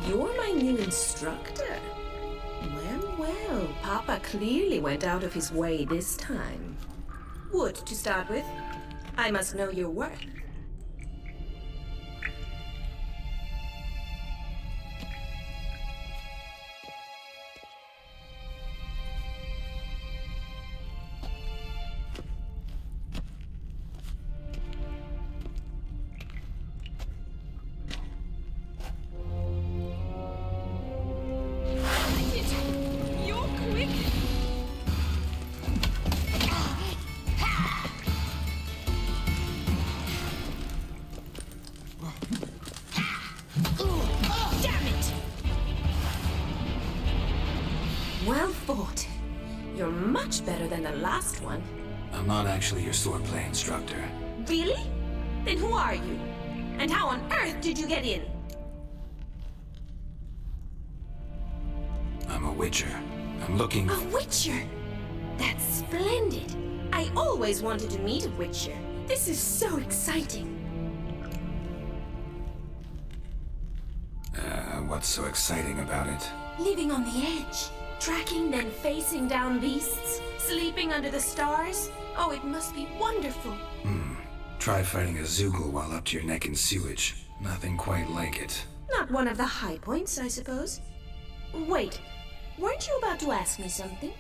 You're my new instructor. Well, well, Papa clearly went out of his way this time. Wood, to start with. I must know your worth. Well fought. You're much better than the last one. I'm not actually your swordplay instructor. Really? Then who are you? And how on earth did you get in? I'm a witcher. I'm looking... A witcher? That's splendid. I always wanted to meet a witcher. This is so exciting. What's so exciting about it? Living on the edge. Tracking, then facing down beasts? Sleeping under the stars? Oh, it must be wonderful. Try fighting a Zoogle while up to your neck in sewage. Nothing quite like it. Not one of the high points, I suppose. Wait, weren't you about to ask me something?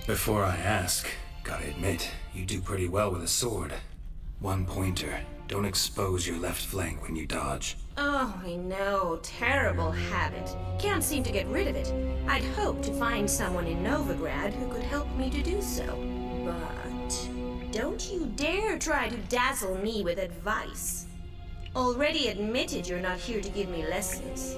Before I ask, gotta admit, you do pretty well with a sword. One pointer. Don't expose your left flank when you dodge. Oh, I know. Terrible habit. Can't seem to get rid of it. I'd hoped to find someone in Novigrad who could help me to do so. But don't you dare try to dazzle me with advice. Already admitted you're not here to give me lessons.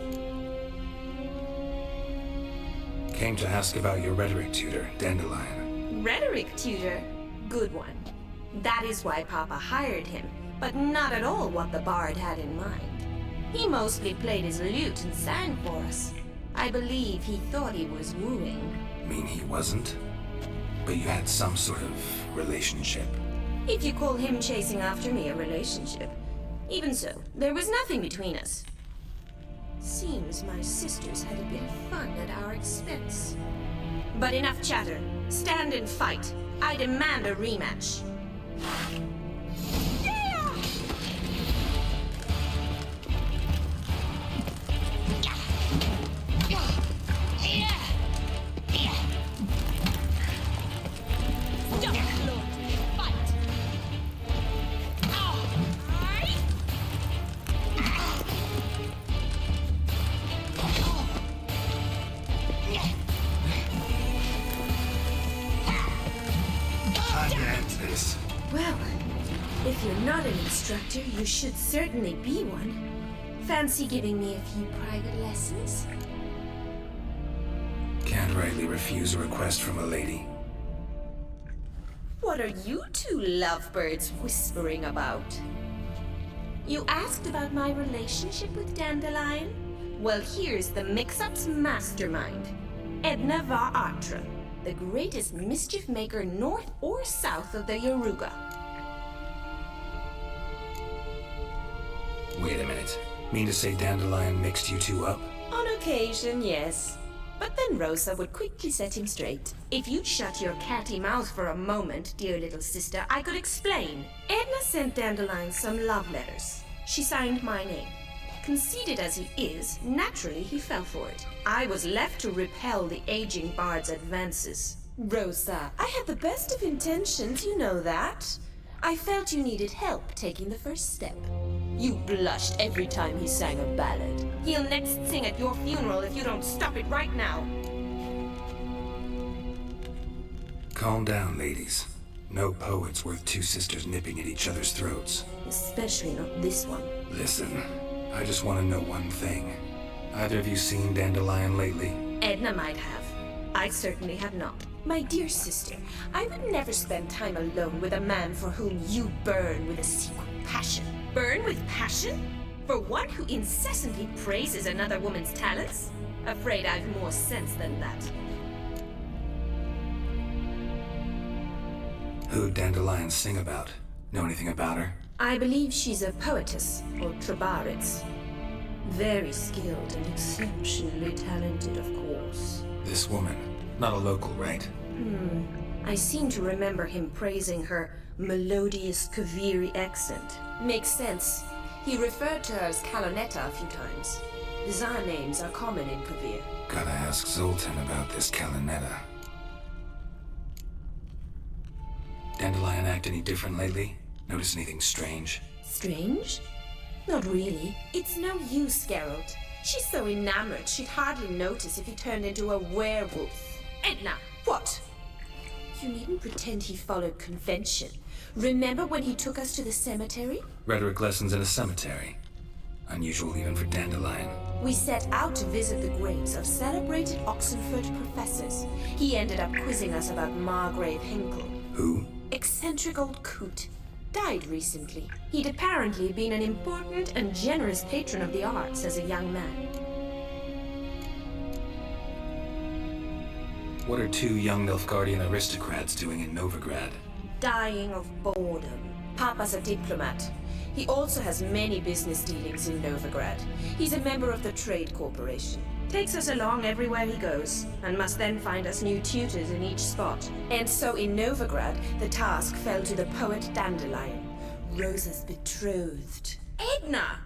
Came to ask about your rhetoric tutor, Dandelion. Rhetoric tutor? Good one. That is why Papa hired him, but not at all what the bard had in mind. He mostly played his lute and sang for us. I believe he thought he was wooing. Mean he wasn't? But you had some sort of relationship. If you call him chasing after me a relationship. Even so, there was nothing between us. Seems my sisters had a bit of fun at our expense. But enough chatter. Stand and fight. I demand a rematch. Well, if you're not an instructor, you should certainly be one. Fancy giving me a few private lessons? Can't rightly refuse a request from a lady. What are you two lovebirds whispering about? You asked about my relationship with Dandelion? Well, here's the mix-up's mastermind. Edna var Atra, the greatest mischief maker north or south of the Yaruga. Wait a minute. Mean to say Dandelion mixed you two up? On occasion, yes. But then Rosa would quickly set him straight. If you'd shut your catty mouth for a moment, dear little sister, I could explain. Edna sent Dandelion some love letters. She signed my name. Conceited as he is, naturally he fell for it. I was left to repel the aging bard's advances. Rosa, I had the best of intentions, you know that. I felt you needed help taking the first step. You blushed every time he sang a ballad. He'll next sing at your funeral if you don't stop it right now. Calm down, ladies. No poet's worth two sisters nipping at each other's throats. Especially not this one. Listen, I just want to know one thing. Either of you seen Dandelion lately? Edna might have. I certainly have not. My dear sister, I would never spend time alone with a man for whom you burn with a secret passion. Burn with passion? For one who incessantly praises another woman's talents? Afraid I've more sense than that. Who'd Dandelion sing about? Know anything about her? I believe she's a poetess, or trabarets. Very skilled and exceptionally talented, of course. This woman. Not a local, right? I seem to remember him praising her melodious Kaviri accent. Makes sense. He referred to her as Kalonetta a few times. Bizarre names are common in Kavir. Gotta ask Zoltan about this Kalonetta. Dandelion act any different lately? Notice anything strange? Strange? Not really. It's no use, Geralt. She's so enamored she'd hardly notice if he turned into a werewolf. Edna, what? You needn't pretend he followed convention. Remember when he took us to the cemetery? Rhetoric lessons in a cemetery. Unusual even for Dandelion. We set out to visit the graves of celebrated Oxenford professors. He ended up quizzing us about Margrave Hinkle. Who? Eccentric old coot. Died recently. He'd apparently been an important and generous patron of the arts as a young man. What are two young Nilfgaardian aristocrats doing in Novigrad? Dying of boredom. Papa's a diplomat. He also has many business dealings in Novigrad. He's a member of the Trade Corporation. Takes us along everywhere he goes, and must then find us new tutors in each spot. And so in Novigrad, the task fell to the poet Dandelion, Rosa's betrothed. Edna!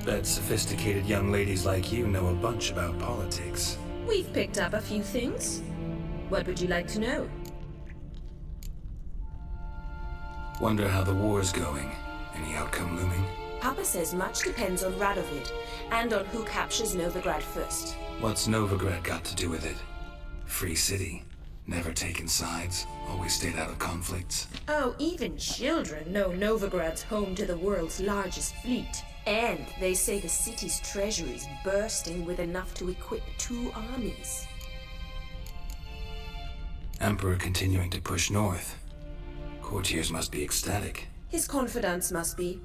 Bet sophisticated young ladies like you know a bunch about politics. We've picked up a few things. What would you like to know? Wonder how the war's going. Any outcome looming? Papa says much depends on Radovid, and on who captures Novigrad first. What's Novigrad got to do with it? Free city. Never taken sides. Always stayed out of conflicts. Oh, even children know Novigrad's home to the world's largest fleet. And they say the city's treasury's bursting with enough to equip 2 armies. Emperor continuing to push north. Courtiers must be ecstatic. His confidants must be.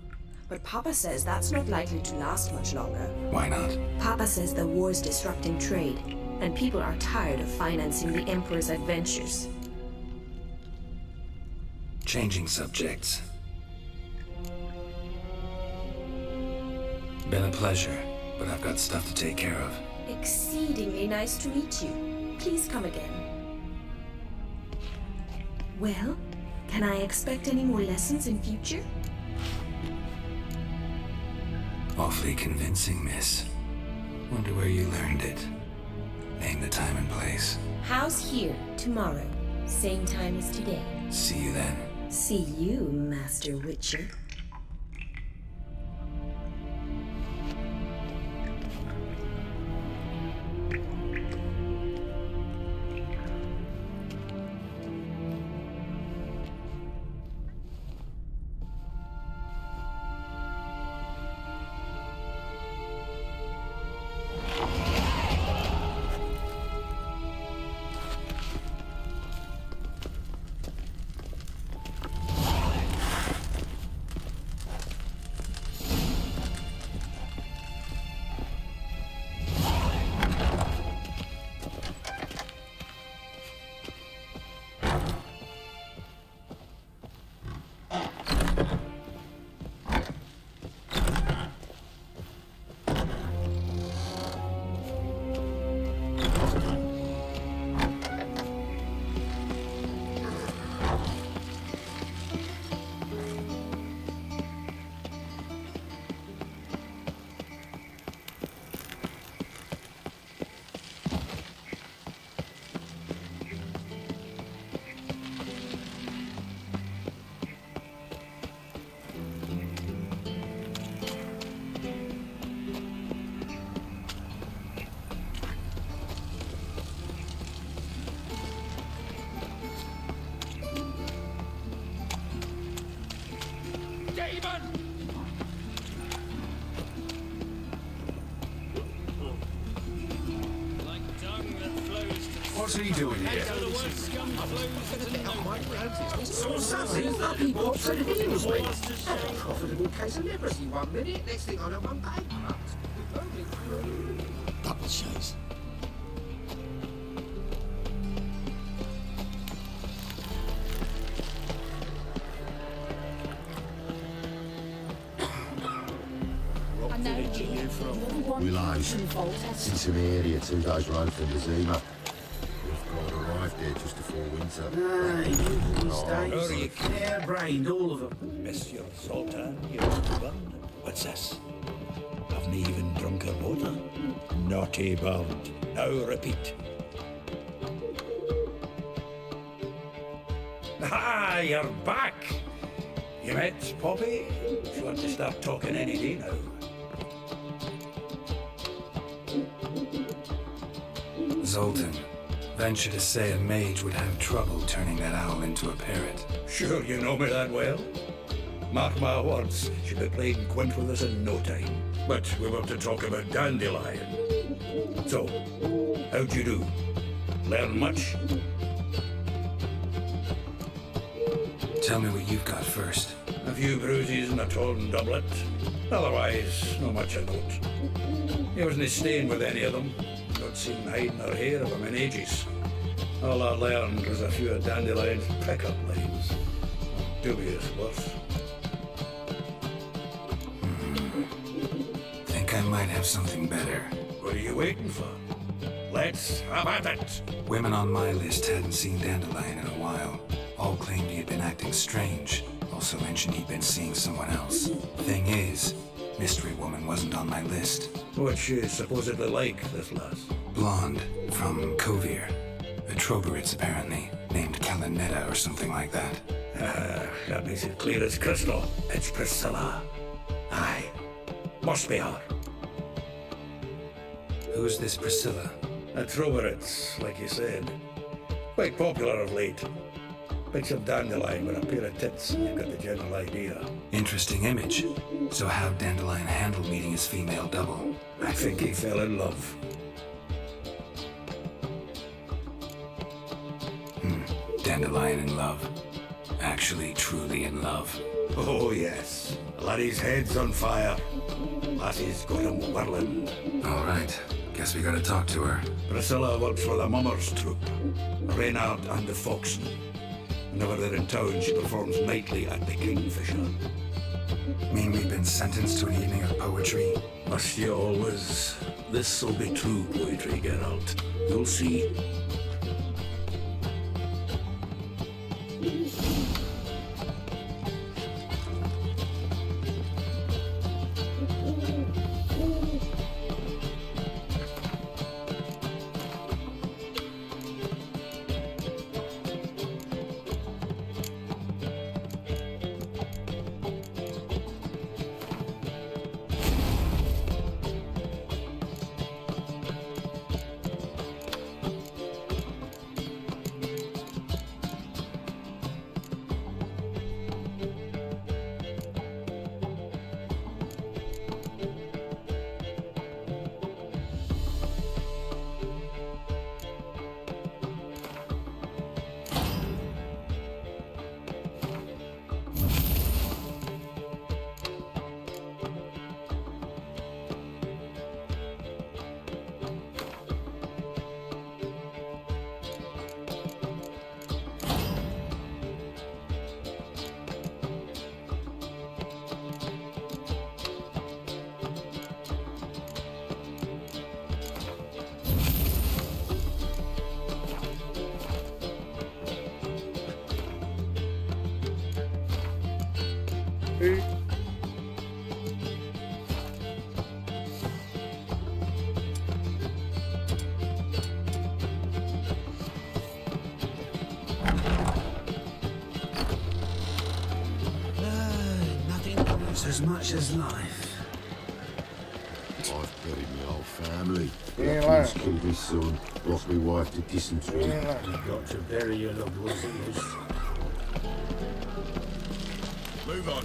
But Papa says that's not likely to last much longer. Why not? Papa says the war's disrupting trade, and people are tired of financing the Emperor's adventures. Changing subjects. Been a pleasure, but I've got stuff to take care of. Exceedingly nice to meet you. Please come again. Well, can I expect any more lessons in future? Awfully convincing, miss. Wonder where you learned it. Name the time and place. House here, tomorrow. Same time as today. See you then. See you, Master Witcher. What's he doing here? Saw something, lucky Bob said he was with. Had a profitable case of leprosy 1 minute, next thing I know I'm bankrupt. Double chase. Willows. Since I'm here 2 days road from the Zima. We've arrived here just before winter. Hey, you stay. You clear-brained, all of them. Monsieur Sultan, you're done. What's this? Haven't even drunk her water? Naughty bound. Now repeat. Ah, you're back. You met Poppy? She wants to start talking any day now. Zoltan. Venture to say a mage would have trouble turning that owl into a parrot. Sure you know me that well. Mark my words, she'll be playing quint with us in no time. But we want to talk about Dandelion. So, how'd you do? Learn much? Tell me what you've got first. A few bruises and a torn doublet. Otherwise, not much of note. He wasn't staying with any of them. Not seen hiding or hair of him in ages. All I learned was a few of Dandelion's pick-up lines. dubious worth. Think I might have something better. What are you waiting for? Let's have at it. Women on my list hadn't seen Dandelion in a while. All claimed he had been acting strange. Also mentioned he'd been seeing someone else. Thing is, Mystery Woman wasn't on my list. What's she supposedly like, this lass? Blonde, from Kovir. A Troberits, apparently. Named Kalinetta or something like that. That makes it clear as crystal. It's Priscilla. Aye. Must be her. Who's this Priscilla? A Troberits, like you said. Quite popular of late. Picture Dandelion with a pair of tits, and you've got the general idea. Interesting image. So how'd Dandelion handle meeting his female double? I think he fell in love. Dandelion in love. Actually, truly in love. Oh, yes. Laddie's head's on fire. Lassie's got him whirling. All right. Guess we gotta talk to her. Priscilla works for the Mummers troupe. Reynard and the Foxen. Whenever they're in town, she performs nightly at the Kingfisher. Mean we've been sentenced to an evening of poetry? Must you always? This'll be true poetry, Geralt. You'll see. As much as life. I've buried my whole family. ain't lying. Killed my son, lost my wife to dysentery. You've got to bury your loved ones at least. Move on.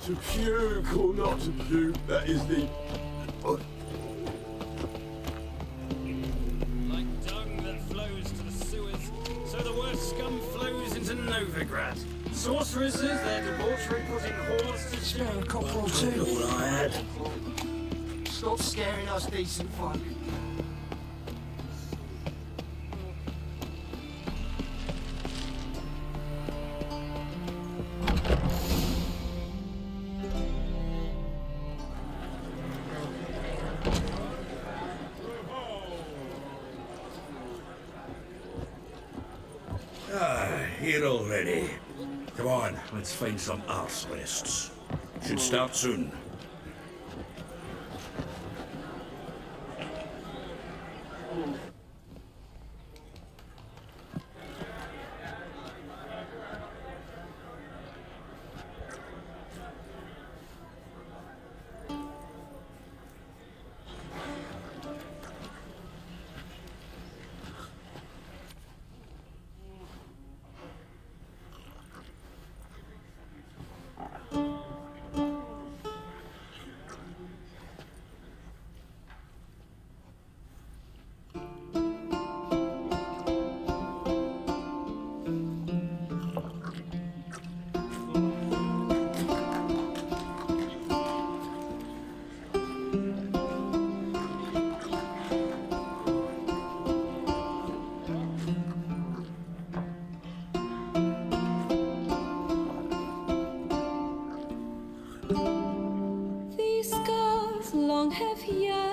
To puke or not to puke, that is the... Like dung that flows to the sewers, so the worst scum flows into Novigrad. Sorceresses, their debauchery putting hordes to shame. A copper too. All I had. Stop scaring us decent folk. Here already. Come on, let's find some arse rests. Should start soon.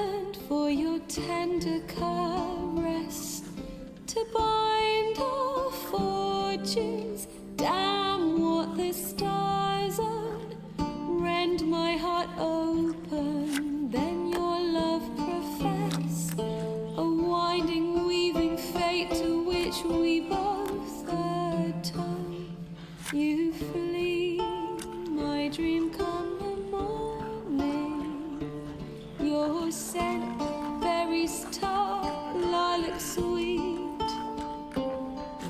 yearned for your tender caress, to bind our fortunes. Damn what the stars own, rend my heart open, then your love profess, a winding, weaving fate to which we both atone. You flee, my dream come the morning, your scent, berries tart, lilac sweet,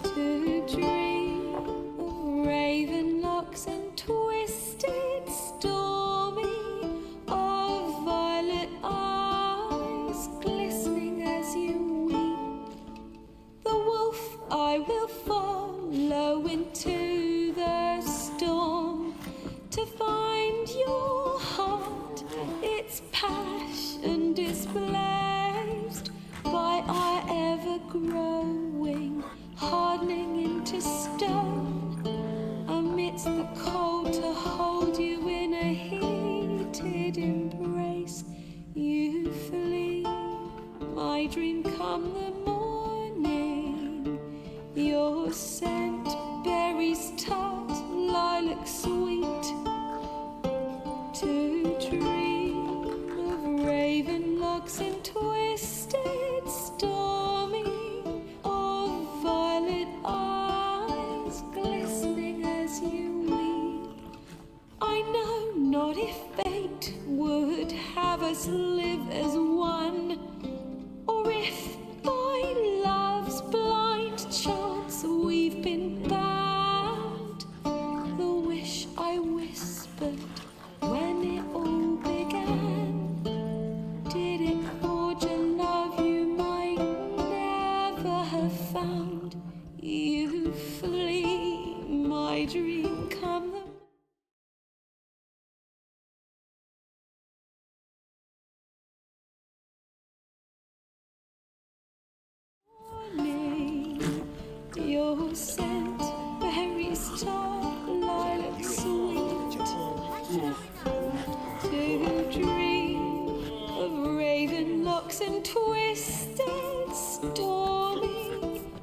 to dream of raven locks and twisted stormy, of violet eyes glistening as you weep. The wolf I will follow into the storm, to find your heart, its passion displaced by our ever-growing, hardening into stone, amidst the cold to hold you in a heated embrace. You flee, my dream come the morning, your scent, berries tart, lilac sweet, to dream of raven locks and twisted stormy, of violet eyes glistening as you weep. I know not if fate would have us live as one, or if by love's blind chance we've been bound. The wish I whispered when it all began, did it forge a love you might never have found? You flee, my dream come the morning, your scent, berries tart, lilac sweet, to dream of raven locks and twisted stormy,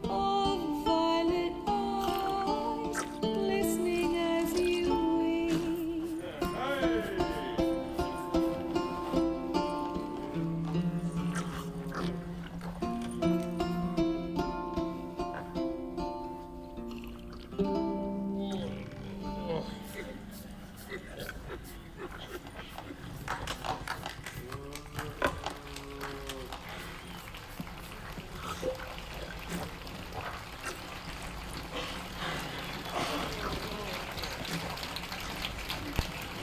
of violet eyes glistening as you weep.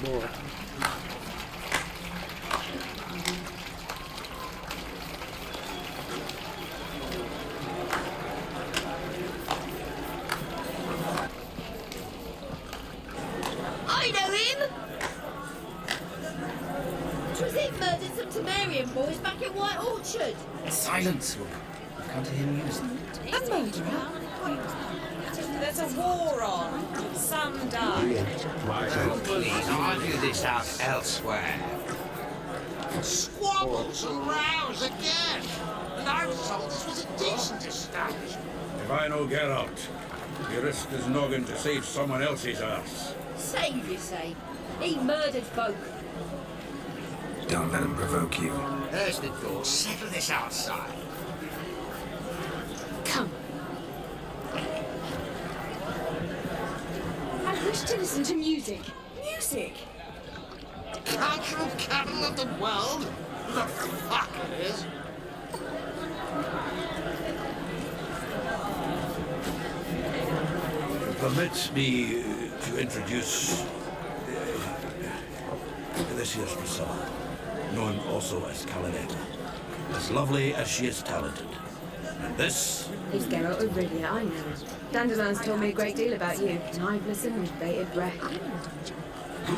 More. I know him! 'Twas him murdered some Temerian boys back in White Orchard. Silence, woman. I can't hear music. A murderer? There's a war on. Some die. Oh, please, argue this out elsewhere. Squabbles and rows again. And I was told this was a decent establishment. If I no get out, he risked his noggin to save someone else's ass. Save, you say? He murdered folk. Don't let him provoke you. There's the door. Settle this outside. Come. I wish to listen to music. Music? Cultural capital of the world? The fuck it is. Permit me to introduce this here's Priscilla, known also as Calinetta. As lovely as she is talented. And this He's Geralt of Rivia, I know. Dandelion's told me a great deal about you, and I've listened with bated breath.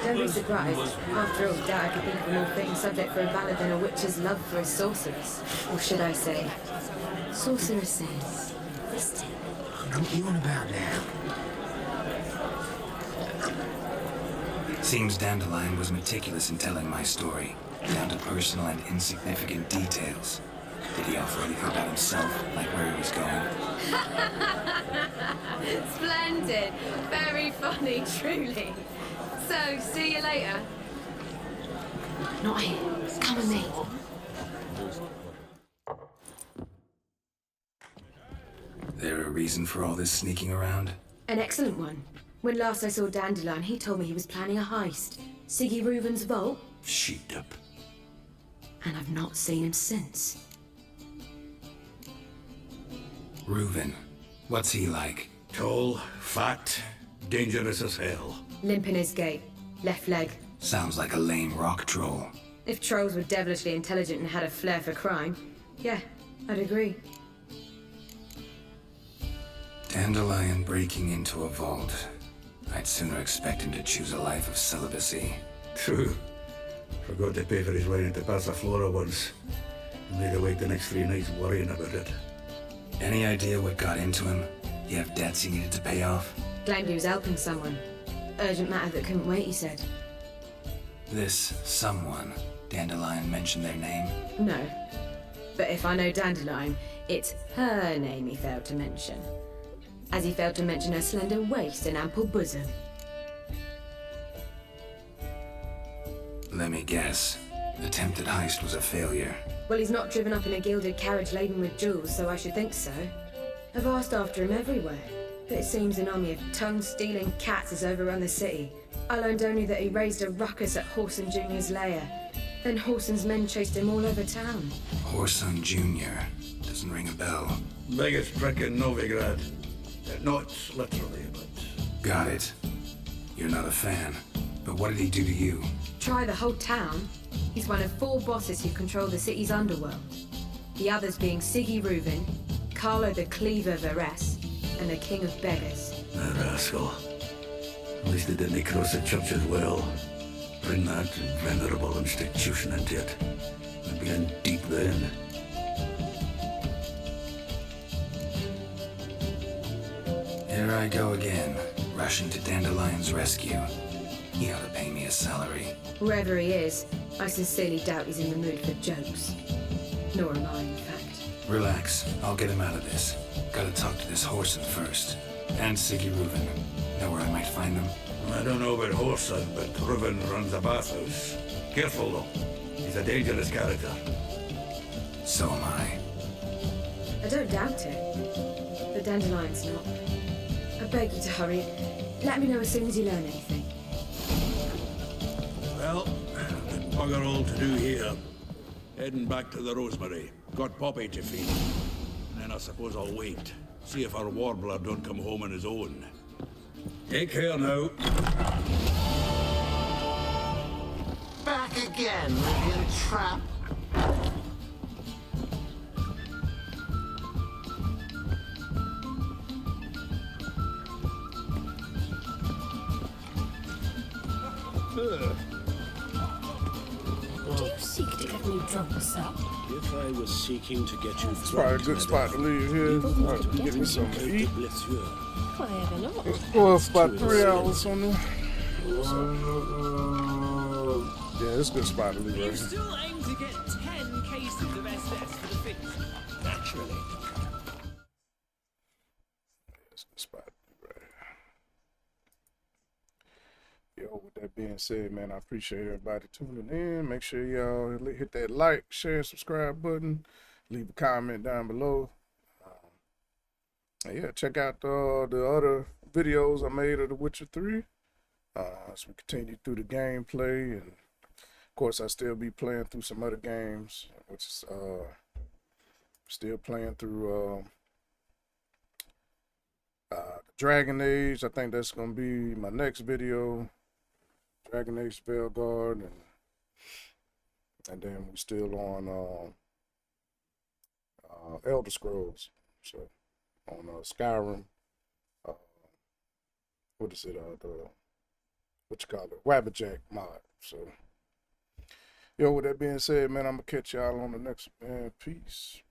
Don't be surprised. After all, Dad could think of a more fitting subject for a ballad than a witch's love for a sorceress. Or should I say, sorceresses. What are you on about now? Seems Dandelion was meticulous in telling my story. down to personal and insignificant details. Did he offer anything about himself, like where he was going? Splendid. Very funny, truly. So, see you later. Not here. Come with me. There a reason for all this sneaking around? An excellent one. When last I saw Dandelion, he told me he was planning a heist. Siggy Reuven's vault. Sheet up. And I've not seen him since. Reuven. What's he like? Tall, fat, dangerous as hell. Limp in his gait. Left leg. Sounds like a lame rock troll. If trolls were devilishly intelligent and had a flair for crime, yeah, I'd agree. Dandelion breaking into a vault. I'd sooner expect him to choose a life of celibacy. True. Forgot to pay for his ride into Passaflora once. He made awake the next 3 nights worrying about it. Any idea what got into him? You have debts he needed to pay off? Claimed he was helping someone. Urgent matter that couldn't wait, he said. This someone, Dandelion mentioned their name? No. But if I know Dandelion, it's her name he failed to mention. As he failed to mention her slender waist and ample bosom. Let me guess. Attempted heist was a failure. Well, he's not driven up in a gilded carriage laden with jewels, so I should think so. I've asked after him everywhere, but it seems an army of tongue-stealing cats has overrun the city. I learned only that he raised a ruckus at Whoreson Jr.'s lair. Then Whoreson's men chased him all over town. Whoreson Jr. Doesn't ring a bell. Biggest prick in Novigrad. Not literally, but... Got it. You're not a fan. But what did he do to you? Try the whole town. He's one of 4 bosses who control the city's underworld. The others being Siggy Reuven, Carlo the Cleaver Varese, and the King of Beggars. That rascal. At least they didn't cross the church as well. Bring that venerable institution into it. We'd be in deep then. Here I go again, rushing to Dandelion's rescue. He ought to pay me a salary. Wherever he is, I sincerely doubt he's in the mood for jokes. Nor am I, in fact. Relax, I'll get him out of this. Gotta talk to this Whoreson first. And Siggy Reuven. Know where I might find them? I don't know about Whoreson, but Reuven runs a bathhouse. Careful though. He's a dangerous character. So am I. I don't doubt it. But Dandelion's not. I beg you to hurry. Let me know as soon as you learn anything. Well, there's bugger all to do here. Heading back to the Rosemary. Got Poppy to feed. And then I suppose I'll wait. See if our warbler don't come home on his own. Take care now. Back again, Lydian trap. Do you seek to get me drunk, sir? If I was seeking to get you It's probably a good spot to leave here. Get me something to eat. Clever not. Well, it's about 3 hours on there. Yeah, it's a good spot to leave right here. Still aim to get 10 cases of SS for the finish. Naturally. It's a good spot to leave right here. Yo, with that being said, man, I appreciate everybody tuning in. Make sure y'all hit that like, share, subscribe button. Leave a comment down below. Yeah, check out the other videos I made of The Witcher 3 as we continue through the gameplay, and of course I still be playing through some other games, which is still playing through the Dragon Age. I think that's gonna be my next video, Dragon Age Veilguard, and then we're still on Elder Scrolls, so on Skyrim, what is it, what you call it, Wabbitjack mod. So, yo, with that being said, man, I'm gonna catch y'all on the next one, man. Peace.